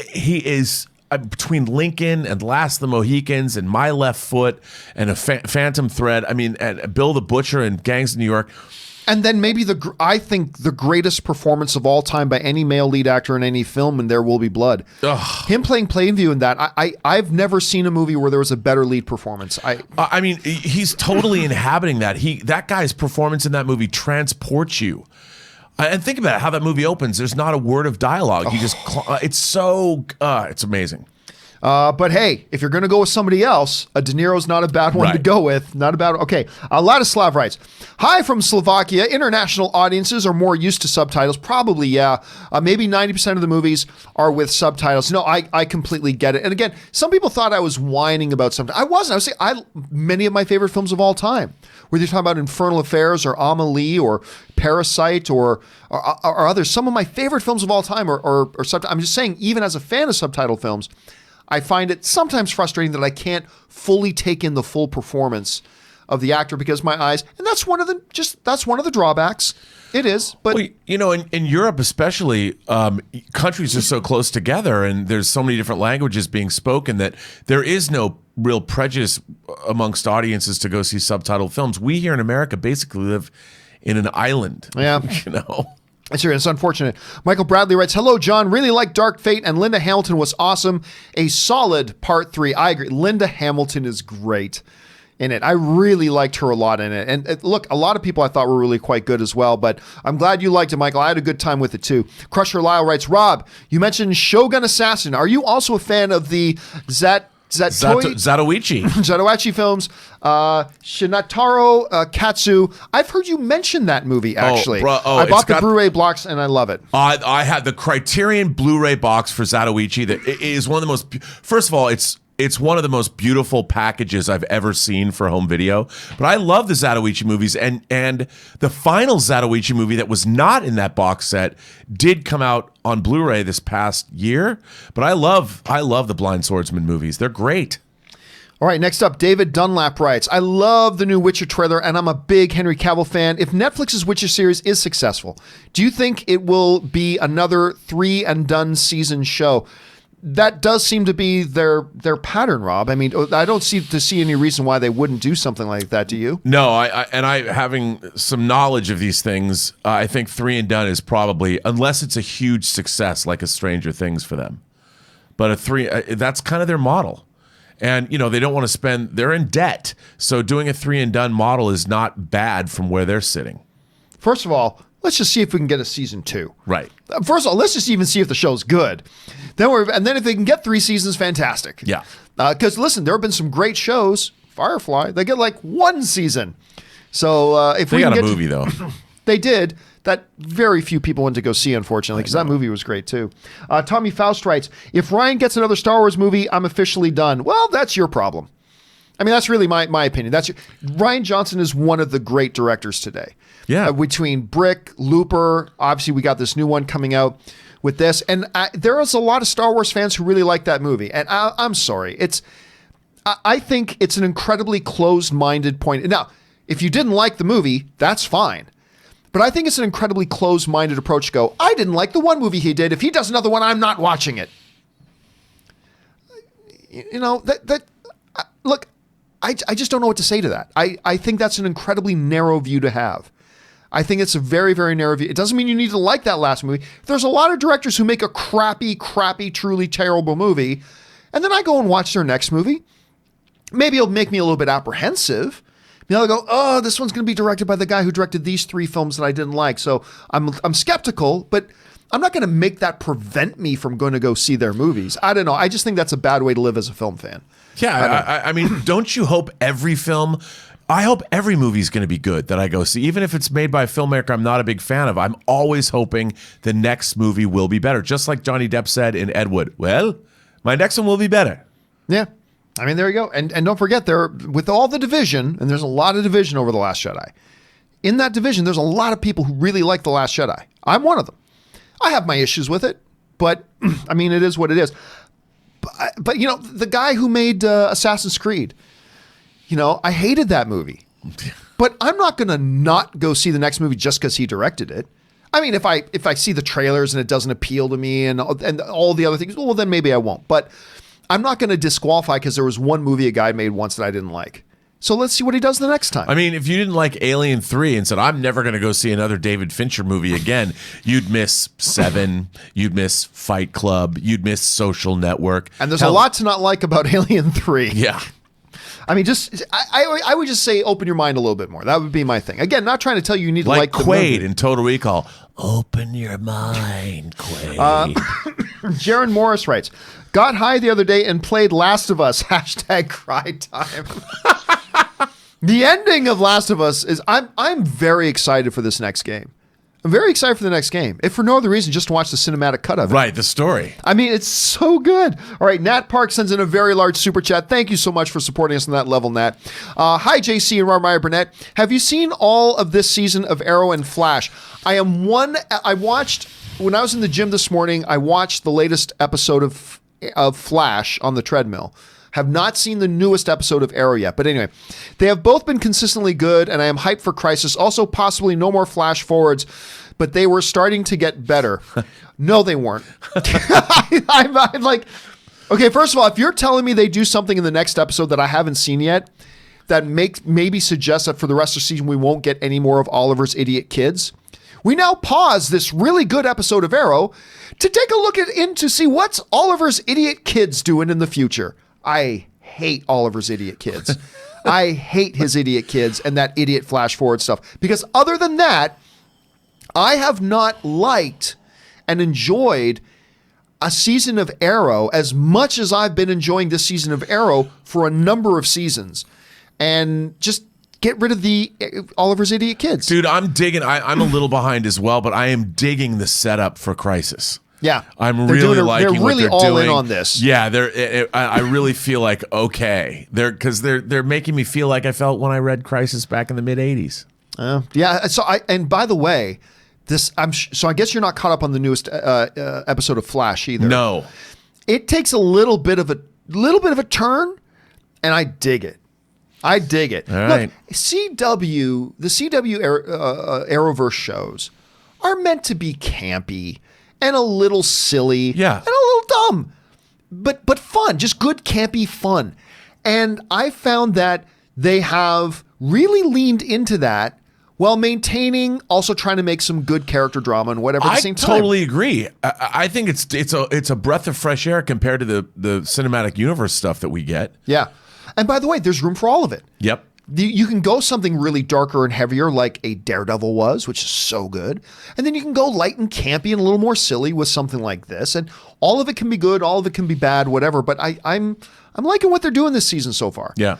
he is between Lincoln and Last of the Mohicans and My Left Foot and a Phantom Thread. I mean, and Bill the Butcher and Gangs of New York. And then maybe I think the greatest performance of all time by any male lead actor in any film, and There Will Be Blood. Ugh. Him playing Plainview in that, I've never seen a movie where there was a better lead performance. I mean, he's totally inhabiting that. That guy's performance in that movie transports you. And think about it, how that movie opens. There's not a word of dialogue. He just, it's amazing. But hey, if you're going to go with somebody else, a De Niro's not a bad one to go with. Not a bad. Okay. Ladislav writes, "Hi from Slovakia. International audiences are more used to subtitles. Probably, yeah. Maybe 90% of the movies are with subtitles." No, I completely get it. And again, some people thought I was whining about something. I wasn't. I was saying many of my favorite films of all time. Whether you're talking about Infernal Affairs or Amelie or Parasite or others, some of my favorite films of all time are subtitles. I'm just saying, even as a fan of subtitle films, I find it sometimes frustrating that I can't fully take in the full performance of the actor because my eyes, and that's one of the drawbacks. It is, but in Europe especially, countries are so close together, and there's so many different languages being spoken that there is no real prejudice amongst audiences to go see subtitled films. We here in America basically live in an island. Yeah, It's unfortunate. Michael Bradley writes, "Hello, John. Really like Dark Fate, and Linda Hamilton was awesome. A solid part 3. I agree. Linda Hamilton is great in it. I really liked her a lot in it. And look, a lot of people I thought were really quite good as well, but I'm glad you liked it, Michael. I had a good time with it too." Crusher Lyle writes, "Rob, you mentioned Shogun Assassin. Are you also a fan of the Zatoichi films, Shinataro Katsu? I've heard you mention that movie, actually. I bought the Blu-ray box, and I love it." I had the Criterion Blu-ray box for Zatoichi. That is one of the most... First of all, it's one of the most beautiful packages I've ever seen for home video. But I love the Zatoichi movies, and the final Zatoichi movie that was not in that box set did come out on Blu-ray this past year. But I love the Blind Swordsman movies. They're great. All right, next up, David Dunlap writes, "I love the new Witcher trailer, and I'm a big Henry Cavill fan. If Netflix's Witcher series is successful, do you think it will be another 3-and-done season show?" That does seem to be their pattern, Rob. I mean, I don't see any reason why they wouldn't do something like that. Do you? No, I having some knowledge of these things, I think 3-and-done is probably, unless it's a huge success like a Stranger Things for them. But that's kind of their model. And, they don't want to they're in debt. So doing a 3-and-done model is not bad from where they're sitting. First of all, let's just see if we can get a season 2. Right. First of all, let's just even see if the show's good. And then if they can get 3 seasons, fantastic. Yeah. Because listen, there have been some great shows. Firefly, they get like 1 season. So if they we got can a movie though, they did. That very few people went to go see, unfortunately, because that movie was great too. Tommy Faust writes, "If Ryan gets another Star Wars movie, I'm officially done." Well, that's your problem. I mean, that's really my opinion. Rian Johnson is one of the great directors today. Yeah. Between Brick, Looper, obviously we got this new one coming out with this, and there is a lot of Star Wars fans who really like that movie. And I'm sorry, I think it's an incredibly closed-minded point. Now, if you didn't like the movie, that's fine. But I think it's an incredibly closed-minded approach to go, I didn't like the one movie he did. If he does another one, I'm not watching it. Look, I just don't know what to say to that. I think that's an incredibly narrow view to have. I think it's a very, very narrow view. It doesn't mean you need to like that last movie. There's a lot of directors who make a crappy, truly terrible movie, and then I go and watch their next movie. maybe it'll make me a little bit apprehensive. I'll go, oh, this one's going to be directed by the guy who directed these 3 films that I didn't like. So I'm skeptical, but I'm not going to make that prevent me from going to go see their movies. I don't know. I just think that's a bad way to live as a film fan. Yeah, I mean, don't you hope every film... I hope every movie is going to be good that I go see, even if it's made by a filmmaker I'm not a big fan of. I'm always hoping the next movie will be better. Just like Johnny Depp said in Ed Wood, well, my next one will be better. Yeah. I mean, there you go. And don't forget, with all the division, and there's a lot of division over The Last Jedi. In that division, there's a lot of people who really like The Last Jedi. I'm one of them. I have my issues with it, but I mean, it is what it is. But you know, the guy who made Assassin's Creed, you know, I hated that movie. But I'm not going to not go see the next movie just because he directed it. I mean, if I see the trailers and it doesn't appeal to me and all the other things, well, then maybe I won't. But I'm not going to disqualify because there was one movie a guy made once that I didn't like. So let's see what he does the next time. I mean, if you didn't like Alien 3 and said, I'm never going to go see another David Fincher movie again, you'd miss Seven, you'd miss Fight Club, you'd miss Social Network. And there's a lot to not like about Alien 3. Yeah. I mean, I would just say open your mind a little bit more. That would be my thing. Again, not trying to tell you need to like the Quaid movie. in Total Recall. Open your mind, Quaid. Jaron Morris writes, got high the other day and played Last of Us. # cry time. The ending of Last of Us is, I'm very excited for this next game. I'm very excited for the next game. If for no other reason, just to watch the cinematic cut of it. Right, the story. I mean, it's so good. All right, Nat Park sends in a very large super chat. Thank you so much for supporting us on that level, Nat. Hi, JC and Meyer Burnett. Have you seen all of this season of Arrow and Flash? I watched, when I was in the gym this morning, I watched the latest episode of Flash on the treadmill. Have not seen the newest episode of Arrow yet. But anyway, they have both been consistently good, and I am hyped for Crisis. Also, possibly no more flash forwards, but they were starting to get better. No, they weren't. I'm like, okay, first of all, if you're telling me they do something in the next episode that I haven't seen yet, that maybe suggests that for the rest of the season we won't get any more of Oliver's idiot kids, we now pause this really good episode of Arrow to take a look to see what's Oliver's idiot kids doing in the future. I hate Oliver's idiot kids. I hate his idiot kids and that idiot flash forward stuff. Because other than that, I have not liked and enjoyed a season of Arrow as much as I've been enjoying this season of Arrow for a number of seasons. And just get rid of the Oliver's idiot kids. Dude, I'm digging. I'm a little behind as well, but I am digging the setup for Crisis. Yeah, I'm really liking what they're doing. They're really all in on this. Yeah, I really feel like okay. They're making me feel like I felt when I read Crisis back in the mid '80s. Yeah. And by the way, so I guess you're not caught up on the newest episode of Flash either. No, it takes a little bit of a turn, and I dig it. I dig it. All right. Look, the CW Arrowverse shows are meant to be campy and a little silly, yeah, and a little dumb, but fun, just good campy fun. And I found that they have really leaned into that while maintaining, also trying to make some good character drama and whatever at the same time. I totally agree. I think it's a breath of fresh air compared to the cinematic universe stuff that we get. Yeah, and by the way, there's room for all of it. Yep. You can go something really darker and heavier like a Daredevil was, which is so good. And then you can go light and campy and a little more silly with something like this. And all of it can be good, all of it can be bad, whatever. But I'm liking what they're doing this season so far. Yeah.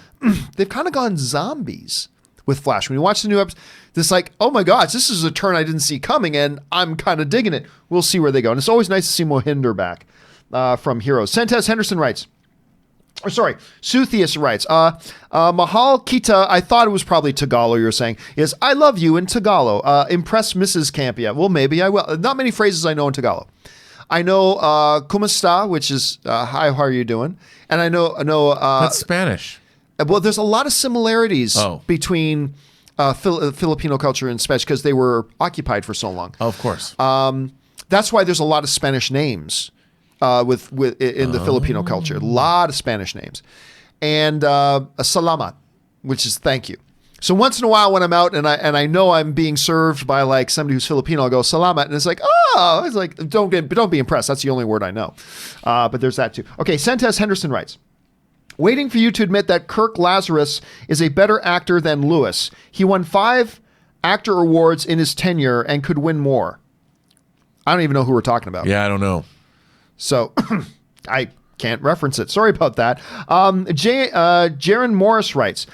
They've kind of gone zombies with Flash. When you watch the new episode, this like, oh my gosh, this is a turn I didn't see coming, and I'm kind of digging it. We'll see where they go. And it's always nice to see Mohinder back from Heroes. Sentes Henderson writes, Suthius writes, Mahal Kita, I thought it was probably Tagalog you're saying, is I love you in Tagalog. Impress Mrs. Campea. Well, maybe I will. Not many phrases I know in Tagalog. I know Kumusta, which is hi, how are you doing? And I know That's Spanish. Well, there's a lot of similarities between Filipino culture and Spanish because they were occupied for so long. Oh, of course. That's why there's a lot of Spanish names. In the Filipino culture, a lot of Spanish names, and salamat, which is thank you. So once in a while when I'm out and I know I'm being served by like somebody who's Filipino, I'll go salamat, and it's like, oh, it's like don't be impressed. That's the only word I know. But there's that too. Okay, Sentes Henderson writes, Waiting for you to admit that Kirk Lazarus is a better actor than Lewis. He won 5 actor awards in his tenure and could win more. I don't even know who we're talking about. Yeah, I don't know. So I can't reference it. Sorry about that. Jaron Morris writes,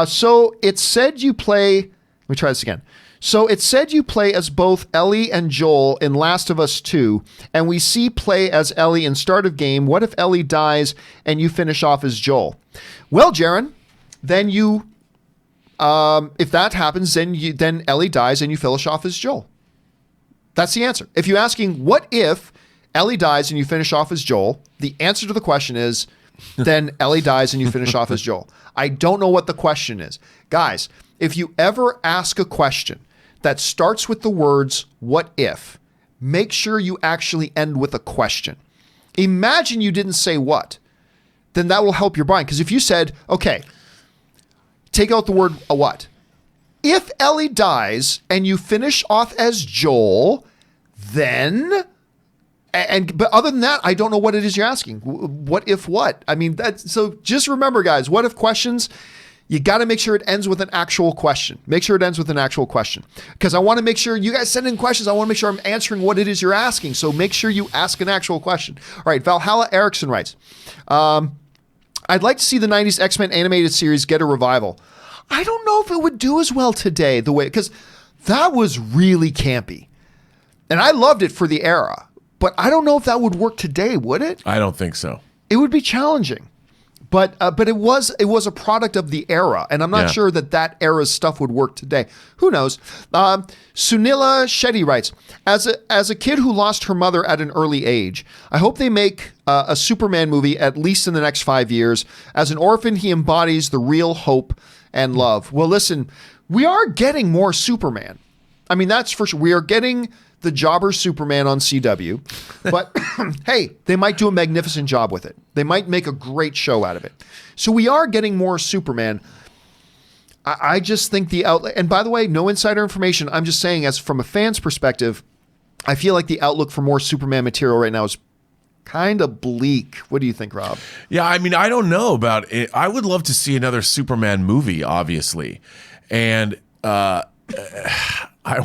so it said you play... Let me try this again. So it said you play as both Ellie and Joel in Last of Us 2, and we see play as Ellie in start of game. What if Ellie dies and you finish off as Joel? Well, Jaron, then you... if that happens, then Ellie dies and you finish off as Joel. That's the answer. If you're asking, what if Ellie dies and you finish off as Joel, the answer to the question is, then Ellie dies and you finish off as Joel. I don't know what the question is. Guys, if you ever ask a question that starts with the words, what if, make sure you actually end with a question. Imagine you didn't say what. Then that will help your brain. Because if you said, okay, take out the word what. If Ellie dies and you finish off as Joel, then... But other than that, I don't know what it is you're asking. What if what? I mean, so just remember, guys, what if questions... You got to make sure it ends with an actual question. Make sure it ends with an actual question. Because I want to make sure you guys send in questions. I want to make sure I'm answering what it is you're asking. So make sure you ask an actual question. All right, Valhalla Erickson writes, I'd like to see the 90s X-Men animated series get a revival. I don't know if it would do as well today, because that was really campy. And I loved it for the era. But I don't know if that would work today, would it? I don't think so. It would be challenging. But it was a product of the era, and I'm not sure that era's stuff would work today. Who knows? Sunila Shetty writes, as a kid who lost her mother at an early age, I hope they make a Superman movie at least in the next 5 years. As an orphan, he embodies the real hope and love. Well, listen, we are getting more Superman. I mean, that's for sure. We are getting the jobber Superman on CW, but hey, they might do a magnificent job with it. They might make a great show out of it. So we are getting more Superman. I just think the outlet, and by the way, no insider information. I'm just saying, as from a fan's perspective, I feel like the outlook for more Superman material right now is kind of bleak. What do you think, Rob? Yeah, I mean, I don't know about it. I would love to see another Superman movie, obviously. And I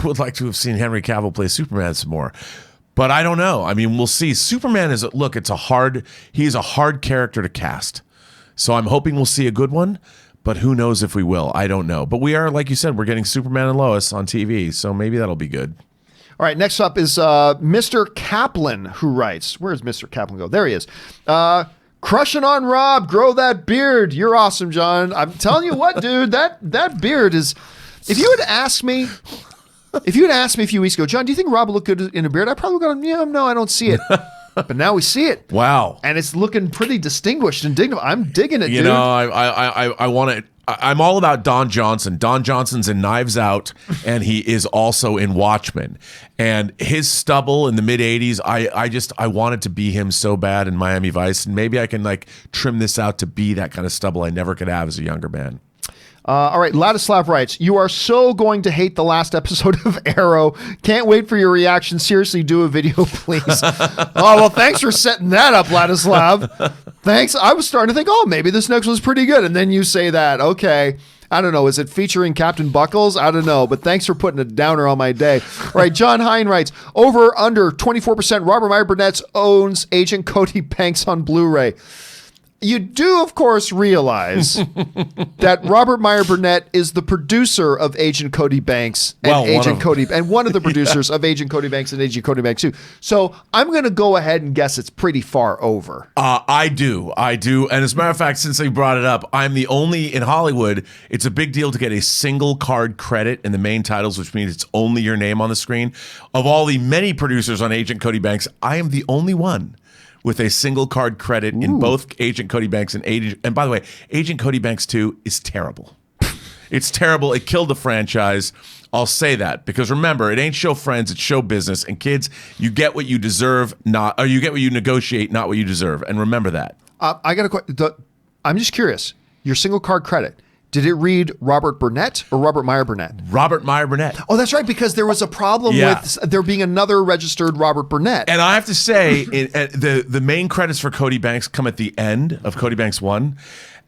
would like to have seen Henry Cavill play Superman some more. But I don't know. I mean, we'll see. Superman is, look, he's a hard character to cast. So I'm hoping we'll see a good one. But who knows if we will? I don't know. But we are, like you said, we're getting Superman and Lois on TV. So maybe that'll be good. All right, next up is Mr. Kaplan, who writes, where's Mr. Kaplan go? There he is. Crushing on Rob, grow that beard. You're awesome, John. I'm telling you what, dude, that beard is... If you had asked me a few weeks ago, John, do you think Rob would look good in a beard? I probably would have gone, no, I don't see it. But now we see it. Wow. And it's looking pretty distinguished and dignified. I'm digging it, dude. You know, I want to... I'm all about Don Johnson. Don Johnson's in Knives Out, and he is also in Watchmen. And his stubble in the mid-'80s, I wanted to be him so bad in Miami Vice. And maybe I can like trim this out to be that kind of stubble I never could have as a younger man. All right, Ladislav writes, you are so going to hate the last episode of Arrow. Can't wait for your reaction. Seriously, do a video, please. Oh, well, thanks for setting that up, Ladislav. Thanks. I was starting to think, oh, maybe this next one's pretty good. And then you say that. Okay. I don't know. Is it featuring Captain Buckles? I don't know. But thanks for putting a downer on my day. All right, John Hine writes, over under 24% Robert Meyer Burnett owns Agent Cody Banks on Blu-ray. You do, of course, realize that Robert Meyer Burnett is the producer of Agent Cody Banks and one of the producers of Agent Cody Banks and Agent Cody Banks 2. So I'm going to go ahead and guess it's pretty far over. I do. And as a matter of fact, since they brought it up, I'm the only in Hollywood. It's a big deal to get a single card credit in the main titles, which means it's only your name on the screen. Of all the many producers on Agent Cody Banks, I am the only one with a single card credit in both Agent Cody Banks and by the way, Agent Cody Banks 2 is terrible. It's terrible. It killed the franchise. I'll say that because remember, it ain't show friends, it's show business. And kids, you get what you deserve, or you get what you negotiate, not what you deserve. And remember that. I got a question. I'm just curious. Your single card credit, Did it read Robert Burnett or Robert Meyer Burnett? Robert Meyer Burnett. Oh, that's right, because there was a problem with there being another registered Robert Burnett. And I have to say, the main credits for Cody Banks come at the end of Cody Banks 1.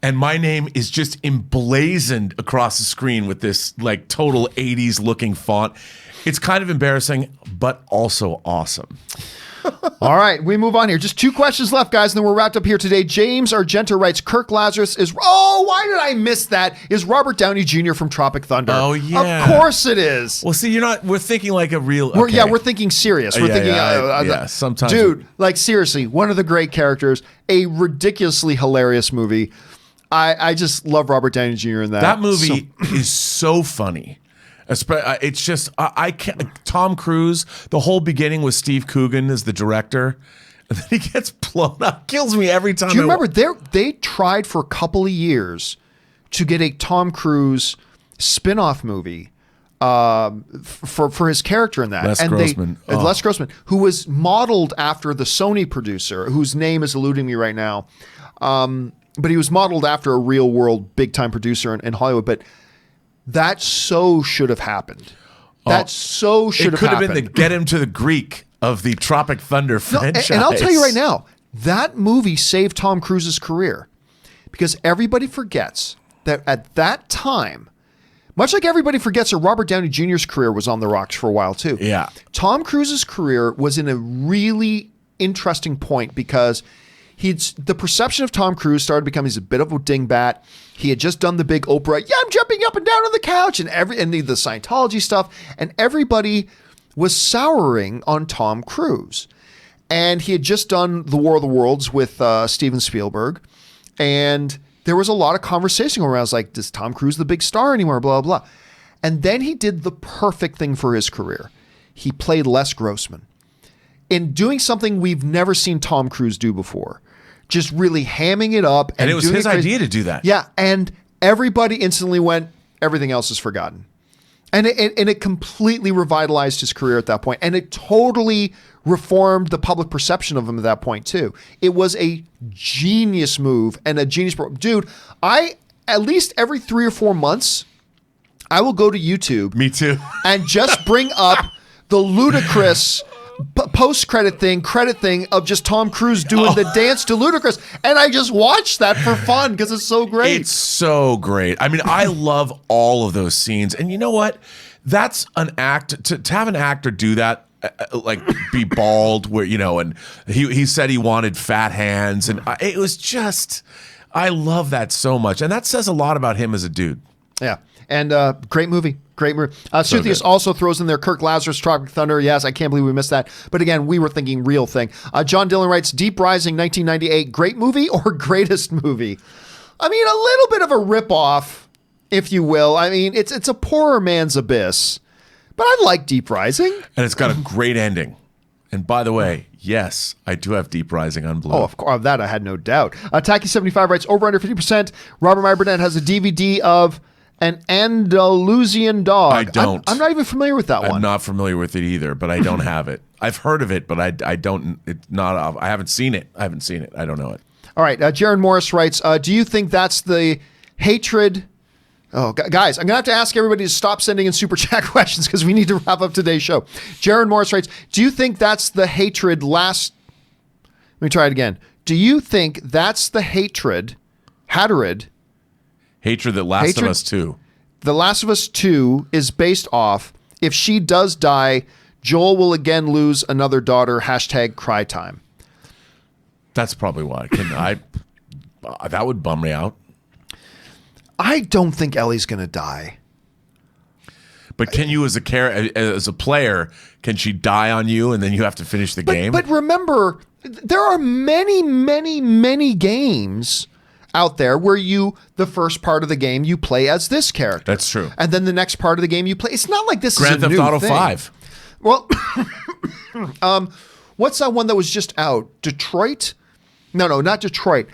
And my name is just emblazoned across the screen with this like total 80s looking font. It's kind of embarrassing, but also awesome. All right, we move on here. Just 2 questions left, guys, and then we're wrapped up here today. James Argenta writes, Kirk Lazarus is... Oh, why did I miss that? Is Robert Downey Jr. from Tropic Thunder. Oh, yeah. Of course it is. Well, see, you're not... We're thinking like a real... We're thinking serious. We're thinking... sometimes... Dude, like seriously, one of the great characters, a ridiculously hilarious movie. I just love Robert Downey Jr. in that. That movie is so funny. It's just I can't. Tom Cruise. The whole beginning was Steve Coogan as the director, and then he gets blown up. Kills me every time. Do you remember they tried for a couple of years to get a Tom Cruise spin-off movie for his character in that. Les Grossman. Les Grossman, who was modeled after the Sony producer, whose name is eluding me right now. But he was modeled after a real world big time producer in Hollywood. But that should have happened. That should have happened. It could have been the Get Him to the Greek of the Tropic Thunder franchise. And I'll tell you right now, that movie saved Tom Cruise's career because everybody forgets that at that time, much like everybody forgets that Robert Downey Jr.'s career was on the rocks for a while too. Yeah. Tom Cruise's career was in a really interesting point because the perception of Tom Cruise started becoming a bit of a dingbat. He had just done the big Oprah, I'm jumping up and down on the couch, and the Scientology stuff, and everybody was souring on Tom Cruise. And he had just done The War of the Worlds with Steven Spielberg, and there was a lot of conversation around. I was like, is Tom Cruise the big star anymore? Blah, blah, blah. And then he did the perfect thing for his career. He played Les Grossman in doing something we've never seen Tom Cruise do before. Just really hamming it up. And it was his idea to do that. Yeah. And everybody instantly went, everything else is forgotten. And it completely revitalized his career at that point. And it totally reformed the public perception of him at that point too. It was a genius move and a genius. Dude, at least every 3 or 4 months, I will go to YouTube. Me too. And just bring up the ludicrous post-credit credit thing of just Tom Cruise doing the dance to Ludacris. And I just watch that for fun because it's so great. It's so great. I mean, I love all of those scenes. And you know what? That's an act. To have an actor do that, like be bald, where, and he said he wanted fat hands. And it was just, I love that so much. And that says a lot about him as a dude. Yeah. And great movie. Great movie. Suthius also throws in there Kirk Lazarus, Tropic Thunder. Yes, I can't believe we missed that. But again, we were thinking real thing. John Dillon writes, Deep Rising 1998, great movie or greatest movie? I mean, a little bit of a ripoff, if you will. I mean, it's a poorer man's Abyss. But I like Deep Rising. And it's got a great ending. And by the way, yes, I do have Deep Rising on Blu-ray. Oh, of course. Of that, I had no doubt. Tacky75 writes, over under 50%. Robert Meyer Burnett has a DVD of An Andalusian Dog. I don't. I'm not even familiar with that one. I'm not familiar with it either, but I don't have it. I've heard of it, but I don't. It's not. I haven't seen it. I don't know it. All right. Jaron Morris writes, do you think that's the hatred? Oh, guys, I'm going to have to ask everybody to stop sending in super chat questions because we need to wrap up today's show. Jaron Morris writes, do you think that's the hatred Let me try it again. Do you think that's the hatred that Last of Us 2. The Last of Us 2 is based off, if she does die, Joel will again lose another daughter, #cry time. That's probably why. That would bum me out. I don't think Ellie's going to die. But can you, as a player, can she die on you and then you have to finish the game? But remember, there are many, many, many games out there where the first part of the game you play as this character. That's true. And then the next part of the game you play. It's not like this Grand is a Theft new Auto thing. 5. Well, what's that one that was just out? Detroit? No, not Detroit.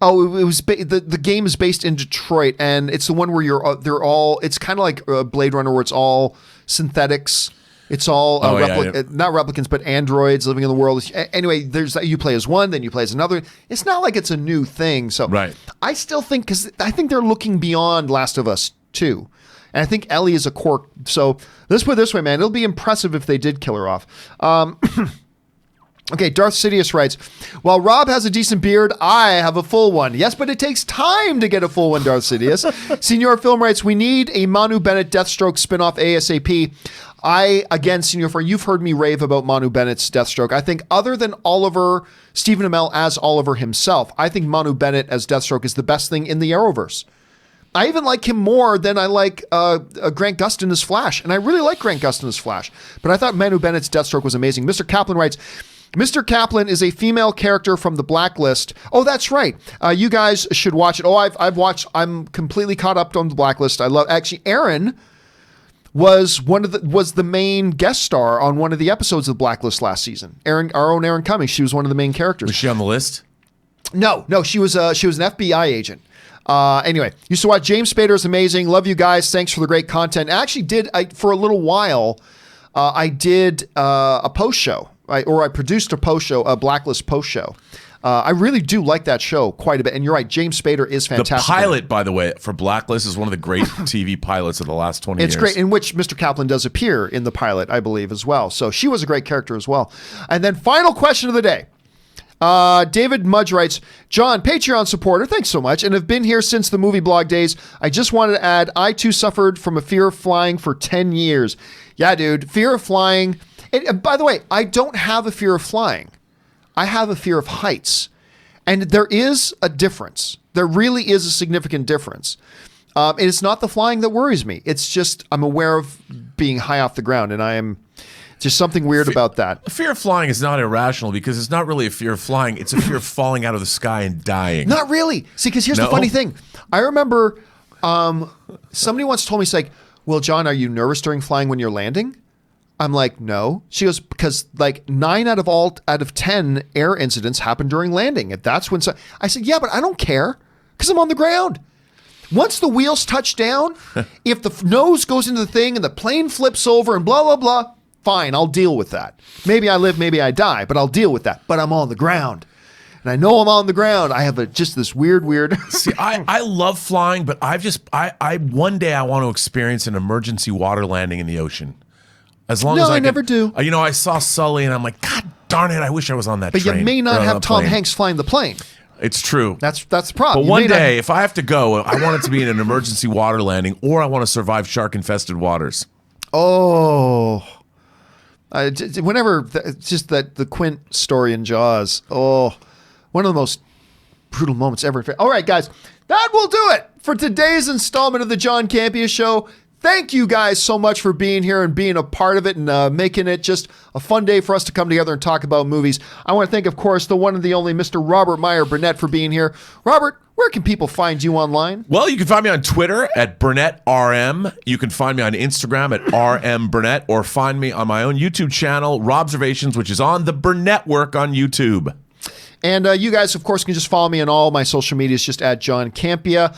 It was the game is based in Detroit, and it's the one where it's kind of like Blade Runner, where it's all synthetics. It's all yeah. not replicants, but androids living in the world. Anyway, you play as one, then you play as another. It's not like it's a new thing. So Right. I still think, because I think they're looking beyond Last of Us 2. And I think Ellie is a core. So let's put it this way, man. It'll be impressive if they did kill her off. Okay, Darth Sidious writes, while Rob has a decent beard, I have a full one. Yes, but it takes time to get a full one, Darth Sidious. Senior Film writes, we need a Manu Bennett Deathstroke spinoff ASAP. Senior Film, you've heard me rave about Manu Bennett's Deathstroke. I think other than Oliver, Stephen Amell as Oliver himself, I think Manu Bennett as Deathstroke is the best thing in the Arrowverse. I even like him more than I like Grant Gustin as Flash. And I really like Grant Gustin as Flash. But I thought Manu Bennett's Deathstroke was amazing. Mr. Kaplan writes, Mr. Kaplan is a female character from The Blacklist. Oh, that's right. You guys should watch it. Oh, I've watched. I'm completely caught up on The Blacklist. I love. Actually, Aaron was the main guest star on one of the episodes of The Blacklist last season. Our own Aaron Cummings. She was one of the main characters. Was she on the list? No. She was an FBI agent. Anyway, used to watch. James Spader is amazing. Love you guys. Thanks for the great content. I actually did for a little while. I did a post show. I produced a post show, a Blacklist post show. I really do like that show quite a bit. And you're right, James Spader is fantastic. The pilot, by the way, for Blacklist is one of the great TV pilots of the last 20 years. It's great, in which Mr. Kaplan does appear in the pilot, I believe, as well. So she was a great character as well. And then final question of the day. David Mudge writes, John, Patreon supporter, thanks so much, and have been here since the movie blog days. I just wanted to add, I too suffered from a fear of flying for 10 years. Yeah, dude, fear of flying. And by the way, I don't have a fear of flying. I have a fear of heights. And there is a difference. There really is a significant difference. And it's not the flying that worries me. It's just I'm aware of being high off the ground, and I am just something weird about that. A fear of flying is not irrational because it's not really a fear of flying. It's a fear of falling out of the sky and dying. Not really. See, because here's the funny thing. I remember somebody once told me, it's like, well, John, are you nervous during flying when you're landing? I'm like, no. She goes, because like 9 out of 10 air incidents happen during landing. If that's when I said, yeah, but I don't care because I'm on the ground. Once the wheels touch down, if the nose goes into the thing and the plane flips over and blah, blah, blah, fine, I'll deal with that. Maybe I live, maybe I die, but I'll deal with that. But I'm on the ground. And I know I'm on the ground. I have just this weird. See, I love flying, but one day I want to experience an emergency water landing in the ocean. As long as I never do. I saw Sully and I'm like, God darn it, I wish I was on that train. But you may not have Tom Hanks flying the plane. It's true. That's the problem. But one day, if I have to go, I want it to be in an emergency water landing, or I want to survive shark-infested waters. Oh. It's just that the Quint story in Jaws. Oh, one of the most brutal moments ever. All right, guys, that will do it for today's installment of the John Campea Show. Thank you guys so much for being here and being a part of it and making it just a fun day for us to come together and talk about movies. I want to thank, of course, the one and the only Mr. Robert Meyer Burnett for being here. Robert, where can people find you online? Well, you can find me on Twitter at BurnettRM. You can find me on Instagram at RMBurnett, or find me on my own YouTube channel, Robservations, which is on the Burnett Work on YouTube. And you guys, of course, can just follow me on all my social medias, just at John Campea.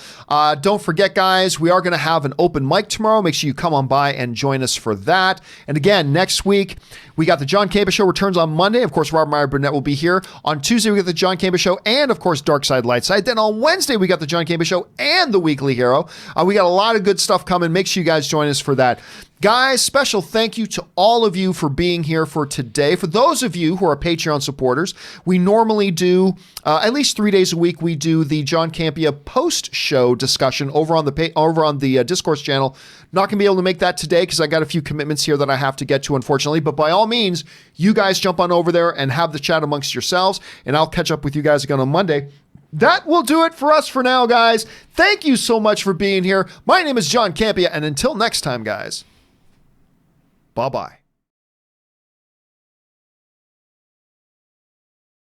Don't forget, guys, we are going to have an open mic tomorrow. Make sure you come on by and join us for that. And again, next week, we got the John Campea Show returns on Monday. Of course, Robert Meyer Burnett will be here. On Tuesday, we got the John Campea Show and, of course, Dark Side, Light Side. Then on Wednesday, we got the John Campea Show and the Weekly Hero. We got a lot of good stuff coming. Make sure you guys join us for that. Guys, special thank you to all of you for being here for today. For those of you who are Patreon supporters, we normally do, at least 3 days a week, we do the John Campea post-show discussion over on the Discourse channel. Not going to be able to make that today because I got a few commitments here that I have to get to, unfortunately. But by all means, you guys jump on over there and have the chat amongst yourselves, and I'll catch up with you guys again on Monday. That will do it for us for now, guys. Thank you so much for being here. My name is John Campea, and until next time, guys, bye-bye.